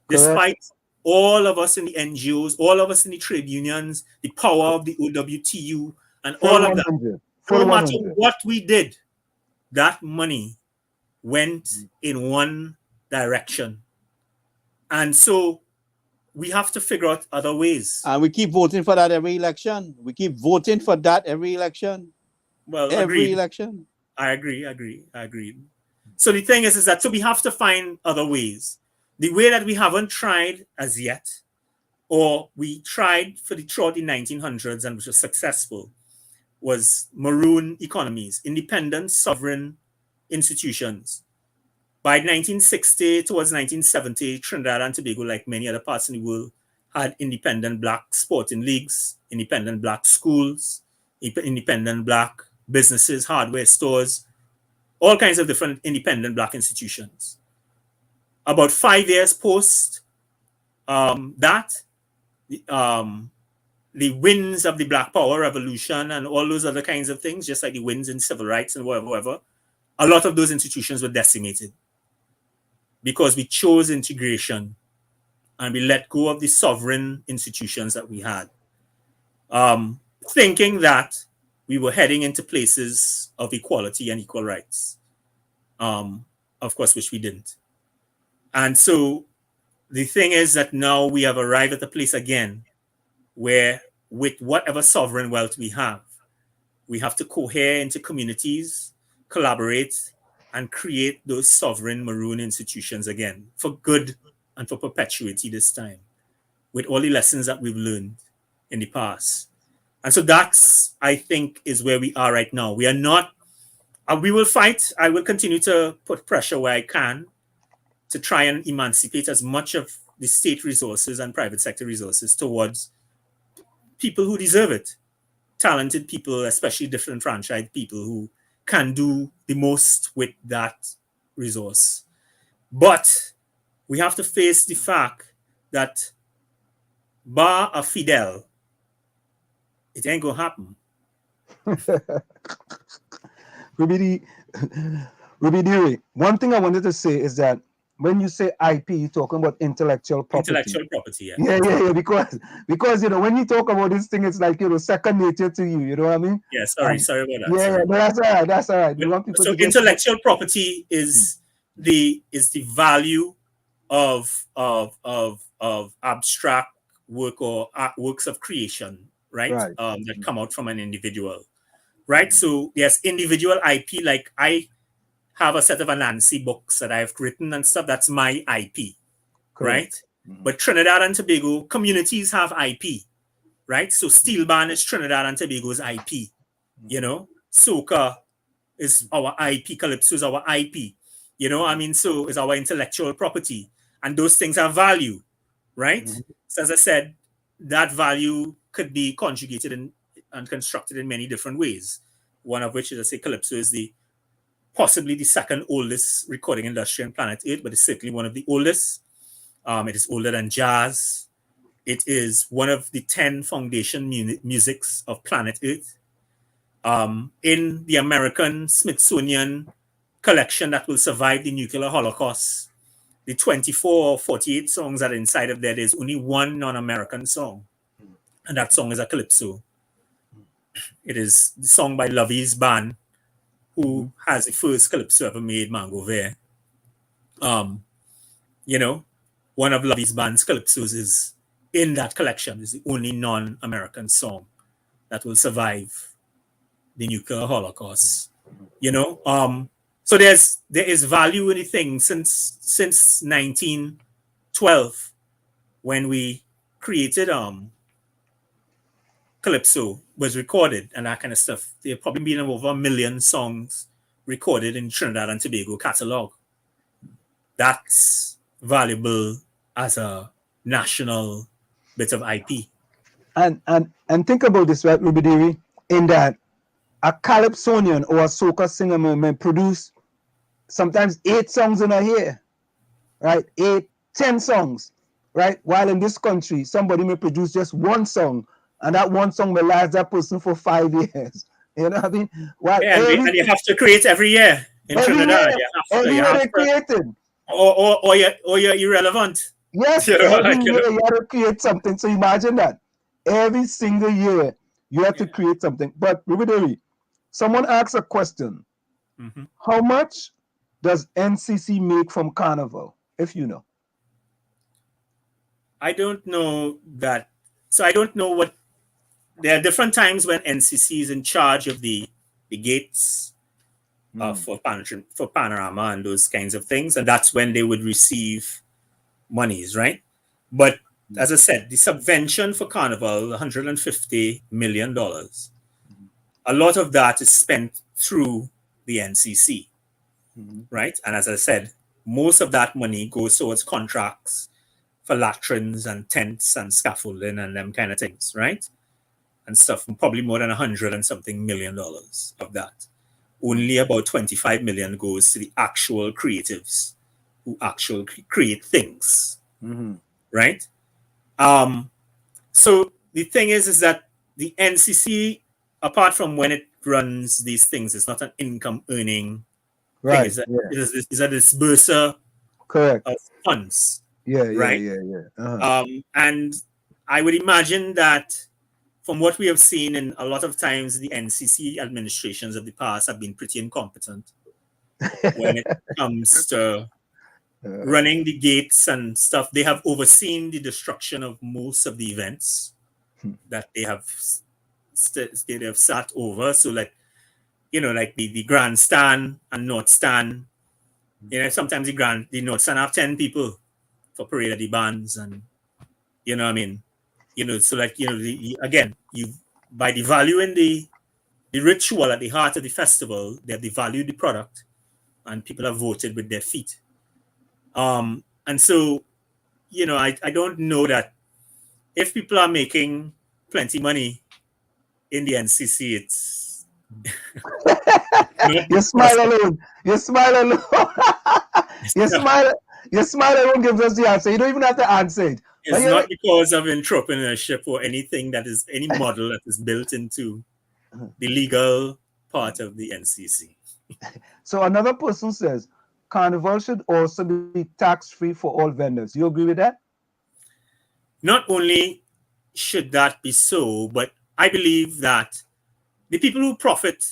Despite all of us in the NGOs, all of us in the trade unions, the power of the OWTU, and all of that. No matter what we did, that money went in one direction. And so we have to figure out other ways. And we keep voting for that every election. We keep voting for that every election. Well, every election. I agree. So the thing is that so we have to find other ways. The way that we haven't tried as yet, or we tried throughout the 1900s and which was successful, was maroon economies, independent sovereign institutions. By 1960 towards 1970, Trinidad and Tobago, like many other parts in the world, had independent black sporting leagues, independent black schools, independent black businesses, hardware stores, all kinds of different independent black institutions. About 5 years post that, the winds of the Black Power revolution and all those other kinds of things, just like the winds in civil rights and whatever, a lot of those institutions were decimated because we chose integration and we let go of the sovereign institutions that we had, thinking that we were heading into places of equality and equal rights, of course, which we didn't. And so the thing is that now we have arrived at a place again where with whatever sovereign wealth we have to cohere into communities, collaborate, and create those sovereign maroon institutions again for good and for perpetuity this time, with all the lessons that we've learned in the past. And so that's, I think, is where we are right now. We are not, we will fight. I will continue to put pressure where I can to try and emancipate as much of the state resources and private sector resources towards people who deserve it. Talented people, especially disenfranchised people who can do the most with that resource. But we have to face the fact that bar a Fidel, it ain't gonna happen. Rubadiri, one thing I wanted to say is that when you say IP, you're talking about intellectual property. Intellectual property, yeah. Yeah. Because when you talk about this thing, it's like second nature to you. You know what I mean? Yeah, sorry about that. Yeah, sorry. no, that's all right. That's all right. We want people So to get intellectual property is the value of abstract work or works of creation, right? Right. That come out from an individual, right? So yes, individual IP. Like I have a set of Anansi books that I've written and stuff. That's my IP, right? But Trinidad and Tobago communities have IP, right? So Steel Band is Trinidad and Tobago's IP. You know, soca is our IP, calypso is our IP. You know, I mean, so is our intellectual property, and those things have value, right? So as I said, that value could be conjugated and constructed in many different ways. One of which is, I say, calypso is possibly the second oldest recording industry on planet Earth, but it's certainly one of the oldest. It is older than jazz. It is one of the 10 foundation musics of planet Earth. In the American Smithsonian collection that will survive the nuclear holocaust, the 24 or 48 songs that are inside of there's only one non-American song, and that song is a calypso. It is the song by Lovey's band, who has the first calypso ever made, Mango Vare. You know, one of Lovey's band's calypsos is in that collection. Is the only non-American song that will survive the nuclear holocaust. You know, so there is value in the thing since 1912 when we created calypso was recorded and that kind of stuff. There have probably been over 1 million songs recorded in Trinidad and Tobago catalog. That's valuable as a national bit of IP. And think about this, right, Rubadiri, in that a calypsonian or a soca singer may produce sometimes 8 songs in a year, right? 8, 10 songs, right? While in this country, somebody may produce just 1 song, and that 1 song will last that person for 5 years. You know what I mean? While and you have to create every year in Trinidad. Every year they created. Or you're irrelevant. Yes, every year you have to create something. So imagine that. Every single year you have to create something. But Rubadiri, someone asked a question. How much does NCC make from Carnival, if you know? I don't know that. So I don't know what. There are different times when NCC is in charge of the gates for Panorama and those kinds of things, and that's when they would receive monies, right? But as I said, the subvention for Carnival, $150 million, a lot of that is spent through the NCC, right? And as I said, most of that money goes towards contracts for latrines and tents and scaffolding and them kind of things, right? And stuff, probably more than $100 and something million of that. Only about 25 million goes to the actual creatives who actually create things, right? So the thing is that the NCC, apart from when it runs these things, it's not an income earning thing. It's a disburser of funds. And I would imagine that from what we have seen, in a lot of times the NCC administrations of the past have been pretty incompetent when it comes to running the gates and stuff. They have overseen the destruction of most of the events that they have sat over. So like, you know, like the grandstand and North Stand, you know, sometimes the North Stand have 10 people for parade of the bands, and you know what I mean? You know, so like, you know, you by devaluing the ritual at the heart of the festival, they have devalued the product, and people have voted with their feet. And so, you know, I don't know that if people are making plenty money in the NCC, it's you smile alone. You smile alone. You smile alone gives us the answer. You don't even have to answer it. It's not because of entrepreneurship or anything that is any model that is built into the legal part of the NCC. So another person says, carnival should also be tax-free for all vendors. You agree with that? Not only should that be so, but I believe that the people who profit,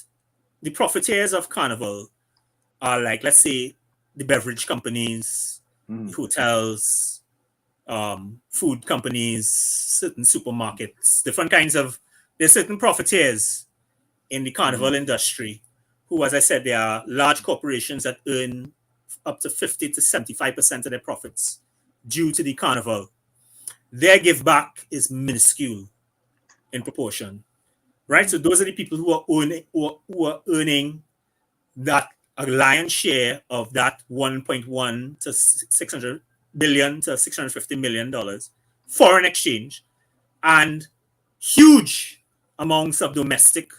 the profiteers of carnival, are like, let's say, the beverage companies, the hotels, food companies, certain supermarkets, different kinds of, there's certain profiteers in the carnival industry who, as I said, they are large corporations that earn up to 50 to 75% of their profits due to the carnival. Their give back is minuscule in proportion, right? So those are the people who are earning that a lion's share of that 1.1 to 600 billion to 650 million dollars foreign exchange and huge amounts of domestic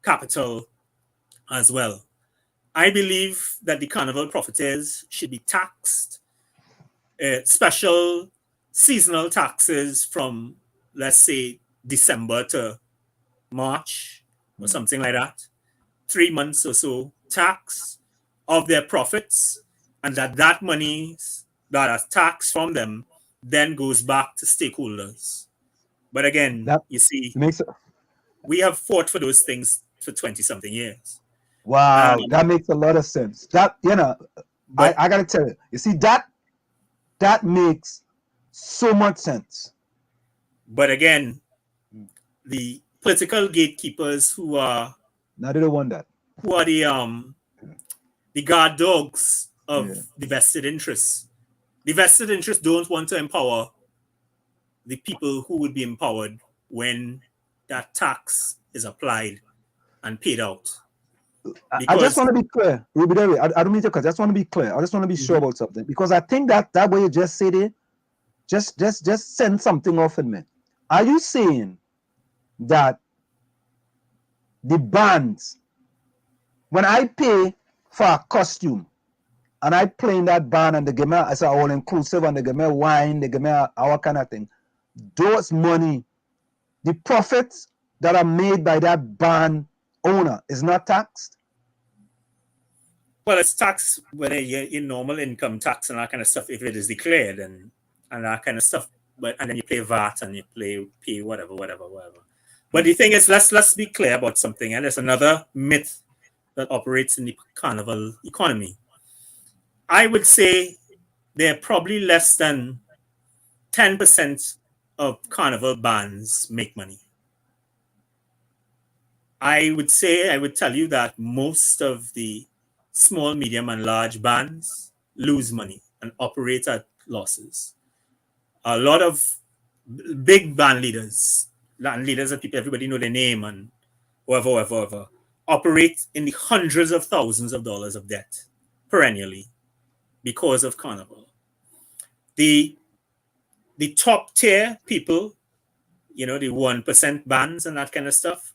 capital as well. I believe that the carnival profiteers should be taxed. Special seasonal taxes from, let's say, December to March or something like that. 3 months or so tax of their profits, and that money that is taxed from them then goes back to stakeholders. But again, you see, we have fought for those things for 20-something years. Wow, that makes a lot of sense. That, I gotta tell you, you see, that makes so much sense. But again, the political gatekeepers who are now they don't want that. Who are the guard dogs of the vested interests. The vested interests don't want to empower the people who would be empowered when that tax is applied and paid out. I just want to be clear, Rubadiri. I don't mean to cut. I just want to be clear. I just want to be sure about something, because I think that way you just said it, just send something off in me. Are you saying that the bands, when I pay for a costume and I play in that band and they give me as an all inclusive and they give me wine, they give me our kind of thing, those money, the profits that are made by that band owner is not taxed? Well, it's taxed whether you're in normal income tax and that kind of stuff, if it is declared and that kind of stuff. But and then you pay VAT and you pay whatever. But the thing is, let's be clear about something. And there's another myth that operates in the carnival economy. I would say there are probably less than 10% of carnival bands make money. I would tell you that most of the small, medium, and large bands lose money and operate at losses. A lot of big band leaders that people, everybody know their name and whatever, operate in the hundreds of thousands of dollars of debt perennially because of carnival. The top tier people, the 1% bands and that kind of stuff,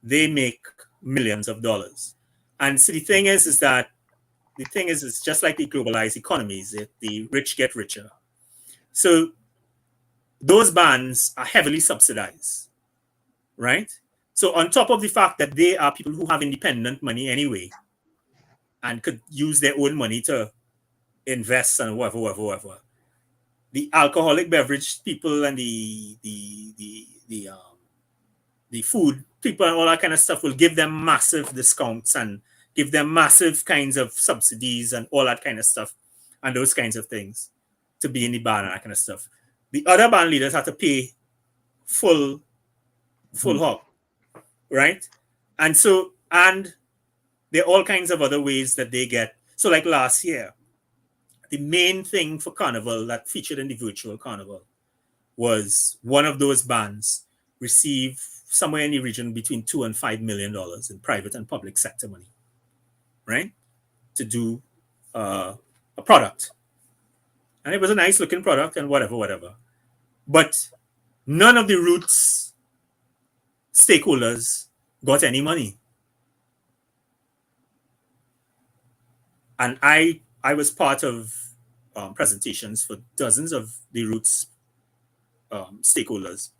they make millions of dollars. And so the thing is it's just like the globalized economies. The rich get richer. So those bands are heavily subsidized, right? So on top of the fact that they are people who have independent money anyway and could use their own money to invest and whatever. The alcoholic beverage people and the food people and all that kind of stuff will give them massive discounts and give them massive kinds of subsidies and all that kind of stuff and those kinds of things to be in the band and that kind of stuff. The other band leaders have to pay full hog, right? And there are all kinds of other ways that they get. So like last year, the main thing for Carnival that featured in the virtual Carnival was one of those bands received somewhere in the region between $2 and $5 million in private and public sector money, right? To do a product. And it was a nice looking product and whatever. But none of the Roots stakeholders got any money. And I was part of presentations for dozens of the Roots stakeholders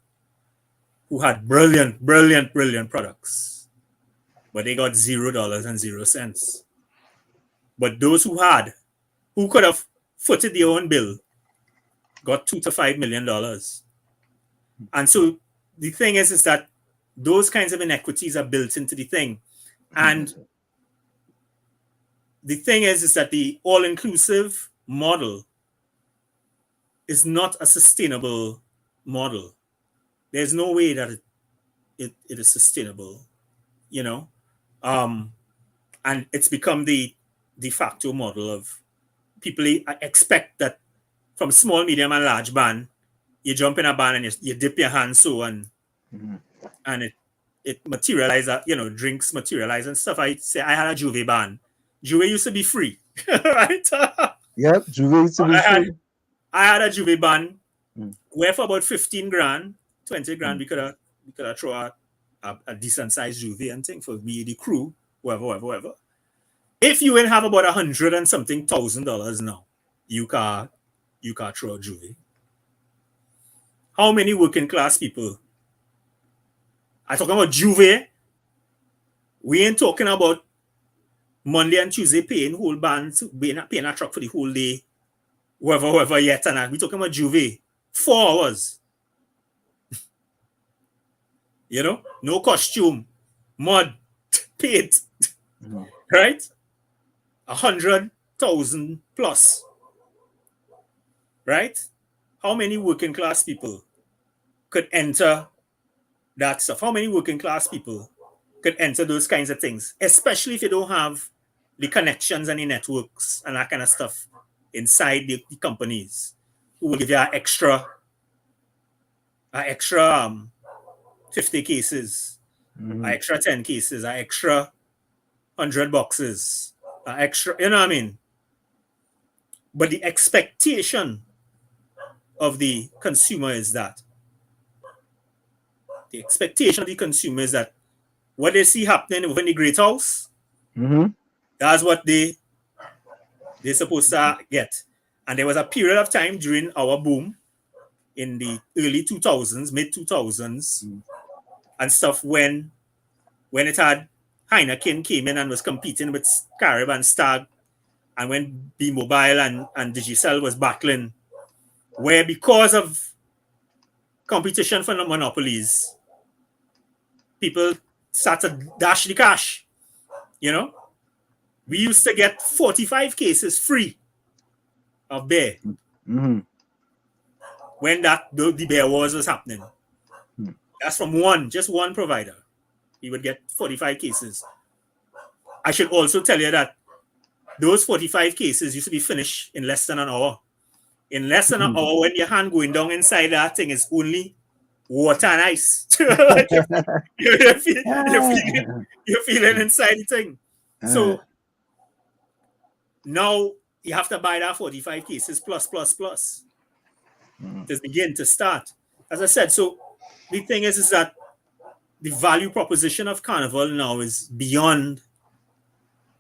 who had brilliant products, but they got $0 and 0 cents. But those who had who could have footed their own bill got $2 to $5 million. And so the thing is that those kinds of inequities are built into the thing. And the thing is that the all-inclusive model is not a sustainable model. There's no way that it is sustainable, you know. And it's become the de facto model of people expect that from small, medium, and large band, you jump in a band and you dip your hand so and it materializes, you know, drinks materialize and stuff. I say I had a Juve band. Juve used to be free, right? Yep, Juve used to be free. I had a Juve band where for about 15 grand, 20 grand, we could have throw a decent sized Juve and thing for me, the crew, whatever. If you will have about $100 and something $1,000 now, you can throw a Juve. How many working class people? I'm talking about Juve. We ain't talking about Monday and Tuesday paying whole bands, paying a truck for the whole day, whatever yet. And we talking about Juve. 4 hours. You know, no costume, mud, paint, right? 100,000 plus, right? How many working class people could enter that stuff? How many working class people could enter those kinds of things, especially if you don't have the connections and the networks and that kind of stuff inside the companies who will give you an extra 50 cases, an extra 10 cases, an extra 100 boxes, an extra, you know what I mean? But the expectation of the consumer is that what they see happening within the Great House, that's what they're supposed to get. And there was a period of time during our boom in the early 2000s, mid 2000s, and stuff when it had Heineken came in and was competing with Carib and Stag, and when B-Mobile and Digicel was battling, where because of competition for the monopolies, people started to dash the cash, you know? We used to get 45 cases free of beer when the beer wars was happening. That's from just one provider. He would get 45 cases. I should also tell you that those 45 cases used to be finished in less than an hour. In less than an hour, when your hand going down inside that thing is only water and ice. Like you're feeling inside the thing. So now you have to buy that 45 cases plus to begin to start. As I said, so the thing is that the value proposition of Carnival now is beyond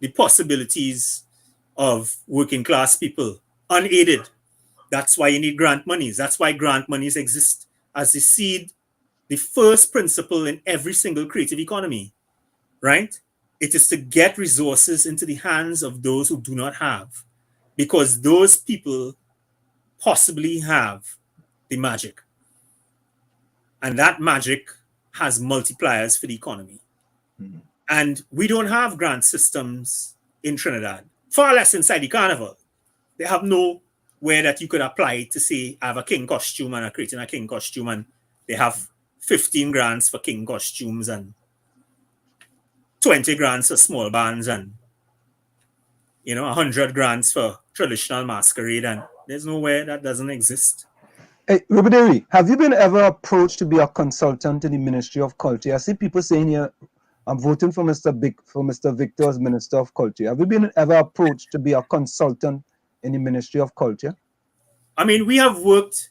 the possibilities of working class people, unaided. That's why you need grant monies. That's why grant monies exist as the seed, the first principle in every single creative economy, right? It is to get resources into the hands of those who do not have, because those people possibly have the magic. And that magic has multipliers for the economy. And we don't have grant systems in Trinidad, far less inside the Carnival. They have nowhere that you could apply to say, I have a king costume and I'm creating a king costume, and they have 15 grants for king costumes and 20 grants for small bands and 100 grants for traditional masquerade, and there's nowhere that doesn't exist. Hey, Rubadiri, have you been ever approached to be a consultant in the Ministry of Culture? I see people saying here, I'm voting for Mr. Victor as Minister of Culture. Have you been ever approached to be a consultant in the Ministry of Culture? I mean, we have worked,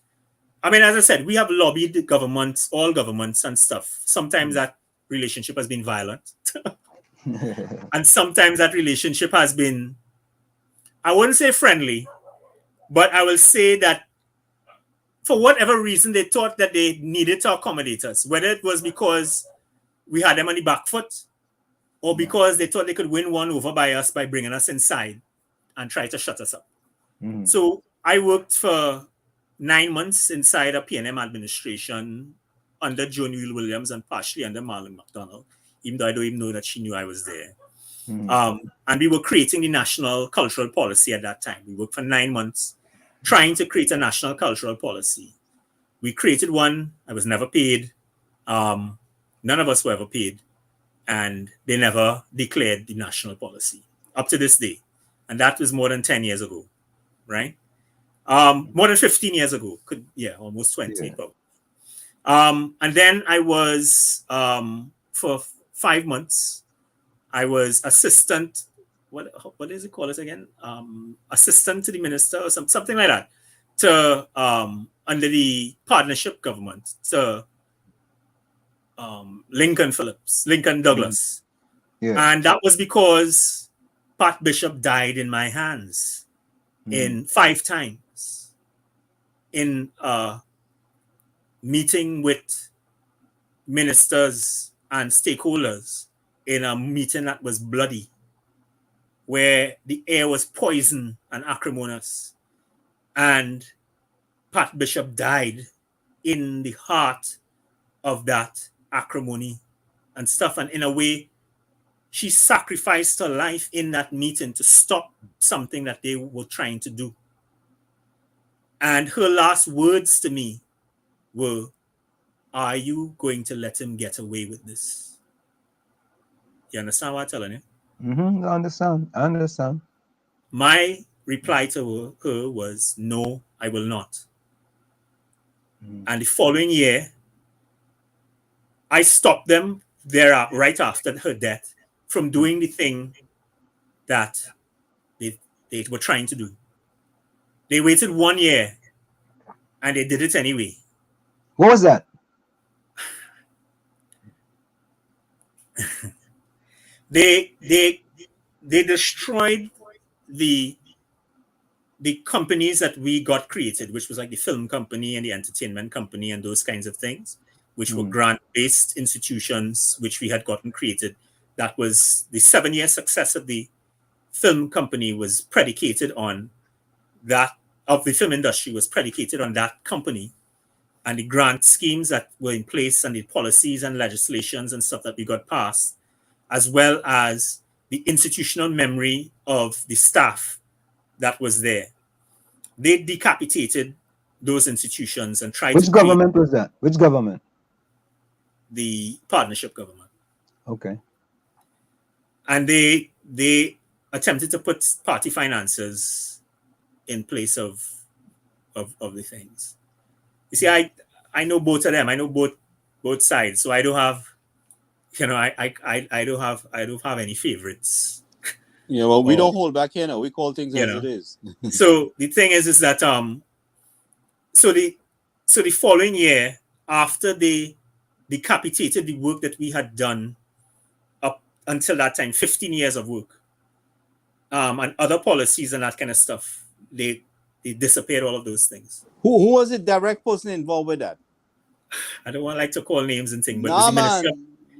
as I said, we have lobbied the governments, all governments and stuff. Sometimes that relationship has been violent. And sometimes that relationship has been, I wouldn't say friendly, but I will say that for whatever reason, they thought that they needed to accommodate us, whether it was because we had them on the back foot or because they thought they could win one over by us by bringing us inside and try to shut us up. So I worked for 9 months inside a PNM administration under Joan Wheel Williams and partially under Marlon McDonald, even though I don't even know that she knew I was there. And we were creating the national cultural policy at that time. We worked for 9 months trying to create a national cultural policy. We created one. I was never paid. None of us were ever paid. And they never declared the national policy up to this day. And that was more than 10 years ago, right? More than 15 years ago. Almost 20. Yeah. And then I was, for 5 months, I was assistant, what is it called it again? Assistant to the minister or something like that, to under the partnership government, to Lincoln Douglas. Yeah. And that was because Pat Bishop died in my hands in 5 times in a meeting with ministers and stakeholders, in a meeting that was bloody, where the air was poison and acrimonious, and Pat Bishop died in the heart of that acrimony and stuff. And in a way, she sacrificed her life in that meeting to stop something that they were trying to do. And her last words to me were, "Are you going to let him get away with this?" You understand what I'm telling you? I understand. My reply to her was, "No, I will not." And the following year, I stopped them there right after her death from doing the thing that they were trying to do. They waited 1 year and they did it anyway. What was that? They destroyed the companies that we got created, which was like the film company and the entertainment company and those kinds of things, which were grant-based institutions which we had gotten created. That was the 7-year success of the film company was predicated on that, of the film industry was predicated on that company and the grant schemes that were in place and the policies and legislations and stuff that we got passed, as well as the institutional memory of the staff that was there. They decapitated those institutions and tried Which to government was that? Which government? The partnership government. Okay. And they attempted to put party finances in place of the things. You see, I know both of them. I know both sides. So I don't have, I don't have any favorites. Yeah, well, we don't hold back here now. We call things as it is. So the thing is that so the following year, after they decapitated the work that we had done up until that time, 15 years of work, and other policies and that kind of stuff, they disappeared all of those things. Who was the direct person involved with that? I don't want to call names and things, but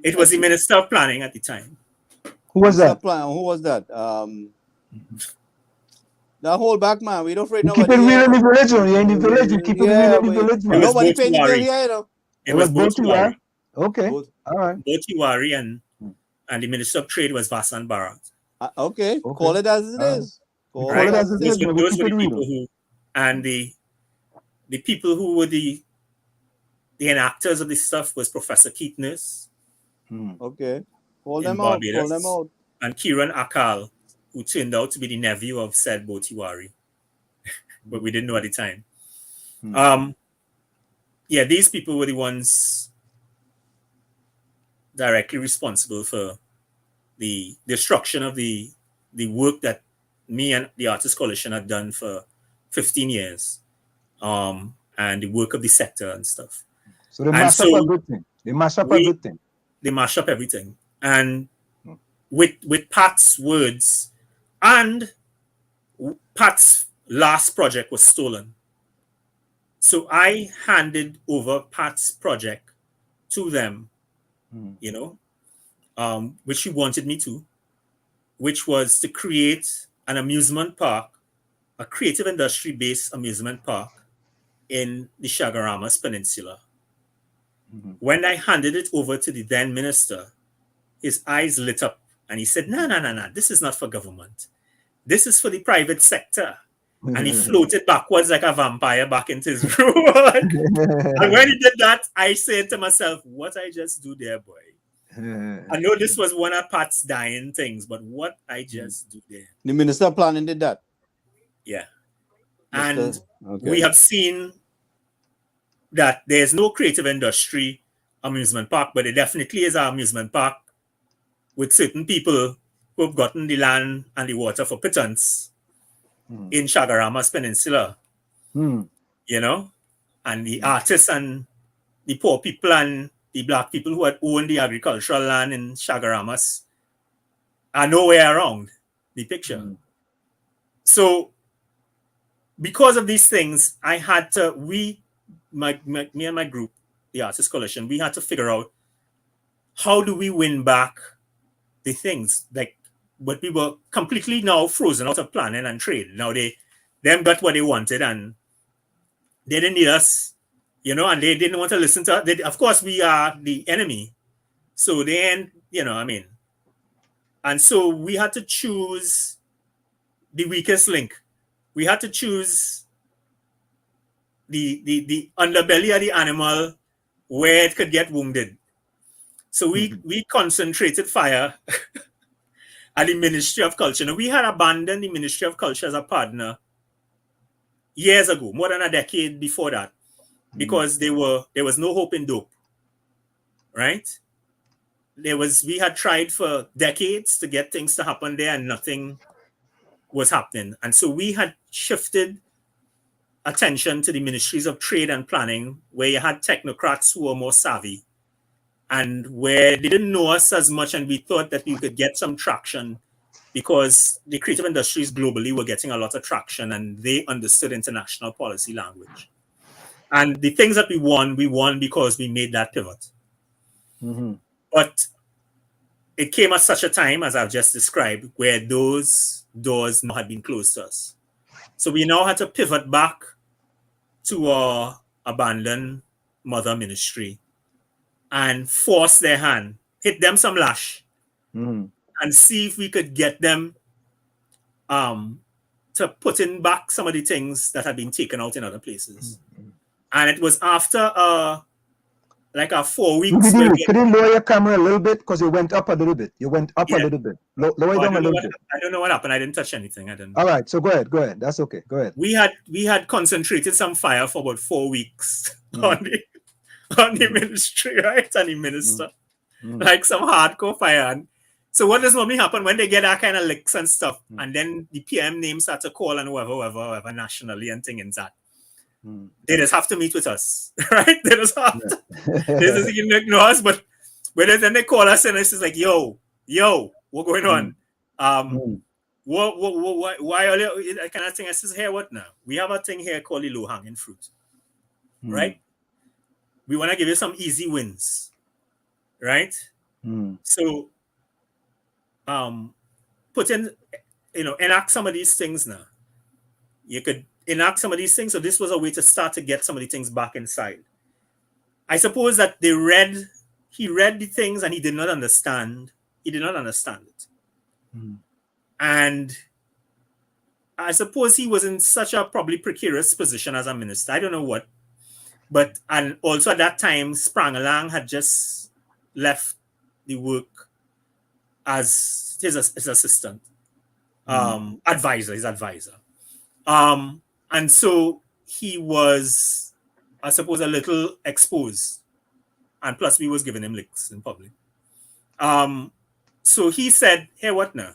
it it was the Minister of Planning at the time. Who was that? Who was that? Now hold back, man. We don't afraid nobody. Keep it real in the village. You ain't in the village. You keep it real in the village. Nobody paying the bill here, you know. It was both Tiwari. Okay. All right. Both Tiwari and the Minister of Trade was Vasan Bharat. Okay. Call it as it is. Call it as it is. Those were the people who, and the people who were the enactors of this stuff was Professor Keatness. Okay. Call them out. And Kiran Akal, who turned out to be the nephew of said Bo Tiwari. But we didn't know at the time. These people were the ones directly responsible for the destruction of the work that me and the Artists Coalition had done for 15 years, and the work of the sector and stuff. So they mash up a good thing. They mash up everything. They mash up everything. And with Pat's words, and Pat's last project was stolen. So I handed over Pat's project to them, which he wanted me to, which was to create an amusement park a creative industry-based amusement park in the Chaguaramas Peninsula. When I handed it over to the then minister, his eyes lit up and he said, no, this is not for government. This is for the private sector. And he floated backwards like a vampire back into his room. And when he did that, I said to myself, what I just do there, boy? I know this was one of Pat's dying things, but what I just do there. The minister of planning did that. Yeah. And we have seen that there's no creative industry amusement park, but it definitely is an amusement park with certain people who have gotten the land and the water for pittance in Chaguaramas Peninsula. You know, and the artists and the poor people and the black people who had owned the agricultural land in Chaguaramas are nowhere around the picture. So because of these things, I had to, me and my group, the Artist Coalition, we had to figure out how do we win back the things, like, but we were completely now frozen out of planning and trade. Now them got what they wanted and they didn't need us, you know, and they didn't want to listen to us. Of course, we are the enemy. So you know, I mean, and so we had to choose the weakest link. We had to choose the underbelly of the animal where it could get wounded. So we concentrated fire at the Ministry of Culture. Now, we had abandoned the Ministry of Culture as a partner years ago, more than a decade before that, because there was no hope in dope, right? We had tried for decades to get things to happen there and nothing was happening. And so we had shifted attention to the ministries of trade and planning, where you had technocrats who were more savvy and where they didn't know us as much, and we thought that we could get some traction because the creative industries globally were getting a lot of traction and they understood international policy language. And the things that we won because we made that pivot. But it came at such a time, as I've just described, where those doors now had been closed to us. So we now had to pivot back to our abandoned mother ministry and force their hand, hit them some lash, and see if we could get them to put in back some of the things that had been taken out in other places. And it was after like a 4 weeks. Could you lower your camera a little bit? Because you went up a little bit. You went up a little bit. Lower down a little bit. I don't know what happened. I didn't touch anything. I didn't. All right. So go ahead. That's okay. Go ahead. We had concentrated some fire for about 4 weeks on the ministry, right? And the minister. Like some hardcore fire. And so what does normally happen when they get that kind of licks and stuff, and then the PM names start to call and whoever nationally and things like that. They just have to meet with us, right? They just have to. They just ignore us, but then they call us and it's just like, yo, what's going on? Why are you, that kind of thing? I says, here, what now? We have a thing here called the low-hanging fruit, right? We want to give you some easy wins, right? So, enact some of these things now. You could enact some of these things. So this was a way to start to get some of the things back inside. I suppose that he read the things and he did not understand. He did not understand it. And I suppose he was in such a probably precarious position as a minister. I don't know what. But, and also at that time, Sprangelang had just left the work as his assistant, his advisor. And so he was, I suppose, a little exposed. And plus we was giving him licks in public. So he said, hey, what now?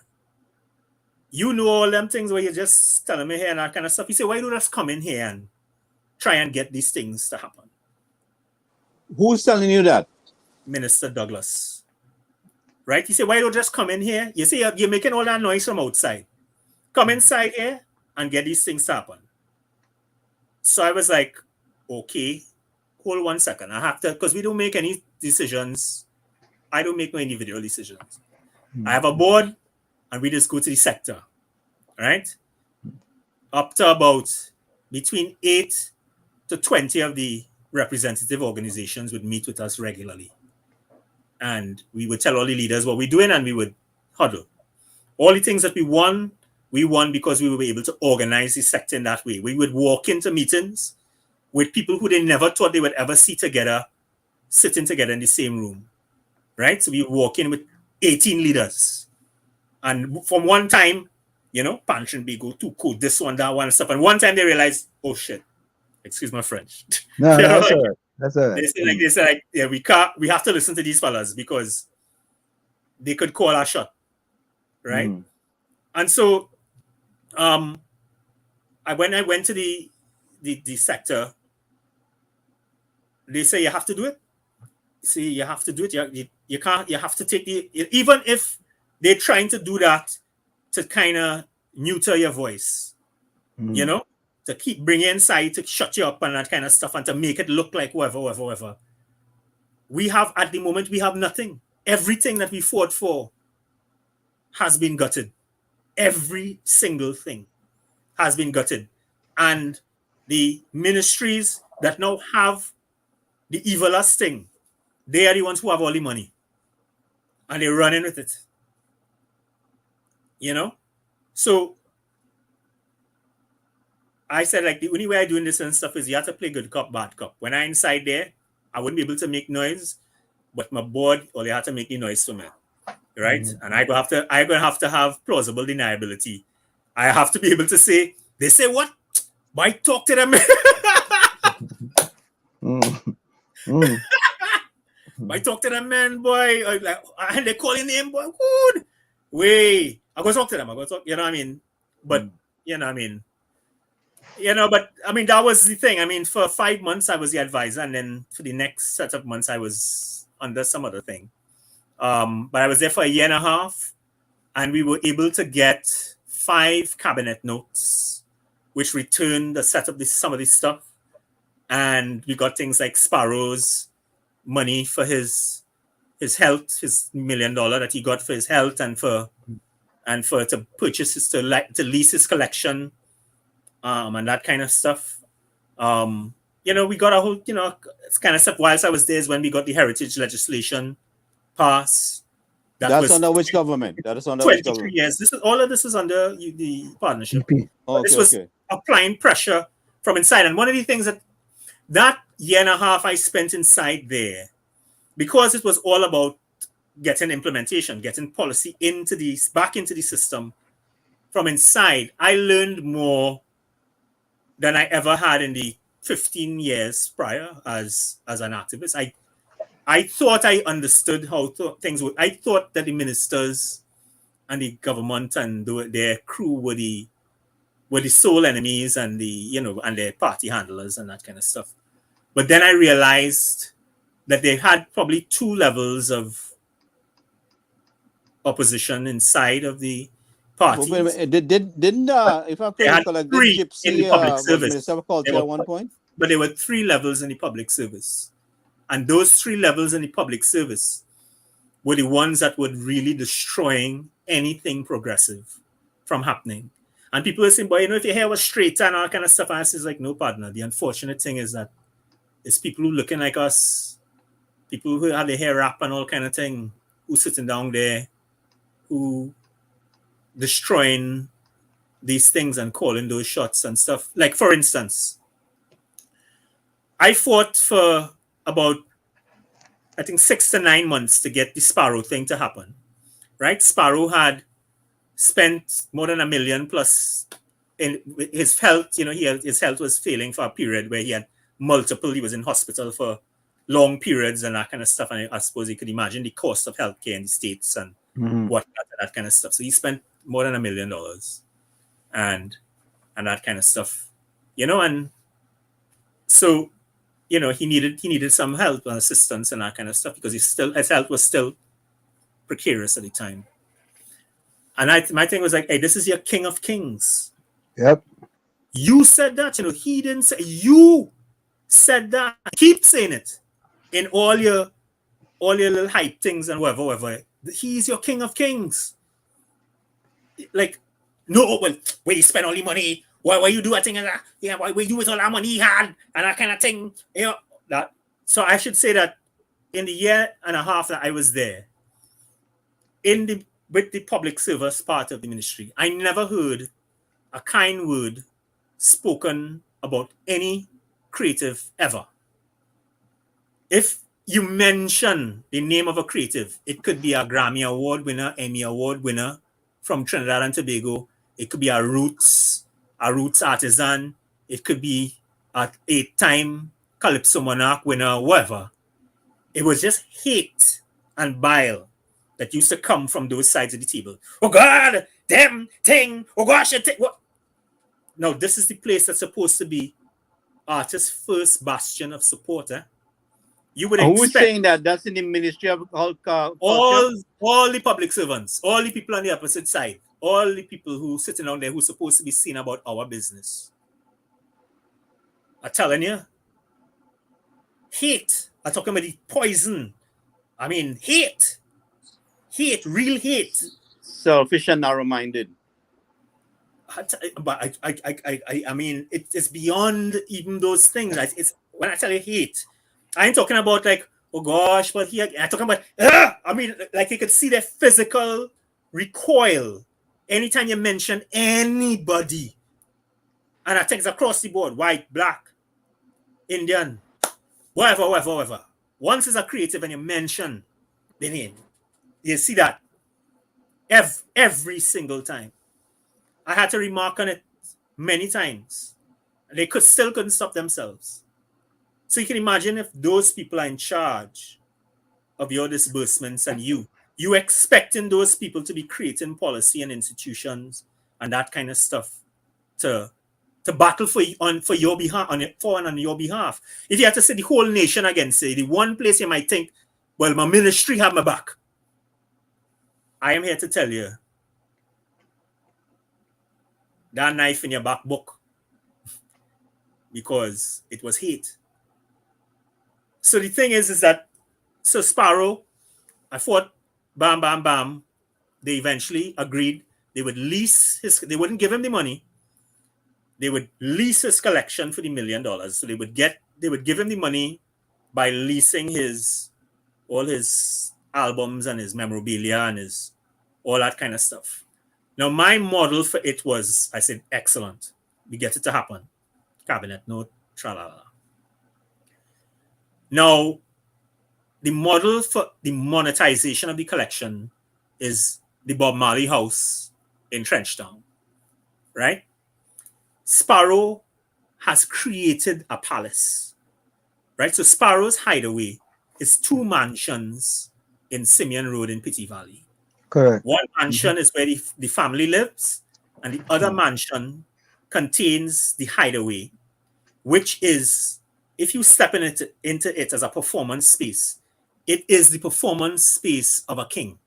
You know all them things where you're just telling me here and that kind of stuff. He said, why don't you just come in here and try and get these things to happen? Who's telling you that? Minister Douglas. Right? He said, why don't you just come in here? You see, you're making all that noise from outside. Come inside here and get these things to happen. So I was like, okay, hold 1 second. I have to, because we don't make any decisions. I don't make no individual decisions. I have a board and we just go to the sector, right? up to about between 8 to 20 of the representative organizations would meet with us regularly. And we would tell all the leaders what we're doing and we would huddle. All the things that we won because we were able to organize the sector in that way. We would walk into meetings with people who they never thought they would ever see together, sitting together in the same room, right? So we would walk in with 18 leaders. And from one time, Panchin Bigo, too cool, this one, that one, stuff. And one time they realized, oh shit, excuse my French. No, that's all right. That's all right. They said, like, yeah, we have to listen to these fellas because they could call our shot, right? And so, when I went to the sector, they say you have to do it. See, you have to do it. You can't. You have to take even if they're trying to do that to kind of neuter your voice, to keep bringing inside, to shut you up and that kind of stuff, and to make it look like whatever. We have, at the moment, we have nothing. Everything that we fought for has been gutted. Every single thing has been gutted. And the ministries that now have the evilest thing, they are the ones who have all the money. And they're running with it. So I said, like, the only way I'm doing this and stuff is you have to play good cop, bad cop. When I'm inside there, I wouldn't be able to make noise, but my board, or they have to make the noise for me. Right? And I'm gonna have to have plausible deniability. I have to be able to say, they say what? Why talk to them? Why talk to them, man, boy? And they call your name, boy. Good. Wait, I'm gonna talk to them. I'm gonna talk, you know what I mean? But but I mean, that was the thing. I mean, for 5 months I was the advisor, and then for the next set of months I was under some other thing. But I was there for a year and a half, and we were able to get 5 cabinet notes, which returned the set of some of this stuff. And we got things like Sparrow's money for his health, his $1 million that he got for his health, and for to purchase his, to lease his collection, and that kind of stuff. We got a whole, it's kind of stuff. Whilst I was there is when we got the heritage legislation passed. That's under which government? That is under 23 which government? years. All of this is under the partnership. Okay, this was applying pressure from inside. And one of the things that year and a half I spent inside there, because it was all about getting implementation, getting policy back into the system from inside, I learned more than I ever had in the 15 years prior as an activist. I thought I understood how things work. I thought that the ministers and the government and their crew were the sole enemies and and their party handlers and that kind of stuff. But then I realized that they had probably 2 levels of opposition inside of the party. Didn't if I they had recollect, 3 Gypsy in the public service. Minister of Culture at one point? But there were 3 levels in the public service. And those 3 levels in the public service were the ones that were really destroying anything progressive from happening. And people were saying, boy, if your hair was straight and all kind of stuff, and I was like, no, partner. The unfortunate thing is that it's people who looking like us, people who have their hair wrap and all kind of thing, who sitting down there, who destroying these things and calling those shots and stuff. Like, for instance, I fought for about, I think, 6 to 9 months to get the Sparrow thing to happen, right? Sparrow had spent more than $1 million plus in his health. His health was failing for a period where he was in hospital for long periods and that kind of stuff. And I suppose you could imagine the cost of healthcare in the States and whatnot, that kind of stuff. So he spent more than $1 million and that kind of stuff, and so, he needed some help and assistance and that kind of stuff because his health was still precarious at the time. And my thing was like, hey, this is your king of kings. Yep. You said that, he didn't say, you said that. Keep saying it in all your little hype things and whatever. He's your king of kings. Like, no, well, where you spend all your money, why you do a thing like that? Yeah, why you do with all that money he had and that kind of thing? You know that. So I should say that in the year and a half that I was there, with the public service part of the ministry, I never heard a kind word spoken about any creative ever. If you mention the name of a creative, it could be a Grammy Award winner, Emmy Award winner from Trinidad and Tobago. It could be a roots artisan. It could be an 8-time Calypso Monarch winner, whatever. It was just hate and bile that used to come from those sides of the table. Oh God, them thing. Oh gosh, what? Now this is the place that's supposed to be artists' first bastion of support. You would Who's expect saying that? That's in the Ministry of Culture? all the public servants, all the people on the opposite side, all the people who sitting down there who's supposed to be seen about our business. I'm telling you, hate. I'm talking about the poison. I mean, hate, real hate. Selfish and narrow-minded. But I mean, it's beyond even those things. It's when I tell you hate, I ain't talking about like, oh gosh, but I'm talking about, I mean, like you could see the physical recoil anytime you mention anybody. And I think it's across the board, white, black, Indian, whatever. Once it's a creative and you mention the name, you see that every single time. I had to remark on it many times. They couldn't stop themselves. So you can imagine if those people are in charge of your disbursements and you expecting those people to be creating policy and institutions and that kind of stuff to battle for your behalf, on your behalf. If you had to say the whole nation against it, the one place you might think, well, my ministry have my back. I am here to tell you that knife in your back book because it was hate. So the thing is that, so Sparrow, I thought, bam, bam, bam, they eventually agreed they would lease they wouldn't give him the money. They would lease his collection for the $1 million. So they would give him the money by leasing all his albums and his memorabilia and all that kind of stuff. Now, my model for it was, I said, excellent. We get it to happen. Cabinet note, tralala. Now, the model for the monetization of the collection is the Bob Marley house in Trenchtown, right? Sparrow has created a palace, right? So Sparrow's hideaway is 2 mansions in Simeon Road in Pity Valley. Correct. One mansion is where the family lives, and the other mansion contains the hideaway, which is, if you step into it as a performance space, it is the performance space of a king.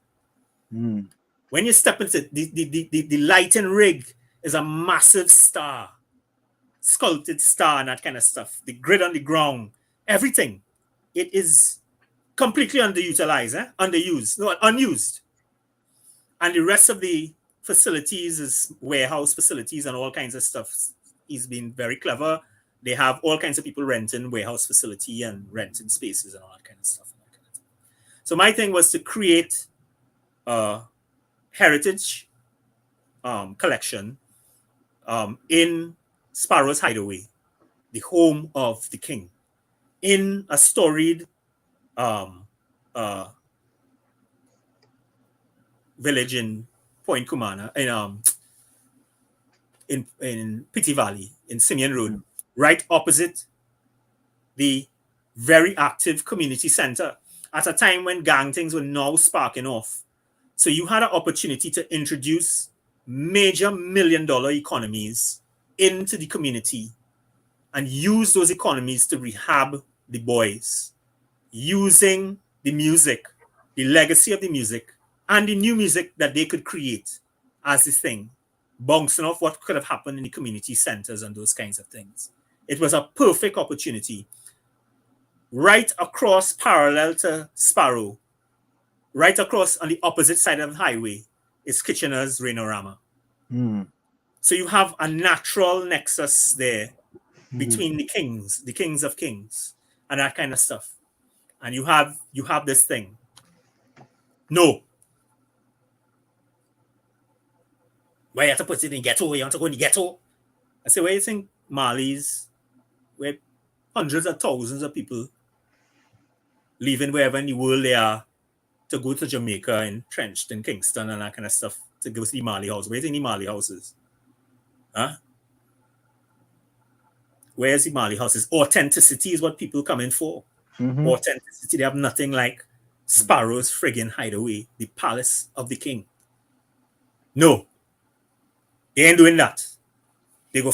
When you step into the lighting rig is a massive star, sculpted star and that kind of stuff. The grid on the ground, everything. It is completely underutilized, unused. And the rest of the facilities is warehouse facilities and all kinds of stuff. He's been very clever. They have all kinds of people renting warehouse facility and renting spaces and all that kind of stuff. So my thing was to create a heritage collection in Sparrow's Hideaway, the home of the king, in a storied village in Point Cumana, in Pity Valley, in Simeon Road, right opposite the very active community center at a time when gang things were now sparking off. So you had an opportunity to introduce major $1 million economies into the community and use those economies to rehab the boys, using the music, the legacy of the music, and the new music that they could create as this thing, bouncing off what could have happened in the community centers and those kinds of things. It was a perfect opportunity. Right across, parallel to Sparrow, right across on the opposite side of the highway, is Kitchener's Rainorama. So you have a natural nexus there between the kings of kings, and that kind of stuff. And you have this thing. No. Why you have to put it in ghetto? You want to go in the ghetto? I say, where you think Mali's, where hundreds of thousands of people leaving wherever in the world they are to go to Jamaica, entrenched in Kingston and that kind of stuff, to go see Mali house. Where do you think the Mali houses? Huh? Where's the Mali houses? Authenticity is what people come in for. Authenticity. They have nothing like Sparrow's friggin' hideaway, the palace of the king. No. They ain't doing that. They will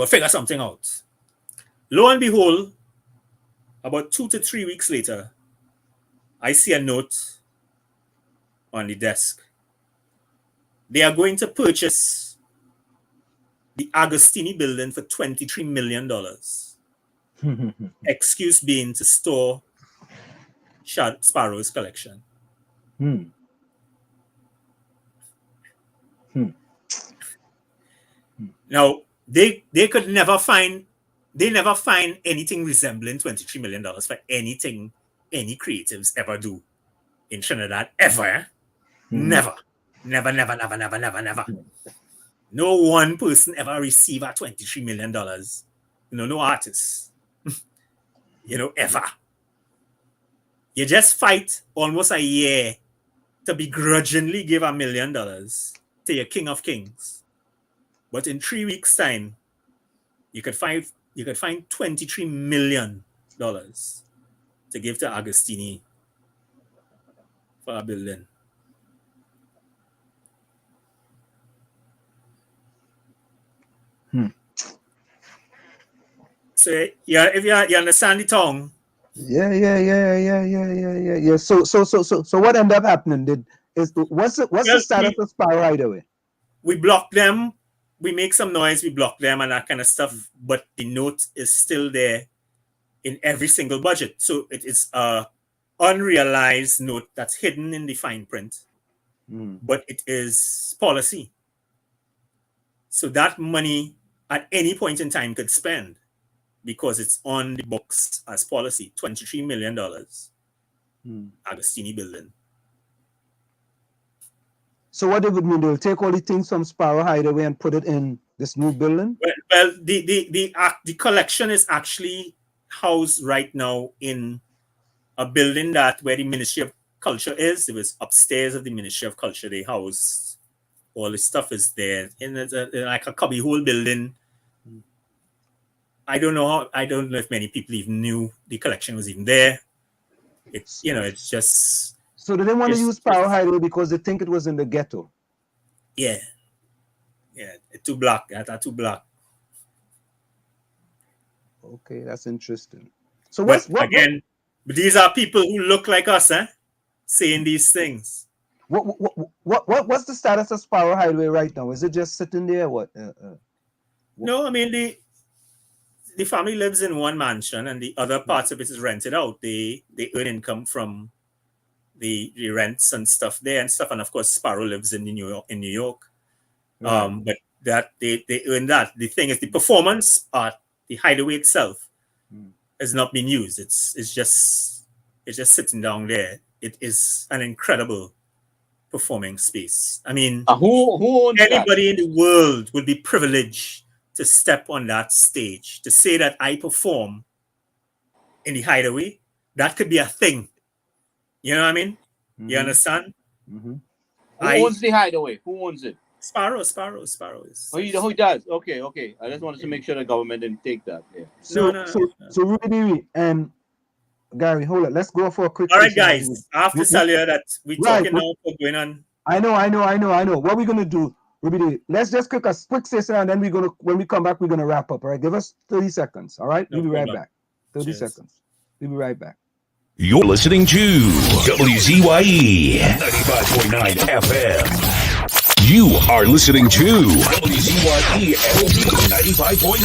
figure something out. Lo and behold, about 2 to 3 weeks later, I see a note on the desk. They are going to purchase the Agostini building for $23 million. Excuse being to store Sparrow's collection. Now, they never find anything resembling $23 million for anything any creatives ever do in Trinidad, ever. Never. No one person ever receive a $23 million. No artist. Ever. You just fight almost a year to begrudgingly give $1 million to your king of kings. But in 3 weeks' time, you could find $23 million to give to Agostini for a building. So yeah, if you understand the tongue. Yeah. So what ended up happening? What's the status of Sparrow Hideaway? We block them. We make some noise. We block them and that kind of stuff. But the note is still there in every single budget. So it is a unrealized note that's hidden in the fine print. But it is policy. So that money at any point in time could spend because it's on the books as policy. $23 million. Agostini building. So what it would mean? They'll take all the things from Sparrow Hideaway and put it in this new building? Well, the collection is actually housed right now in a building where the Ministry of Culture is. It was upstairs of the Ministry of Culture. They housed all the stuff is there in like a cubbyhole building. I don't know if many people even knew the collection was even there. It's just. So they didn't want to use Sparrow Hideaway because they think it was in the ghetto. Yeah, it's too black. That's too black. Okay, that's interesting. So but these are people who look like us, saying these things. What's the status of Sparrow Hideaway right now? Is it just sitting there? What? No, I mean the family lives in one mansion, and the other parts of it is rented out. They earn income from the rents and stuff there and stuff, and of course Sparrow lives in New York. But that they earn that. The thing is, the performance art, the hideaway itself, has not been used. It's just sitting down there. It is an incredible performing space. I mean, who owns anybody in the world would be privileged to step on that stage to say that I perform in the hideaway. That could be a thing. You know what I mean? You understand? Who owns the hideaway? Who owns it? Sparrow is. Oh, he does. Okay. I just wanted to make sure the government didn't take that. Yeah. So Rubadiri and Gary, hold on. Let's go for a quick. All right, guys. I have to tell you that we're talking now for going on. I know. What we're gonna do, Rubadiri? Let's just quick session, and then when we come back, we're gonna wrap up. All right, give us 30 seconds. All right, we'll be right back. 30 seconds. We'll be right back. You're listening to WZYE 95.9 FM. You are listening to WZYE 95.9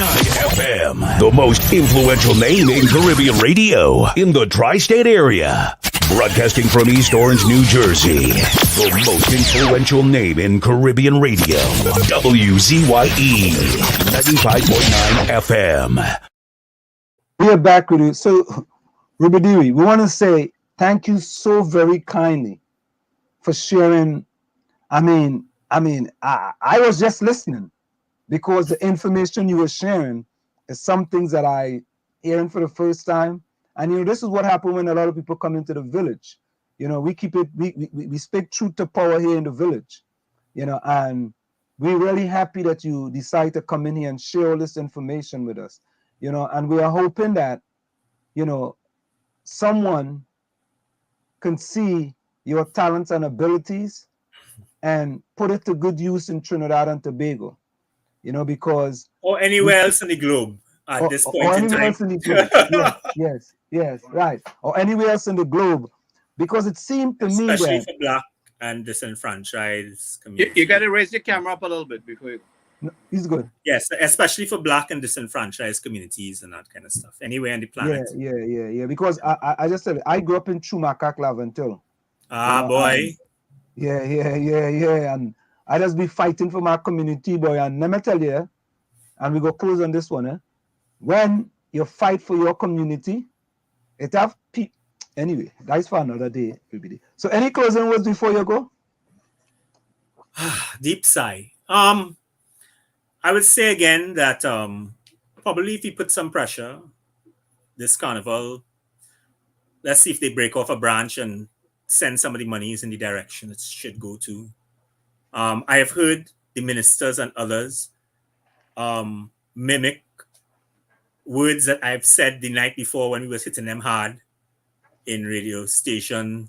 FM, the most influential name in Caribbean radio in the tri-state area. Broadcasting from East Orange, New Jersey. The most influential name in Caribbean radio. WZYE 95.9 FM. We are back with you. So, Rubadiri, we want to say thank you so very kindly for sharing. I was just listening because the information you were sharing is some things that I hearing for the first time. And this is what happened when a lot of people come into the village. We keep it, we speak truth to power here in the village. And we're really happy that you decide to come in here and share all this information with us. And we are hoping that, someone can see your talents and abilities and put it to good use in Trinidad and Tobago, because... Or anywhere else in the globe at this point in time. Else in the globe. Yes, right. Or anywhere else in the globe, because it seemed to me especially that... for Black and disenfranchised communities. You got to raise the camera up a little bit before you... No, he's good. Yes, especially for Black and disenfranchised communities and that kind of stuff. Anywhere on the planet. Yeah. Because I just said it. I grew up in Chumacac, Laventil. Boy. Yeah. And I just be fighting for my community, boy. And let me tell you, and we go close on this one. When you fight for your community, it have anyway. That's for another day, everybody. So, any closing words before you go? Deep sigh. I would say again that probably if you put some pressure, this carnival, let's see if they break off a branch and send some of the monies in the direction it should go to. I have heard the ministers and others mimic words that I've said the night before when we were hitting them hard in radio station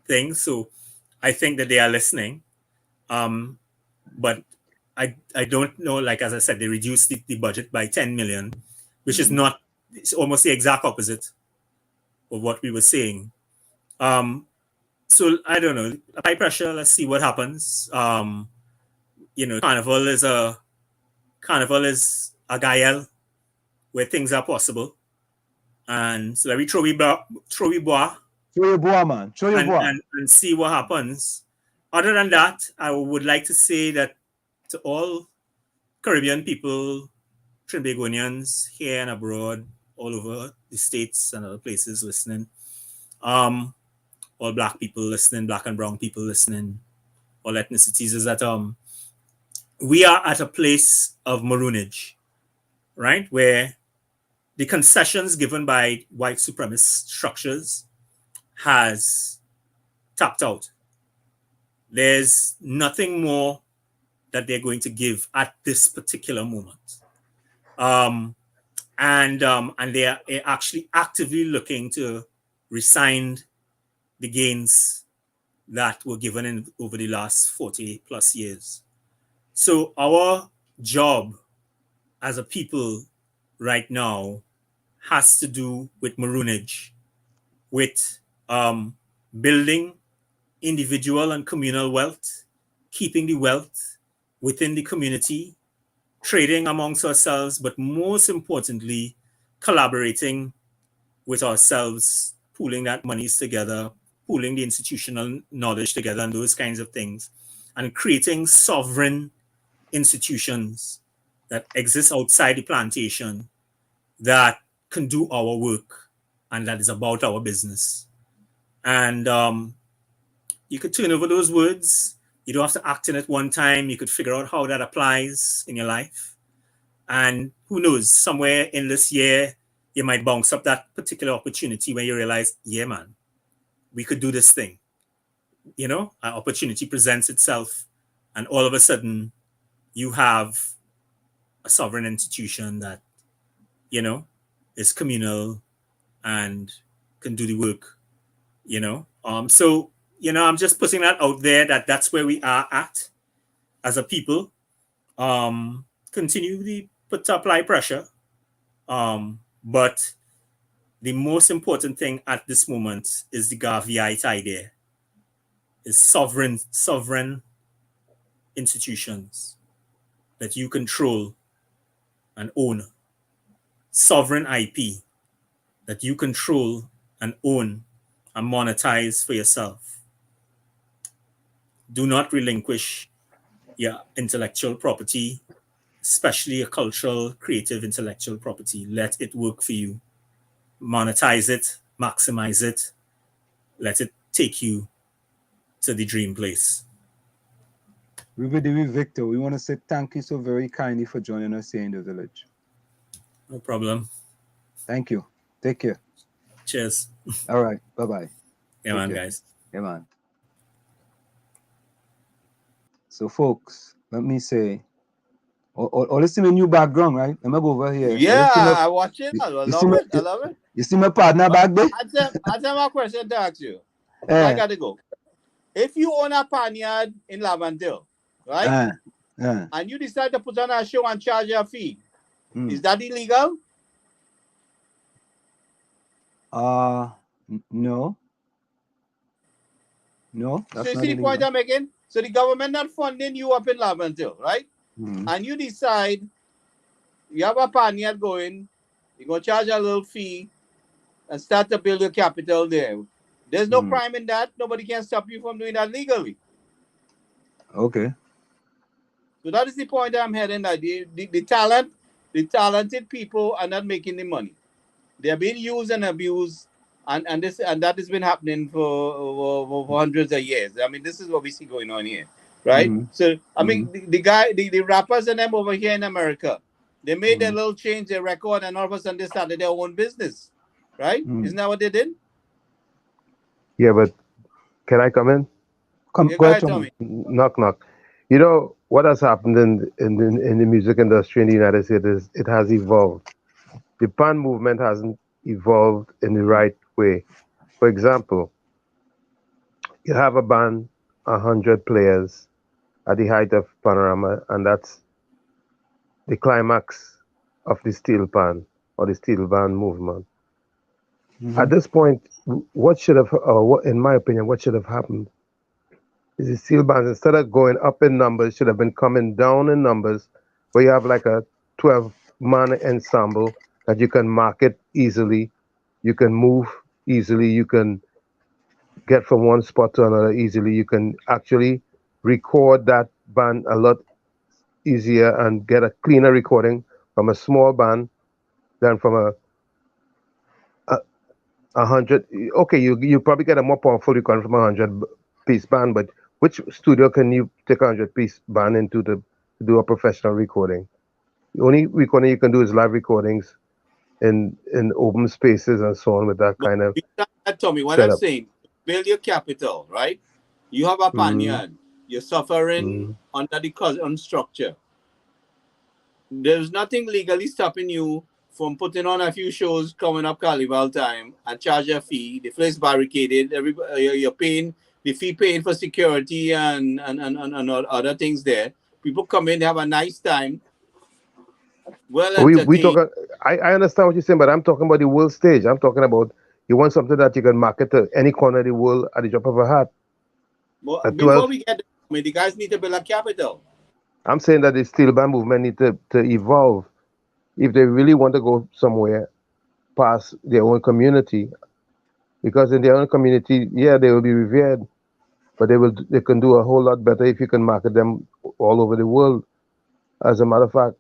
things. So I think that they are listening. But I don't know, like as I said, they reduced the budget by 10 million, which is not, it's almost the exact opposite of what we were saying. So I don't know, high pressure, let's see what happens. Carnival is a gael where things are possible. And so let me throw you bois, man. And see what happens. Other than that, I would like to say that to all Caribbean people, Trinbagonians here and abroad, all over the States and other places listening, all Black people listening, Black and brown people listening, all ethnicities, is that we are at a place of maroonage, right? Where the concessions given by white supremacist structures has tapped out. There's nothing more that they're going to give at this particular moment. And they are actually actively looking to rescind the gains that were given over the last 40 plus years. So our job as a people right now has to do with maroonage, with building individual and communal wealth, keeping the wealth within the community, trading amongst ourselves, but most importantly, collaborating with ourselves, pooling that monies together, pooling the institutional knowledge together and those kinds of things, and creating sovereign institutions that exist outside the plantation that can do our work and that is about our business. And you could turn over those words. You don't have to act in it one time. You could figure out how that applies in your life. And who knows, somewhere in this year, you might bounce up that particular opportunity where you realize, yeah, man, we could do this thing. An opportunity presents itself, and all of a sudden, you have a sovereign institution that, is communal and can do the work, So, I'm just putting that out there that's where we are at as a people. Continue to apply pressure. But the most important thing at this moment is the WZYE idea. Is sovereign institutions that you control and own. Sovereign IP that you control and own and monetize for yourself. Do not relinquish your intellectual property, especially a cultural, creative intellectual property. Let it work for you. Monetize it, maximize it, let it take you to the dream place. Rubadiri Victor, we want to say thank you so very kindly for joining us here in the village. No problem. Thank you. Take care. Cheers. All right. Bye-bye. Yeah, man, guys. Yeah, man. So, folks, let me say, listen to new background, right? Let me go over here. Yeah, I watch it. I love it. I love it. You see my partner back there? I tell my question to ask you. I gotta go. If you own a panyard in Laventille, right? And you decide to put on a show and charge a fee, is that illegal? No. No, that's so you not see the illegal. point I'm making? So the government not funding you up in Laventille, right? And you decide you have a panyard going, you're going to charge a little fee and start to build your capital there. There's no crime in that. Nobody can stop you from doing that legally. Okay. So that is the point I'm heading at. The talented people are not making the money. They are being used and abused, and that has been happening for hundreds of years. I mean, this is what we see going on here, right? So I mean, the rappers and them over here in America, they made their little change, their record, and all of a sudden they started their own business, right? Isn't that what they did? Yeah, but can I come in? Go ahead, Tommy. Knock, knock. You know what has happened in the music industry in the United States is it has evolved. The pan movement hasn't evolved in the right way. For example, you have a band, 100 players at the height of Panorama, and that's the climax of the steel pan or the steel band movement. At this point, what should have, in my opinion, what should have happened is the steel bands, instead of going up in numbers, should have been coming down in numbers, where you have like a 12-man ensemble that you can market easily, you can move easily, you can get from one spot to another easily, you can actually record that band a lot easier and get a cleaner recording from a small band than from a 100. Okay, you probably get a more powerful recording from a 100-piece band, but which studio can you take a 100-piece band into to do a professional recording? The only recording you can do is live recordings in open spaces and so on with that kind of Tommy, what setup. I'm saying, build your capital, right? You have a panyard. You're suffering under the current structure. There's nothing legally stopping you from putting on a few shows coming up Carnival time and charge a fee. The place barricaded. You're paying the fee, paying for security and other things there. People come in, they have a nice time. Well, we talk. I understand what you're saying, but I'm talking about the world stage. I'm talking about you want something that you can market to any corner of the world at the drop of a hat. Well, before we get there, the guys need to build a capital. I'm saying that the steel band movement need to evolve if they really want to go somewhere past their own community. Because in their own community, yeah, they will be revered, but they can do a whole lot better if you can market them all over the world. As a matter of fact,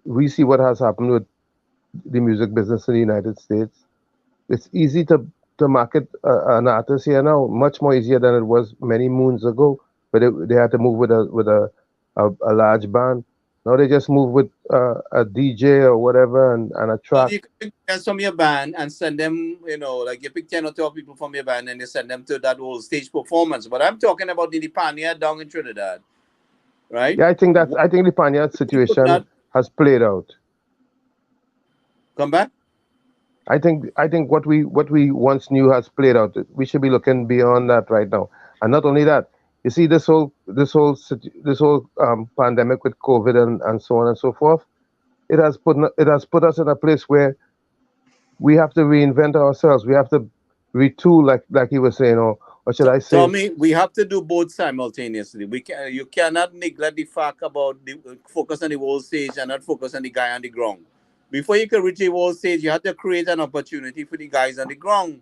we see what has happened with the music business in the United States. It's easy to market an artist here now, much more easier than it was many moons ago, but they had to move with a large band. Now they just move with a DJ or whatever and a track. So you can pick guys from your band and send them, like you pick 10 or 12 people from your band and you send them to that whole stage performance. But I'm talking about the Pania down in Trinidad, right? Yeah, I think the Panya situation has played out. Come back. I think what we once knew has played out. We should be looking beyond that right now, and not only that. You see, this whole pandemic with COVID and so on and so forth, it has put us in a place where we have to reinvent ourselves. We have to retool, like you were saying, or should I say? Tommy, we have to do both simultaneously. You cannot neglect the fact about focus on the world stage and not focus on the guy on the ground. Before you can reach the world stage, you have to create an opportunity for the guys on the ground.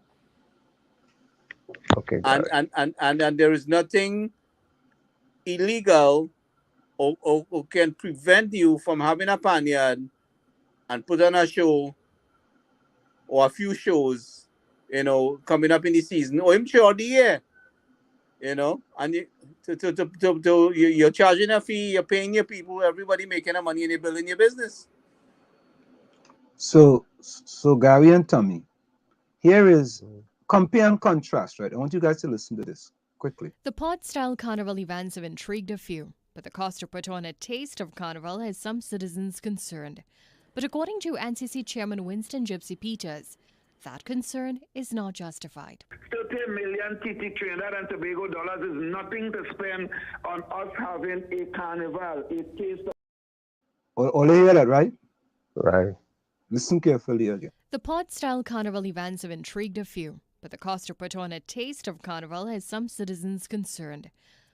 Okay, got it. And there is nothing illegal or can prevent you from having a panyard and put on a show or a few shows, coming up in the season, or I'm sure the year, and you're charging a fee, you're paying your people, everybody making a money and you're building your business. So Gary and Tommy, here is compare and contrast, right? I want you guys to listen to this quickly. The pod-style carnival events have intrigued a few, but the cost to put on a taste of carnival has some citizens concerned. But according to NCC Chairman Winston Gypsy Peters, that concern is not justified. 30 million TT Trinidad and Tobago dollars is nothing to spend on us having a carnival, a taste of... All you hear that, right? Right. Listen carefully again. The pod-style carnival events have intrigued a few, but the cost to put on a taste of carnival has some citizens concerned.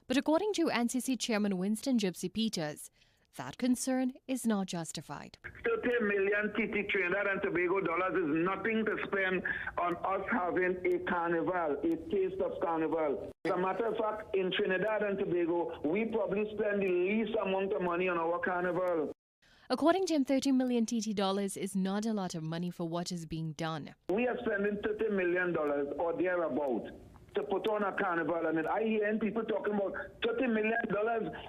But according to NCC Chairman Winston Gypsy Peters, that concern is not justified. 30 million TT Trinidad and Tobago dollars is nothing to spend on us having a carnival, a taste of carnival. As a matter of fact, in Trinidad and Tobago, we probably spend the least amount of money on our carnival. According to him, 30 million TT dollars is not a lot of money for what is being done. We are spending $30 million or thereabout to put on a carnival. I mean, I hear people talking about $30 million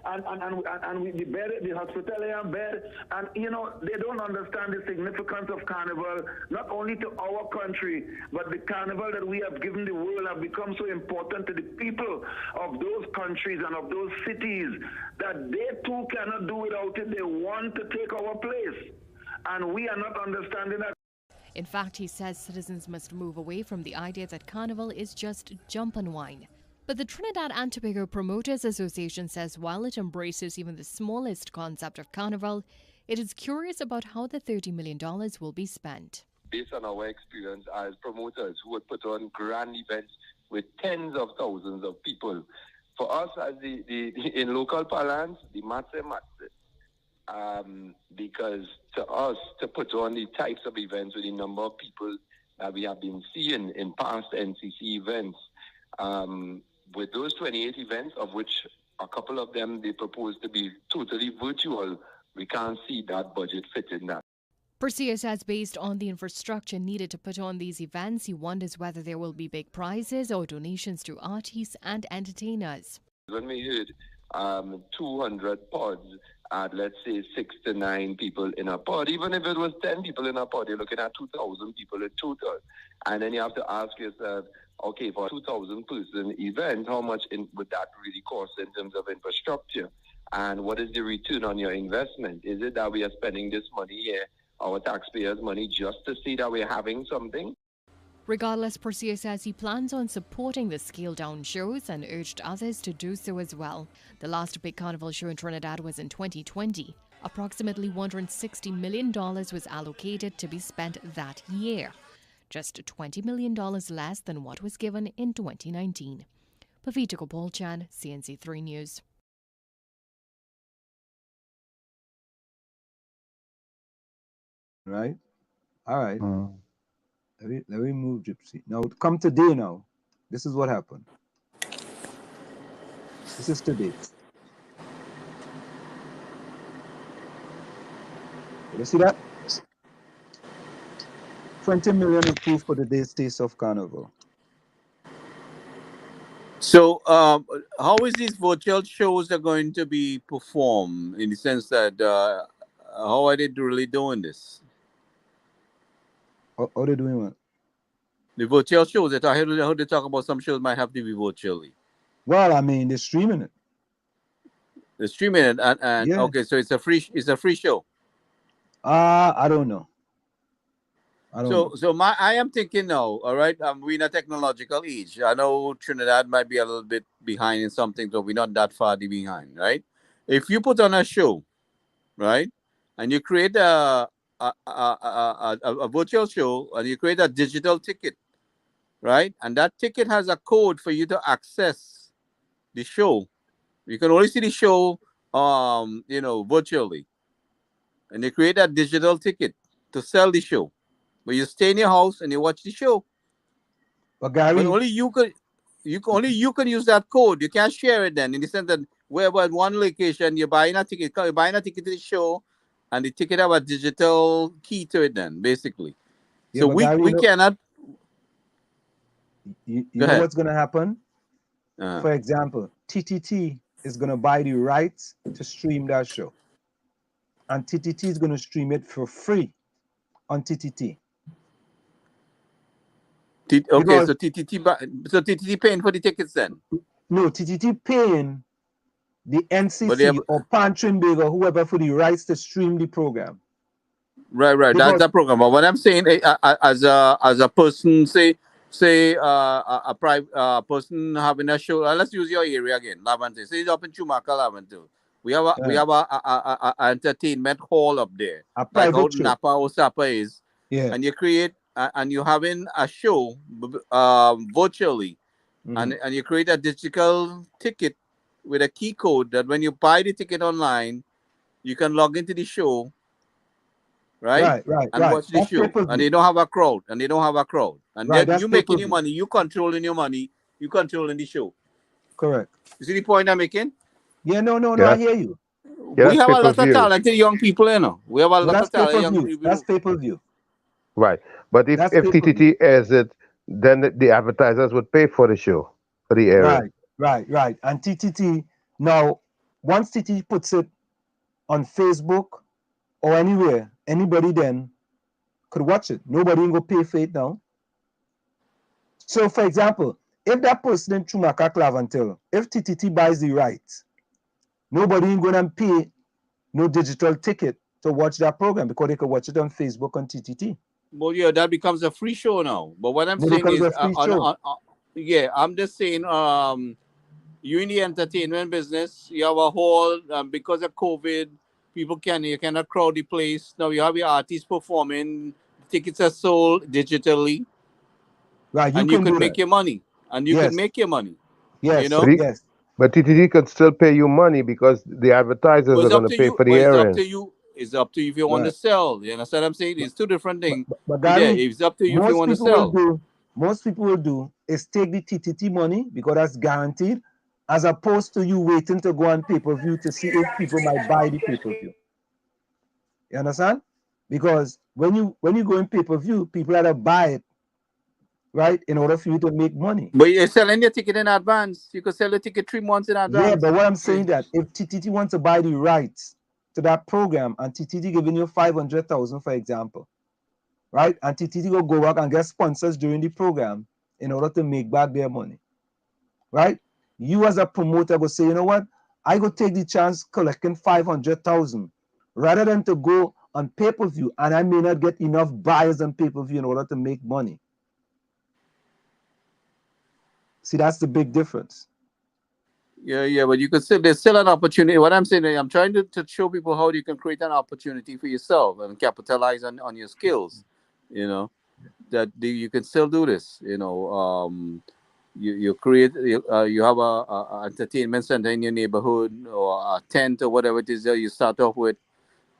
and we the bed, the hospitality bed, and they don't understand the significance of carnival, not only to our country, but the carnival that we have given the world have become so important to the people of those countries and of those cities that they too cannot do without it. They want to take our place, and we are not understanding that. In fact, he says citizens must move away from the idea that carnival is just jump and wine. But the Trinidad and Tobago Promoters Association says while it embraces even the smallest concept of carnival, it is curious about how the $30 million will be spent. Based on our experience as promoters who would put on grand events with tens of thousands of people, for us as in local parlance, the matse. Because to us, to put on the types of events with the number of people that we have been seeing in past NCC events, with those 28 events, of which a couple of them they propose to be totally virtual, we can't see that budget fit in that. Persia says based on the infrastructure needed to put on these events, he wonders whether there will be big prizes or donations to artists and entertainers. When we heard 200 pods at, let's say, 6 to 9 people in a pod, even if it was 10 people in a pod, you're looking at 2,000 people in total. And then you have to ask yourself, okay, for a 2,000 person event, how much would that really cost in terms of infrastructure? And what is the return on your investment? Is it that we are spending this money here, our taxpayers' money, just to see that we're having something? Regardless, Persia says he plans on supporting the scaled-down shows and urged others to do so as well. The last big carnival show in Trinidad was in 2020. Approximately $160 million was allocated to be spent that year, just $20 million less than what was given in 2019. Pavita Gopal-Chan, CNC3 News. Right? All right. Let me move Gypsy. Now come today now. This is what happened. This is today. You see that? 20 million approved for the day's taste of carnival. So, how is these virtual shows are going to be performed in the sense that how are they really doing this? How are they doing what? The virtual shows that I heard they talk about some shows might have to be virtually. Well, I mean, they're streaming it. They're streaming it, and yeah. Okay, so it's a free show. I don't know. I am thinking now. All right, we're in a technological age. I know Trinidad might be a little bit behind in something, but we're not that far behind, right? If you put on a show, right, and you create a virtual show and you create a digital ticket, right? And that ticket has a code for you to access the show. You can only see the show, virtually. And you create a digital ticket to sell the show. But you stay in your house and you watch the show. But Gary, but only you could. only you can use that code. You can't share it then. In the sense that wherever at one location you're buying a ticket to the show, and the ticket have a digital key to it. Then basically, Yeah, so but we Gary, we cannot. you Go know ahead. what's going to happen? For example, TTT is going to buy the rights to stream that show, and TTT is going to stream it for free on TTT. Okay, Because- so TTT paying for the tickets then? No, TTT paying the NCC or Pan Trinbig or whoever for the rights to stream the program. Right. That's the program. But what I'm saying, as a person, say a private person having a show. Let's use your area again, Lavante. Say it's up in Chumaka, Lavante. We have a entertainment hall up there, a like private how show. Napa or Sapa is. Yeah. And you create and you're having a show virtually, and you create a digital ticket with a key code that when you buy the ticket online, you can log into the show. Right, and watch the That's show, pay-per-view. and they don't have a crowd, and Right, then that's you making pay-per-view. your money, you controlling your money, you controlling the show. Correct. You see the point I'm making? Yeah, no, I hear you. We have a lot of talented young people, you know. We have a lot of talented young people. That's pay-per-view. Right, but if TTT airs it, then the advertisers would pay for the show, for the area. Right. And TTT now, once TTT puts it on Facebook or anywhere, anybody then could watch it. Nobody ain't gonna pay for it now. So, for example, if that person in Chumaka Clavantil, if TTT buys the rights, nobody ain't gonna pay no digital ticket to watch that program because they could watch it on Facebook on TTT. Well, yeah, that becomes a free show now. But what I'm saying is, I'm just saying, you in the entertainment business, you have a whole because of COVID, you cannot crowd the place. Now you have your artists performing, tickets are sold digitally, right? You can make your money, and you can make your money. Yes, you know. But TTT could still pay you money because the advertisers are going to pay for the airing. It's up to you if you want to sell. You understand what I'm saying? It's two different things. But Gary, it's up to you if you want to sell. Most people will do is take the TTT money because that's guaranteed, as opposed to you waiting to go on pay-per-view to see if people might buy the pay-per-view. You understand? Because when you go in pay-per-view, people have to buy it, right, in order for you to make money. But you're selling your ticket in advance. You could sell the ticket 3 months in advance. Yeah, but what I'm saying that if TTT wants to buy the rights to that program and TTT giving you 500,000, for example, right, and TTT will go back and get sponsors during the program in order to make back their money, right? You as a promoter will say, you know what, I go take the chance collecting 500,000 rather than to go on pay-per-view and I may not get enough buyers on pay-per-view in order to make money. See, that's the big difference. Yeah, but you could still, there's still an opportunity. What I'm saying, I'm trying to show people how you can create an opportunity for yourself and capitalize on your skills. You know, that you can still do this. You know, you have a entertainment center in your neighborhood or a tent or whatever it is that you start off with.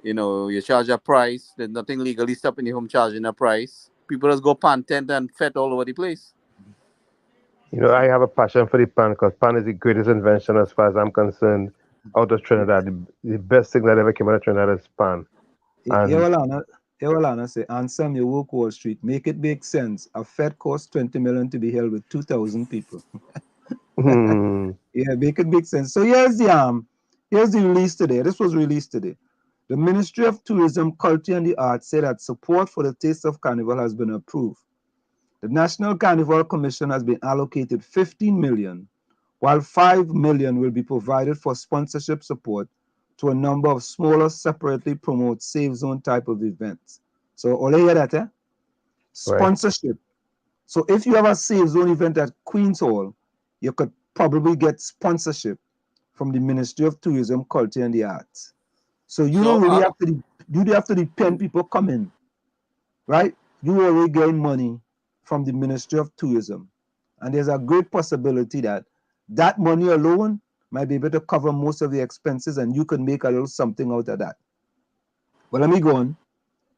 You know, you charge a price. There's nothing legally stopping you from charging a price. People just go pan tent and fet all over the place. You know, I have a passion for the pan because pan is the greatest invention as far as I'm concerned out of Trinidad. The best thing that ever came out of Trinidad is pan. Ewalana say, Ansem, you work Wall Street, make it make sense. A Fed costs 20 million to be held with 2,000 people. Yeah, make it make sense. So here's the release today. This was released today. The Ministry of Tourism, Culture and the Arts said that support for the Taste of Carnival has been approved. The National Carnival Commission has been allocated 15 million, while 5 million will be provided for sponsorship support to a number of smaller, separately promote safe zone type of events. So, all you hear that, eh? Sponsorship. Right. So, if you have a safe zone event at Queen's Hall, you could probably get sponsorship from the Ministry of Tourism, Culture and the Arts. So, you don't really have to depend people coming, right? You already getting money from the Ministry of Tourism. And there's a great possibility that that money alone might be able to cover most of the expenses and you can make a little something out of that. Well, let me go on.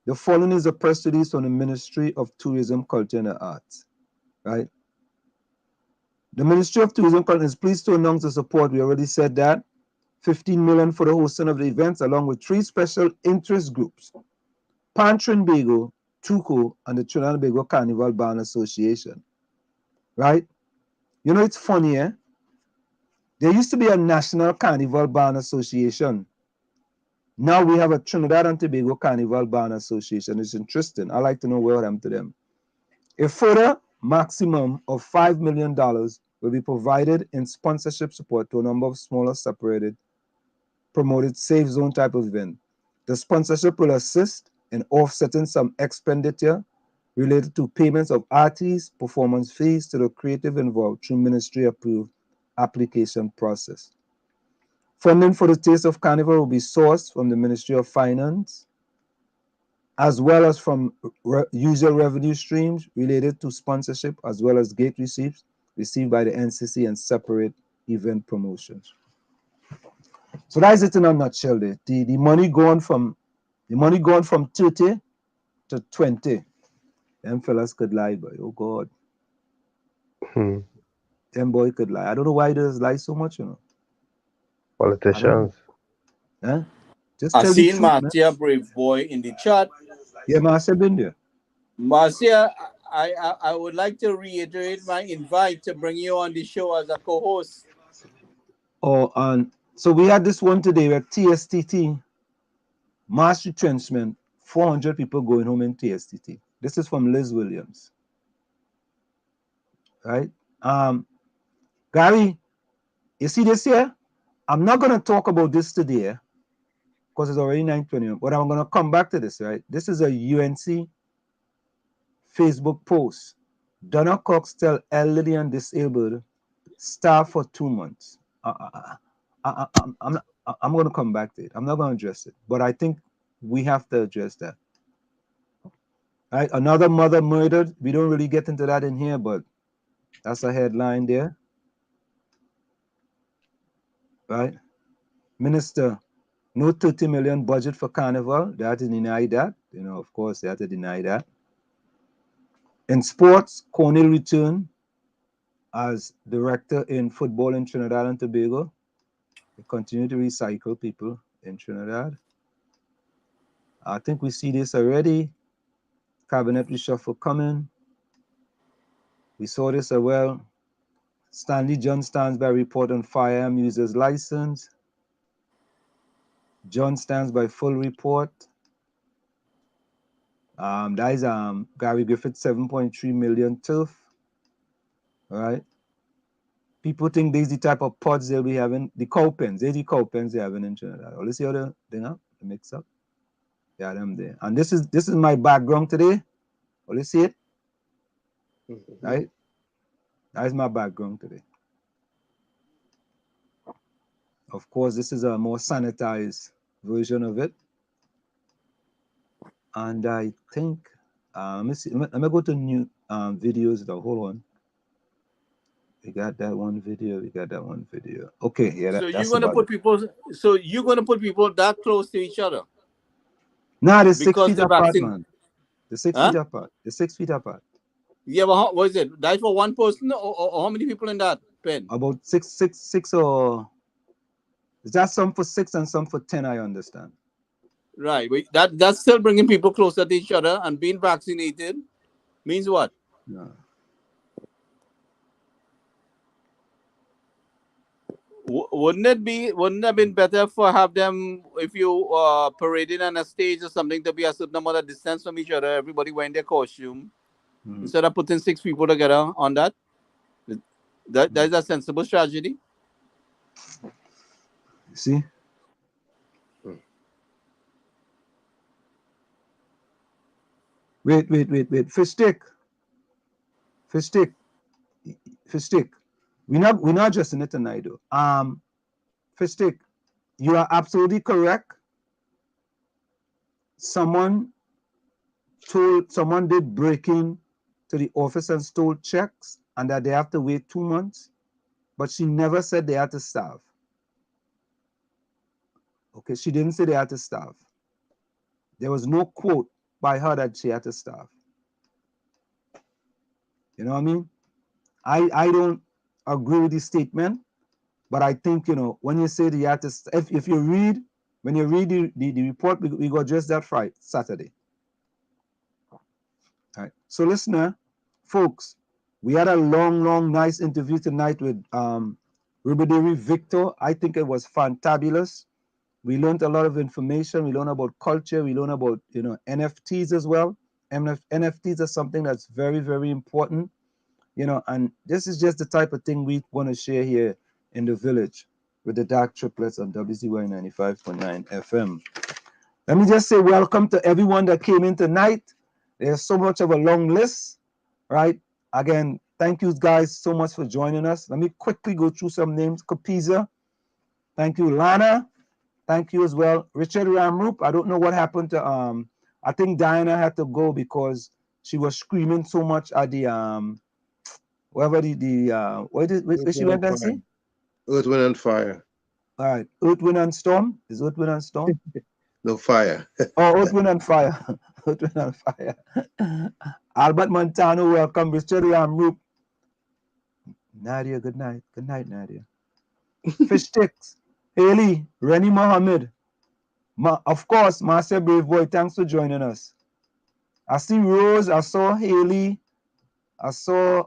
The following is a press release from the Ministry of Tourism, Culture and the Arts, right? The Ministry of Tourism is pleased to announce the support. We already said that. 15 million for the hosting of the events, along with 3 special interest groups: Pan Trinbago, TUCO, and the Trinidad and Tobago Carnival Band Association. Right? You know, it's funny, eh? There used to be a National Carnival Band Association. Now we have a Trinidad and Tobago Carnival Band Association. It's interesting. I like to know what happened to them. A further maximum of $5 million will be provided in sponsorship support to a number of smaller, separated, promoted, safe zone type of event. The sponsorship will assist in offsetting some expenditure related to payments of artists' performance fees to the creative involved through ministry-approved application process. Funding for the Taste of Carnival will be sourced from the Ministry of Finance, as well as from usual revenue streams related to sponsorship, as well as gate receipts received by the NCC and separate event promotions. So that is it in a nutshell. The money going from 30 to 20. Them fellas could lie, boy. Oh God. Them boy could lie. I don't know why they lie so much, you know. Politicians. Huh? Just I tell the seen truth, man. Marcia Brave Boy in the chat. Yeah, Marcia been there. Marcia, I would like to reiterate my invite to bring you on the show as a co-host. Oh, and so we had this one today where TSTT, mass retrenchment, 400 people going home in TSTT. This is from Liz Williams. Right? Gary, you see this here? I'm not going to talk about this today because it's already 9:20, but I'm going to come back to this, right? This is a UNC Facebook post. Donna Cox tell elderly and disabled staff for 2 months. I'm going to come back to it. I'm not going to address it, but I think we have to address that. Right? Another mother murdered. We don't really get into that in here, but that's a headline there. Right? Minister, no 30 million budget for Carnival. They had to deny that. You know, of course, they had to deny that. In sports, Cornell returned as director in football in Trinidad and Tobago. They continue to recycle people in Trinidad. I think we see this already. Cabinet reshuffle coming. We saw this as well. Stanley John stands by report on firearm users license. John stands by full report. That is Gary Griffith 7.3 million turf. All right. People think these the type of pods they'll be having. The cow pens. They're the cow pens they're having in Trinidad. Oh, let's see how the thing up, the mix up. Yeah, them there. And this is my background today. Oh, let's see it. Right? That is my background today. Of course, this is a more sanitized version of it. And I think, let me see. Let me go to new videos. Though. Hold on. We got that one video. We got that one video. Okay, yeah. So that's you're gonna put people. So you're gonna put people that close to each other. Nah, they're 6 because feet the apart, vaccine. man. They're 6 feet apart. They're 6 feet apart. Yeah, but what is it? That for one person, or how many people in that pen? About six, or is that some for 6 and some for 10? I understand. Right, but that's still bringing people closer to each other, and being vaccinated means what? No. Wouldn't it have been better for have them, if you parading on a stage or something, to be a certain amount of distance from each other, everybody wearing their costume, instead of putting 6 people together on that? That is a sensible strategy. See? Wait. Fish stick. We're not addressing it tonight, though. Fish stick, you are absolutely correct. Someone did break in to the office and stole checks, and that they have to wait 2 months, but she never said they had to starve. Okay, she didn't say they had to starve. There was no quote by her that she had to starve. You know what I mean? agree with the statement, but I think, when you say the artist, if you read, when you read the report, we got just that Friday, Saturday. All right. So listener, folks, we had a long, nice interview tonight with Rubadiri Victor. I think it was fantabulous. We learned a lot of information. We learned about culture. We learned about, NFTs as well. NFTs are something that's very, very important, and this is just the type of thing we want to share here in the village with the Dark Triplets on WZYE 95.9 FM. Let me just say welcome to everyone that came in tonight. There's so much of a long list, right? Again, thank you guys so much for joining us. Let me quickly go through some names. Kapiza, thank you. Lana, thank you as well. Richard Ramrup, I don't know what happened to I think Diana had to go because she was screaming so much at the wherever where she went and see? Earth, Wind and Fire. All right. Earth, Wind and Storm? Is Earth, Wind and Storm? No, Fire. Oh, Earth, Wind and Fire. Earth, Wind and Fire. Albert Montano, welcome. Richard Ramrup. Nadia, good night. Good night, Nadia. Fish Sticks. Haley, Rennie Mohammed. Of course, Marcel Brave Boy, thanks for joining us. I see Rose, I saw Haley, I saw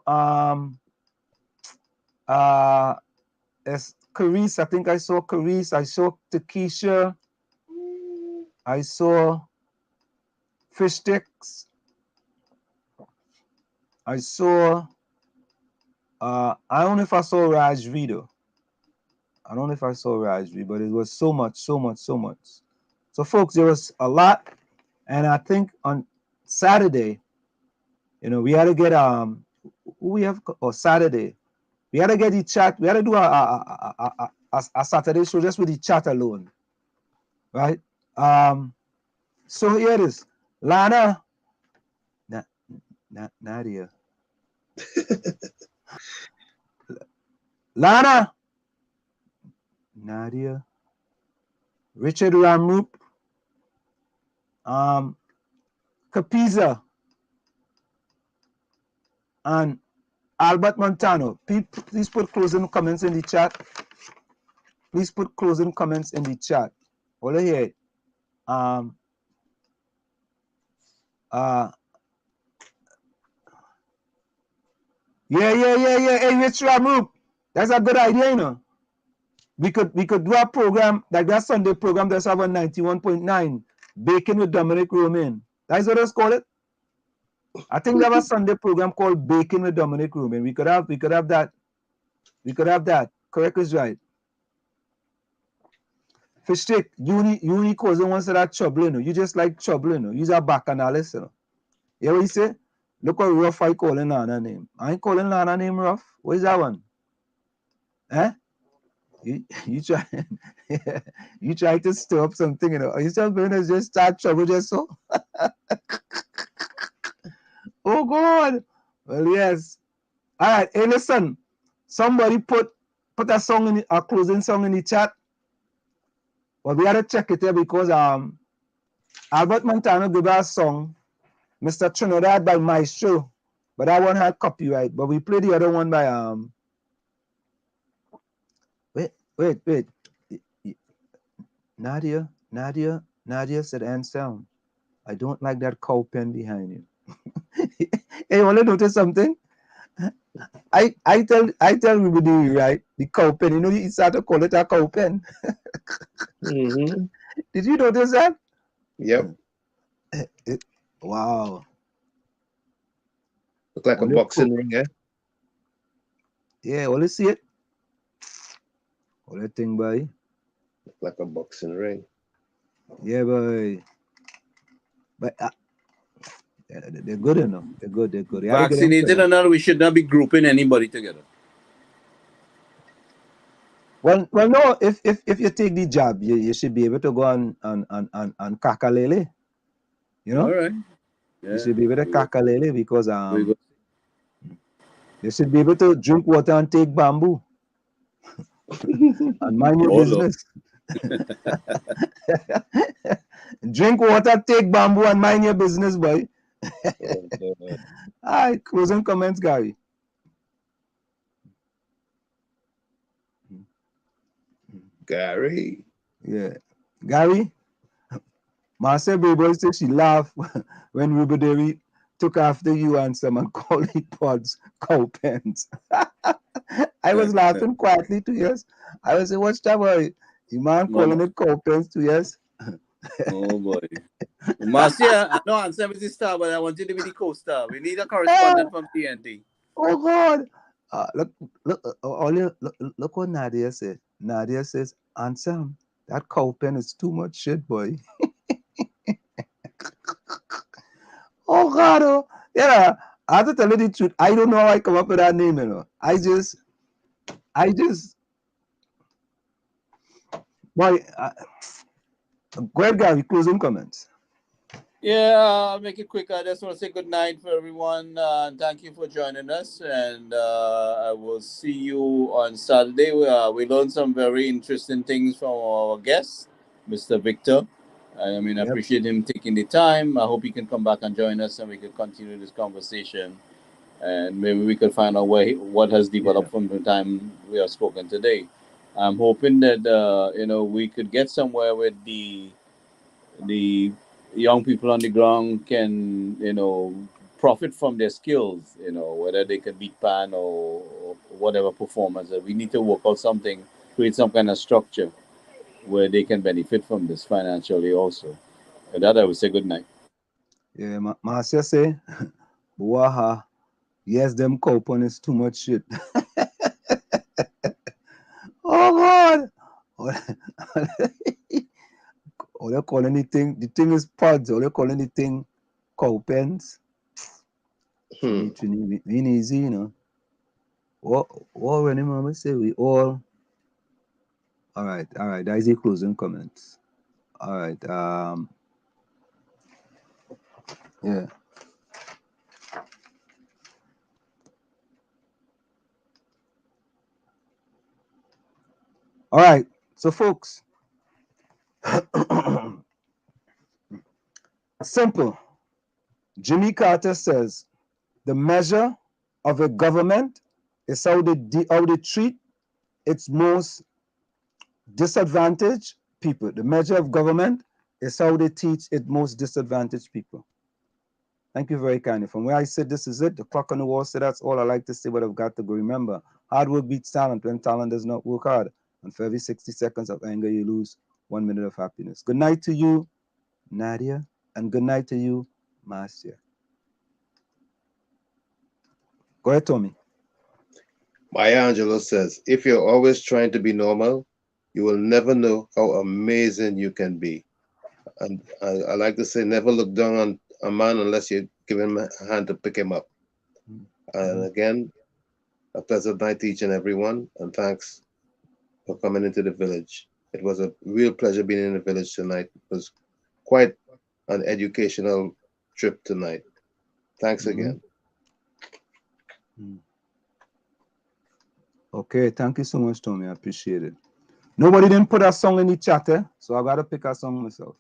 Carice, I think I saw Carice, I saw Takesha, I saw Fish Sticks, I saw I don't know if I saw Rajvi though. I don't know if I saw Rajvi, but it was so much. So folks, there was a lot, and I think on Saturday, we had to get Saturday, we had to get the chat. We had to do a Saturday show just with the chat alone, right? So here it is, Lana, Nadia, Lana, Nadia, Richard Ramrup, Kapiza, and Albert Montano. Please put closing comments in the chat. Please put closing comments in the chat. Hold it here. Yeah. Hey, Rich Ramrup, that's a good idea, We could do a program like that Sunday program that's have on 91.9, Baking with Dominic Roman. That's what it's called it. I think they have a Sunday program called Baking with Dominic Roman. We could have that. We could have that. Correct is right. Fish stick, uni cousin wants that trouble, You just like trouble, Use a bacchanalist, You hear what he say? Look how rough I calling Lana name. I ain't calling Lana name rough. What is that one? Eh? You try you try to stir up something, You just start trouble just so. Oh God. Well, yes. All right. Hey, listen. Somebody put a song a closing song in the chat. But we had to check it here because Albert Montano gave us a song, Mr. Trinidad by Maestro, but that one had copyright. But we played the other one by Wait. Nadia said and sound. I don't like that cow pen behind you. Hey, you want to notice something? I tell everybody, right? The cow pen, you start to call it a cow pen. Mm-hmm. Did you notice that? Yep. Wow. Look like a boxing ring, eh? Yeah, well, let's see it. What that thing, boy? Look like a boxing ring. Yeah, boy. But they're good enough. They're good. Vaccinated or not, we should not be grouping anybody together. Well, no. If you take the jab, you should be able to go on kakalele. All right. Yeah. You should be able to kakalele because you should be able to drink water and take bamboo. And mind your business. Drink water, take bamboo, and mind your business, boy. All right, closing comments, Gary. Gary. Yeah. Gary, Marcel Boy said she laughed when Rubadiri took after you and someone called it pods cow pens. I was laughing quietly too, yes. I was saying, what's that boy? The man calling it cow pens too, yes. Oh boy. Marcia, I know I'm 70 star, but I want you to be the co-star. We need a correspondent from TNT. Oh God! Look what Nadia said. Nadia says, Ansem, that cow pen is too much shit, boy. Oh God! Oh. Yeah, I have to tell you the truth. I don't know how I come up with that name, you know. I just, boy. Go ahead, Gary. Closing comments. Yeah, I'll make it quick. I just want to say good night for everyone. Thank you for joining us, and I will see you on Saturday. We learned some very interesting things from our guest, Mr. Victor. I mean, I appreciate him taking the time. I hope he can come back and join us, and we can continue this conversation, and maybe we can find out what has developed from the time we have spoken today. I'm hoping that we could get somewhere with the young people on the ground can profit from their skills, whether they can beat pan or whatever performance. We need to work out something, create some kind of structure where they can benefit from this financially also. And that I would say good night. Yeah, Marcia say, Waha, yes, them coupon is too much shit. Oh God! All they call anything, the thing is pods, all they call anything cow pens. We easy, you know. What when the mama say we all right, that is the closing comments. All right, yeah. All right, so folks, simple. Jimmy Carter says the measure of a government is how they treat its most disadvantaged people. The measure of government is how they teach its most disadvantaged people. Thank you very kindly. From where I sit, this is it. The clock on the wall said that's all I like to say, but I've got to go. Remember, hard work beats talent when talent does not work hard. And for every 60 seconds of anger, you lose 1 minute of happiness. Good night to you, Nadia, and good night to you, Marcia. Go ahead, Tommy. Maya Angelou says, if you're always trying to be normal, you will never know how amazing you can be. And I like to say, never look down on a man unless you give him a hand to pick him up. And again, a pleasant night to each and everyone, and thanks for coming into the village. It was a real pleasure being in the village tonight. It was quite an educational trip tonight. Thanks again. Okay, thank you so much, Tommy. I appreciate it. Nobody didn't put a song in the chat, so I gotta pick a song myself.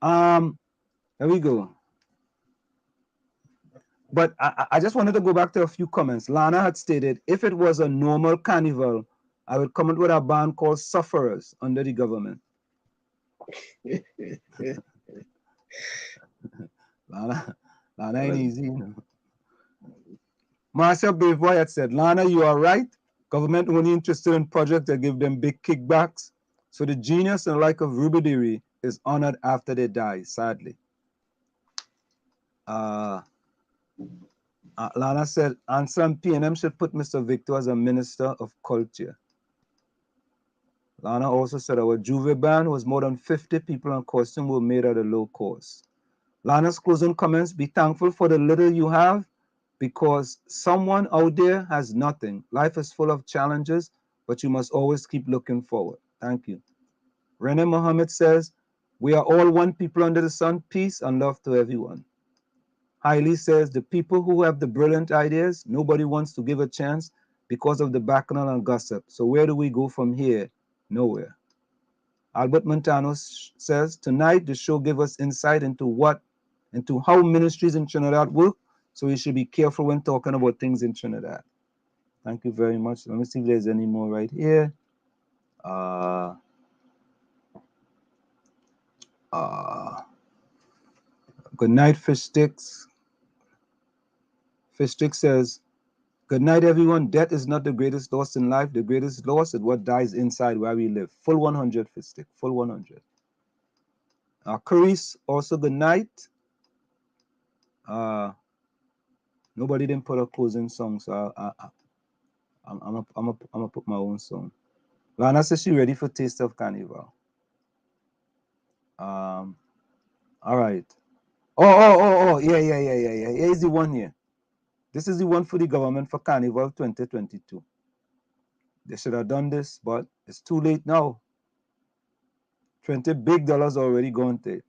Here we go. But I just wanted to go back to a few comments. Lana had stated, if it was a normal carnival, I would come up with a band called Sufferers under the government. Lana ain't easy, you know. Marcia Bevoy had said, Lana, you are right. Government only interested in projects that give them big kickbacks. So the genius and like of Rubadiri is honored after they die, sadly. Lana said, Ansem PNM should put Mr. Victor as a minister of culture. Lana also said our Juve band was more than 50 people and costume were made at a low cost. Lana's closing comments, be thankful for the little you have because someone out there has nothing. Life is full of challenges, but you must always keep looking forward. Thank you. Rene Mohammed says, we are all one people under the sun, peace and love to everyone. Hailey says, the people who have the brilliant ideas, nobody wants to give a chance because of the bacchanal and gossip. So where do we go from here? Nowhere. Albert Montano says, tonight the show gave us insight into how ministries in Trinidad work, so we should be careful when talking about things in Trinidad. Thank you very much. Let me see if there's any more right here. Good night, Fish Sticks. Fish Sticks says, good night, everyone. Death is not the greatest loss in life. The greatest loss is what dies inside where we live. Full 100, Fish Stick. Full 100. Carice, also good night. Nobody didn't put a closing song, so I'm gonna put my own song. Lana says she's ready for Taste of Carnival. All right. Oh, yeah. Here's the one here. This is the one for the government for Carnival 2022. They should have done this, but it's too late now. $20 big already gone to it.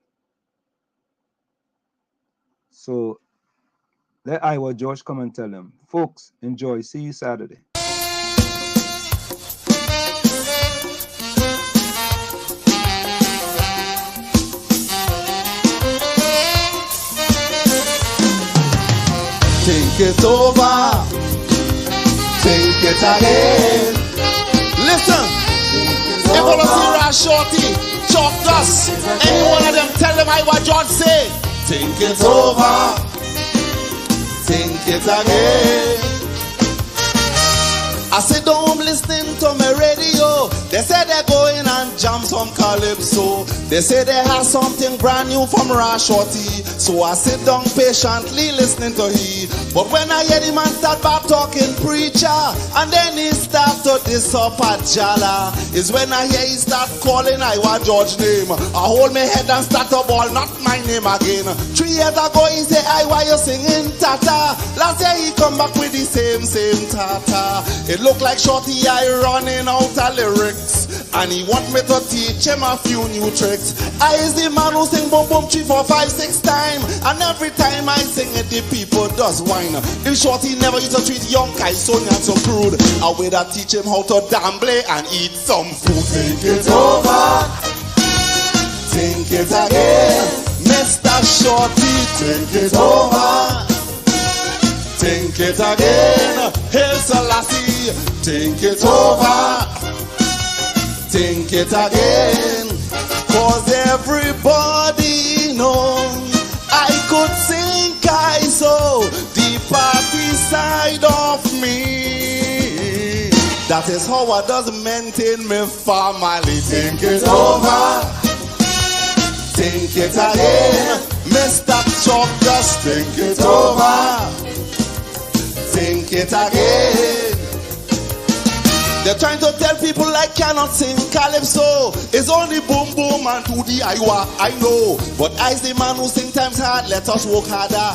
So let Iowa George come and tell them, folks, enjoy. See you Saturday. Think it over, think it again. Listen, if you see Rash Shorty, Chalk Dust, any one of them, tell them what George say. Think it over, think it again. I sit home listening to my radio. They say they're going and jam some calypso. They say they have something brand new from Rash Shorty. So I sit down patiently listening to he. But when I hear the man start back talking preacher, and then he start to diss up at Jala, is when I hear he start calling Iowa George name. I hold my head and start to ball, not my name again. 3 years ago he say, Iowa, you singing Tata. Last year he come back with the same Tata. It look like Shorty I running out of lyrics, and he want me to teach him a few new tricks. I is the man who sing boom boom 3, 4, 5, 6 times, and every time I sing it the people does whine. The Shorty never used to treat young guys so not so crude. I will teach him how to gamble and eat some food. Think it over, think it again, Mr. Shorty. Think it over, think it again, Hail Selassie. Think it over, think it again, 'cause everybody knows I could sing Kaiso, the party side of me. That is how I does maintain my family. Think it over, think it again, Mr. Chalk, just think it over, think it again. They're trying to tell people I cannot sing calypso. It's only boom boom and to the Iowa, I know. But I's the man who sing times hard, let us work harder.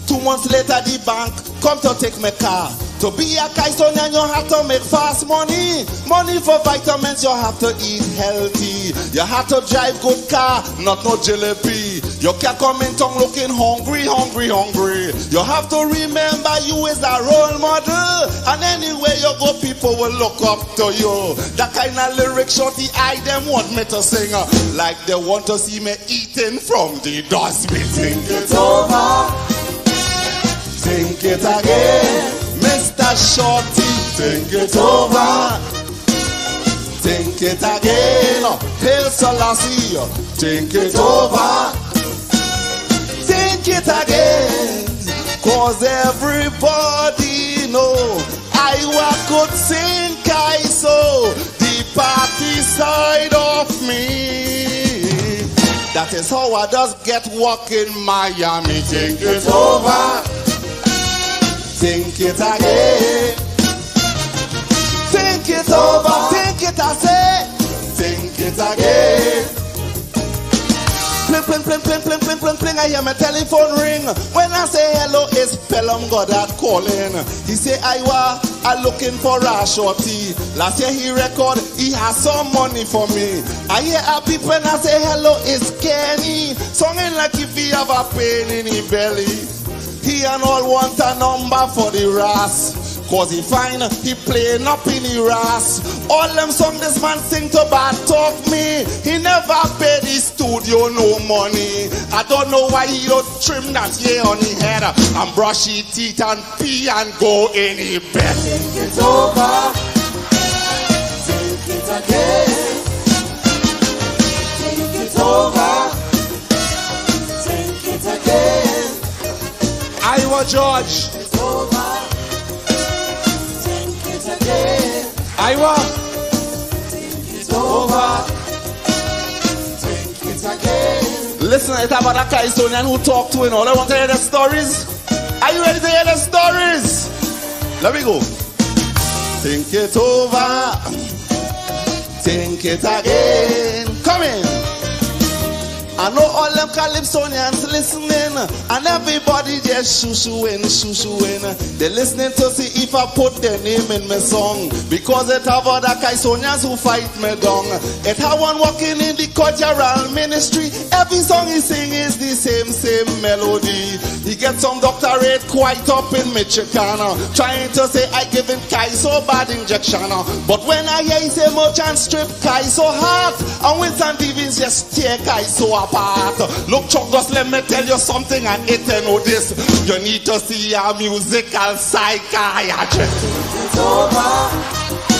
2 months later the bank come to take my car. To be a Kaisonian you have to make fast money. Money for vitamins, you have to eat healthy. You have to drive good car, not no jalebi. You can't come in town looking hungry. You have to remember you is a role model, and anywhere you go people will look up to you. That kind of lyric Shorty I them want me to sing, like they want to see me eating from the dustbin. Think it over, think it again, Mr. Shorty. Think it over, think it again, Hail Selassie. Think it over, think it again, 'cause everybody know Iowa could sing Kaiso, the party side of me. That is how I just get work in Miami. Think it over, think it again, think it over, think it, I say, think it again. Pling, I hear my telephone ring. When I say hello, it's Pelham Goddard calling. He say, Iowa, I'm looking for a Shorty. Last year he record, he has some money for me. I hear a beep when I say hello, it's Kenny. Songing like if he have a pain in his belly. He and all want a number for the Ras, 'cause he find he playing up in the Ras. All them songs this man sing to bad talk me. He never paid the studio no money. I don't know why he don't trim that hair on his head and brush his teeth and pee and go in his bed. Think it over, think it again, George. It's over. Think it again. Iowa. Think it's over. Think it again. Listen, it's about a Kaisonian who talk to and all. I want to hear the stories. Are you ready to hear the stories? Let me go. Think it over. Think it again. Come in. I know all them Calypsonians listening, and everybody just shoo-shooing. They're listening to see if I put their name in my song, because it have other Caisonians who fight me down. It have one working in the cultural ministry. Every song he sing is the same melody. He get some doctorate quite up in Michigan, trying to say I giving Kaiso bad injection. But when I hear he say merchant strip Kaiso heart, and Winston Stevens just tear Kaiso apart. Look, Chuck, just let me tell you something, and it know this. You need to see a musical psychiatrist. It's over.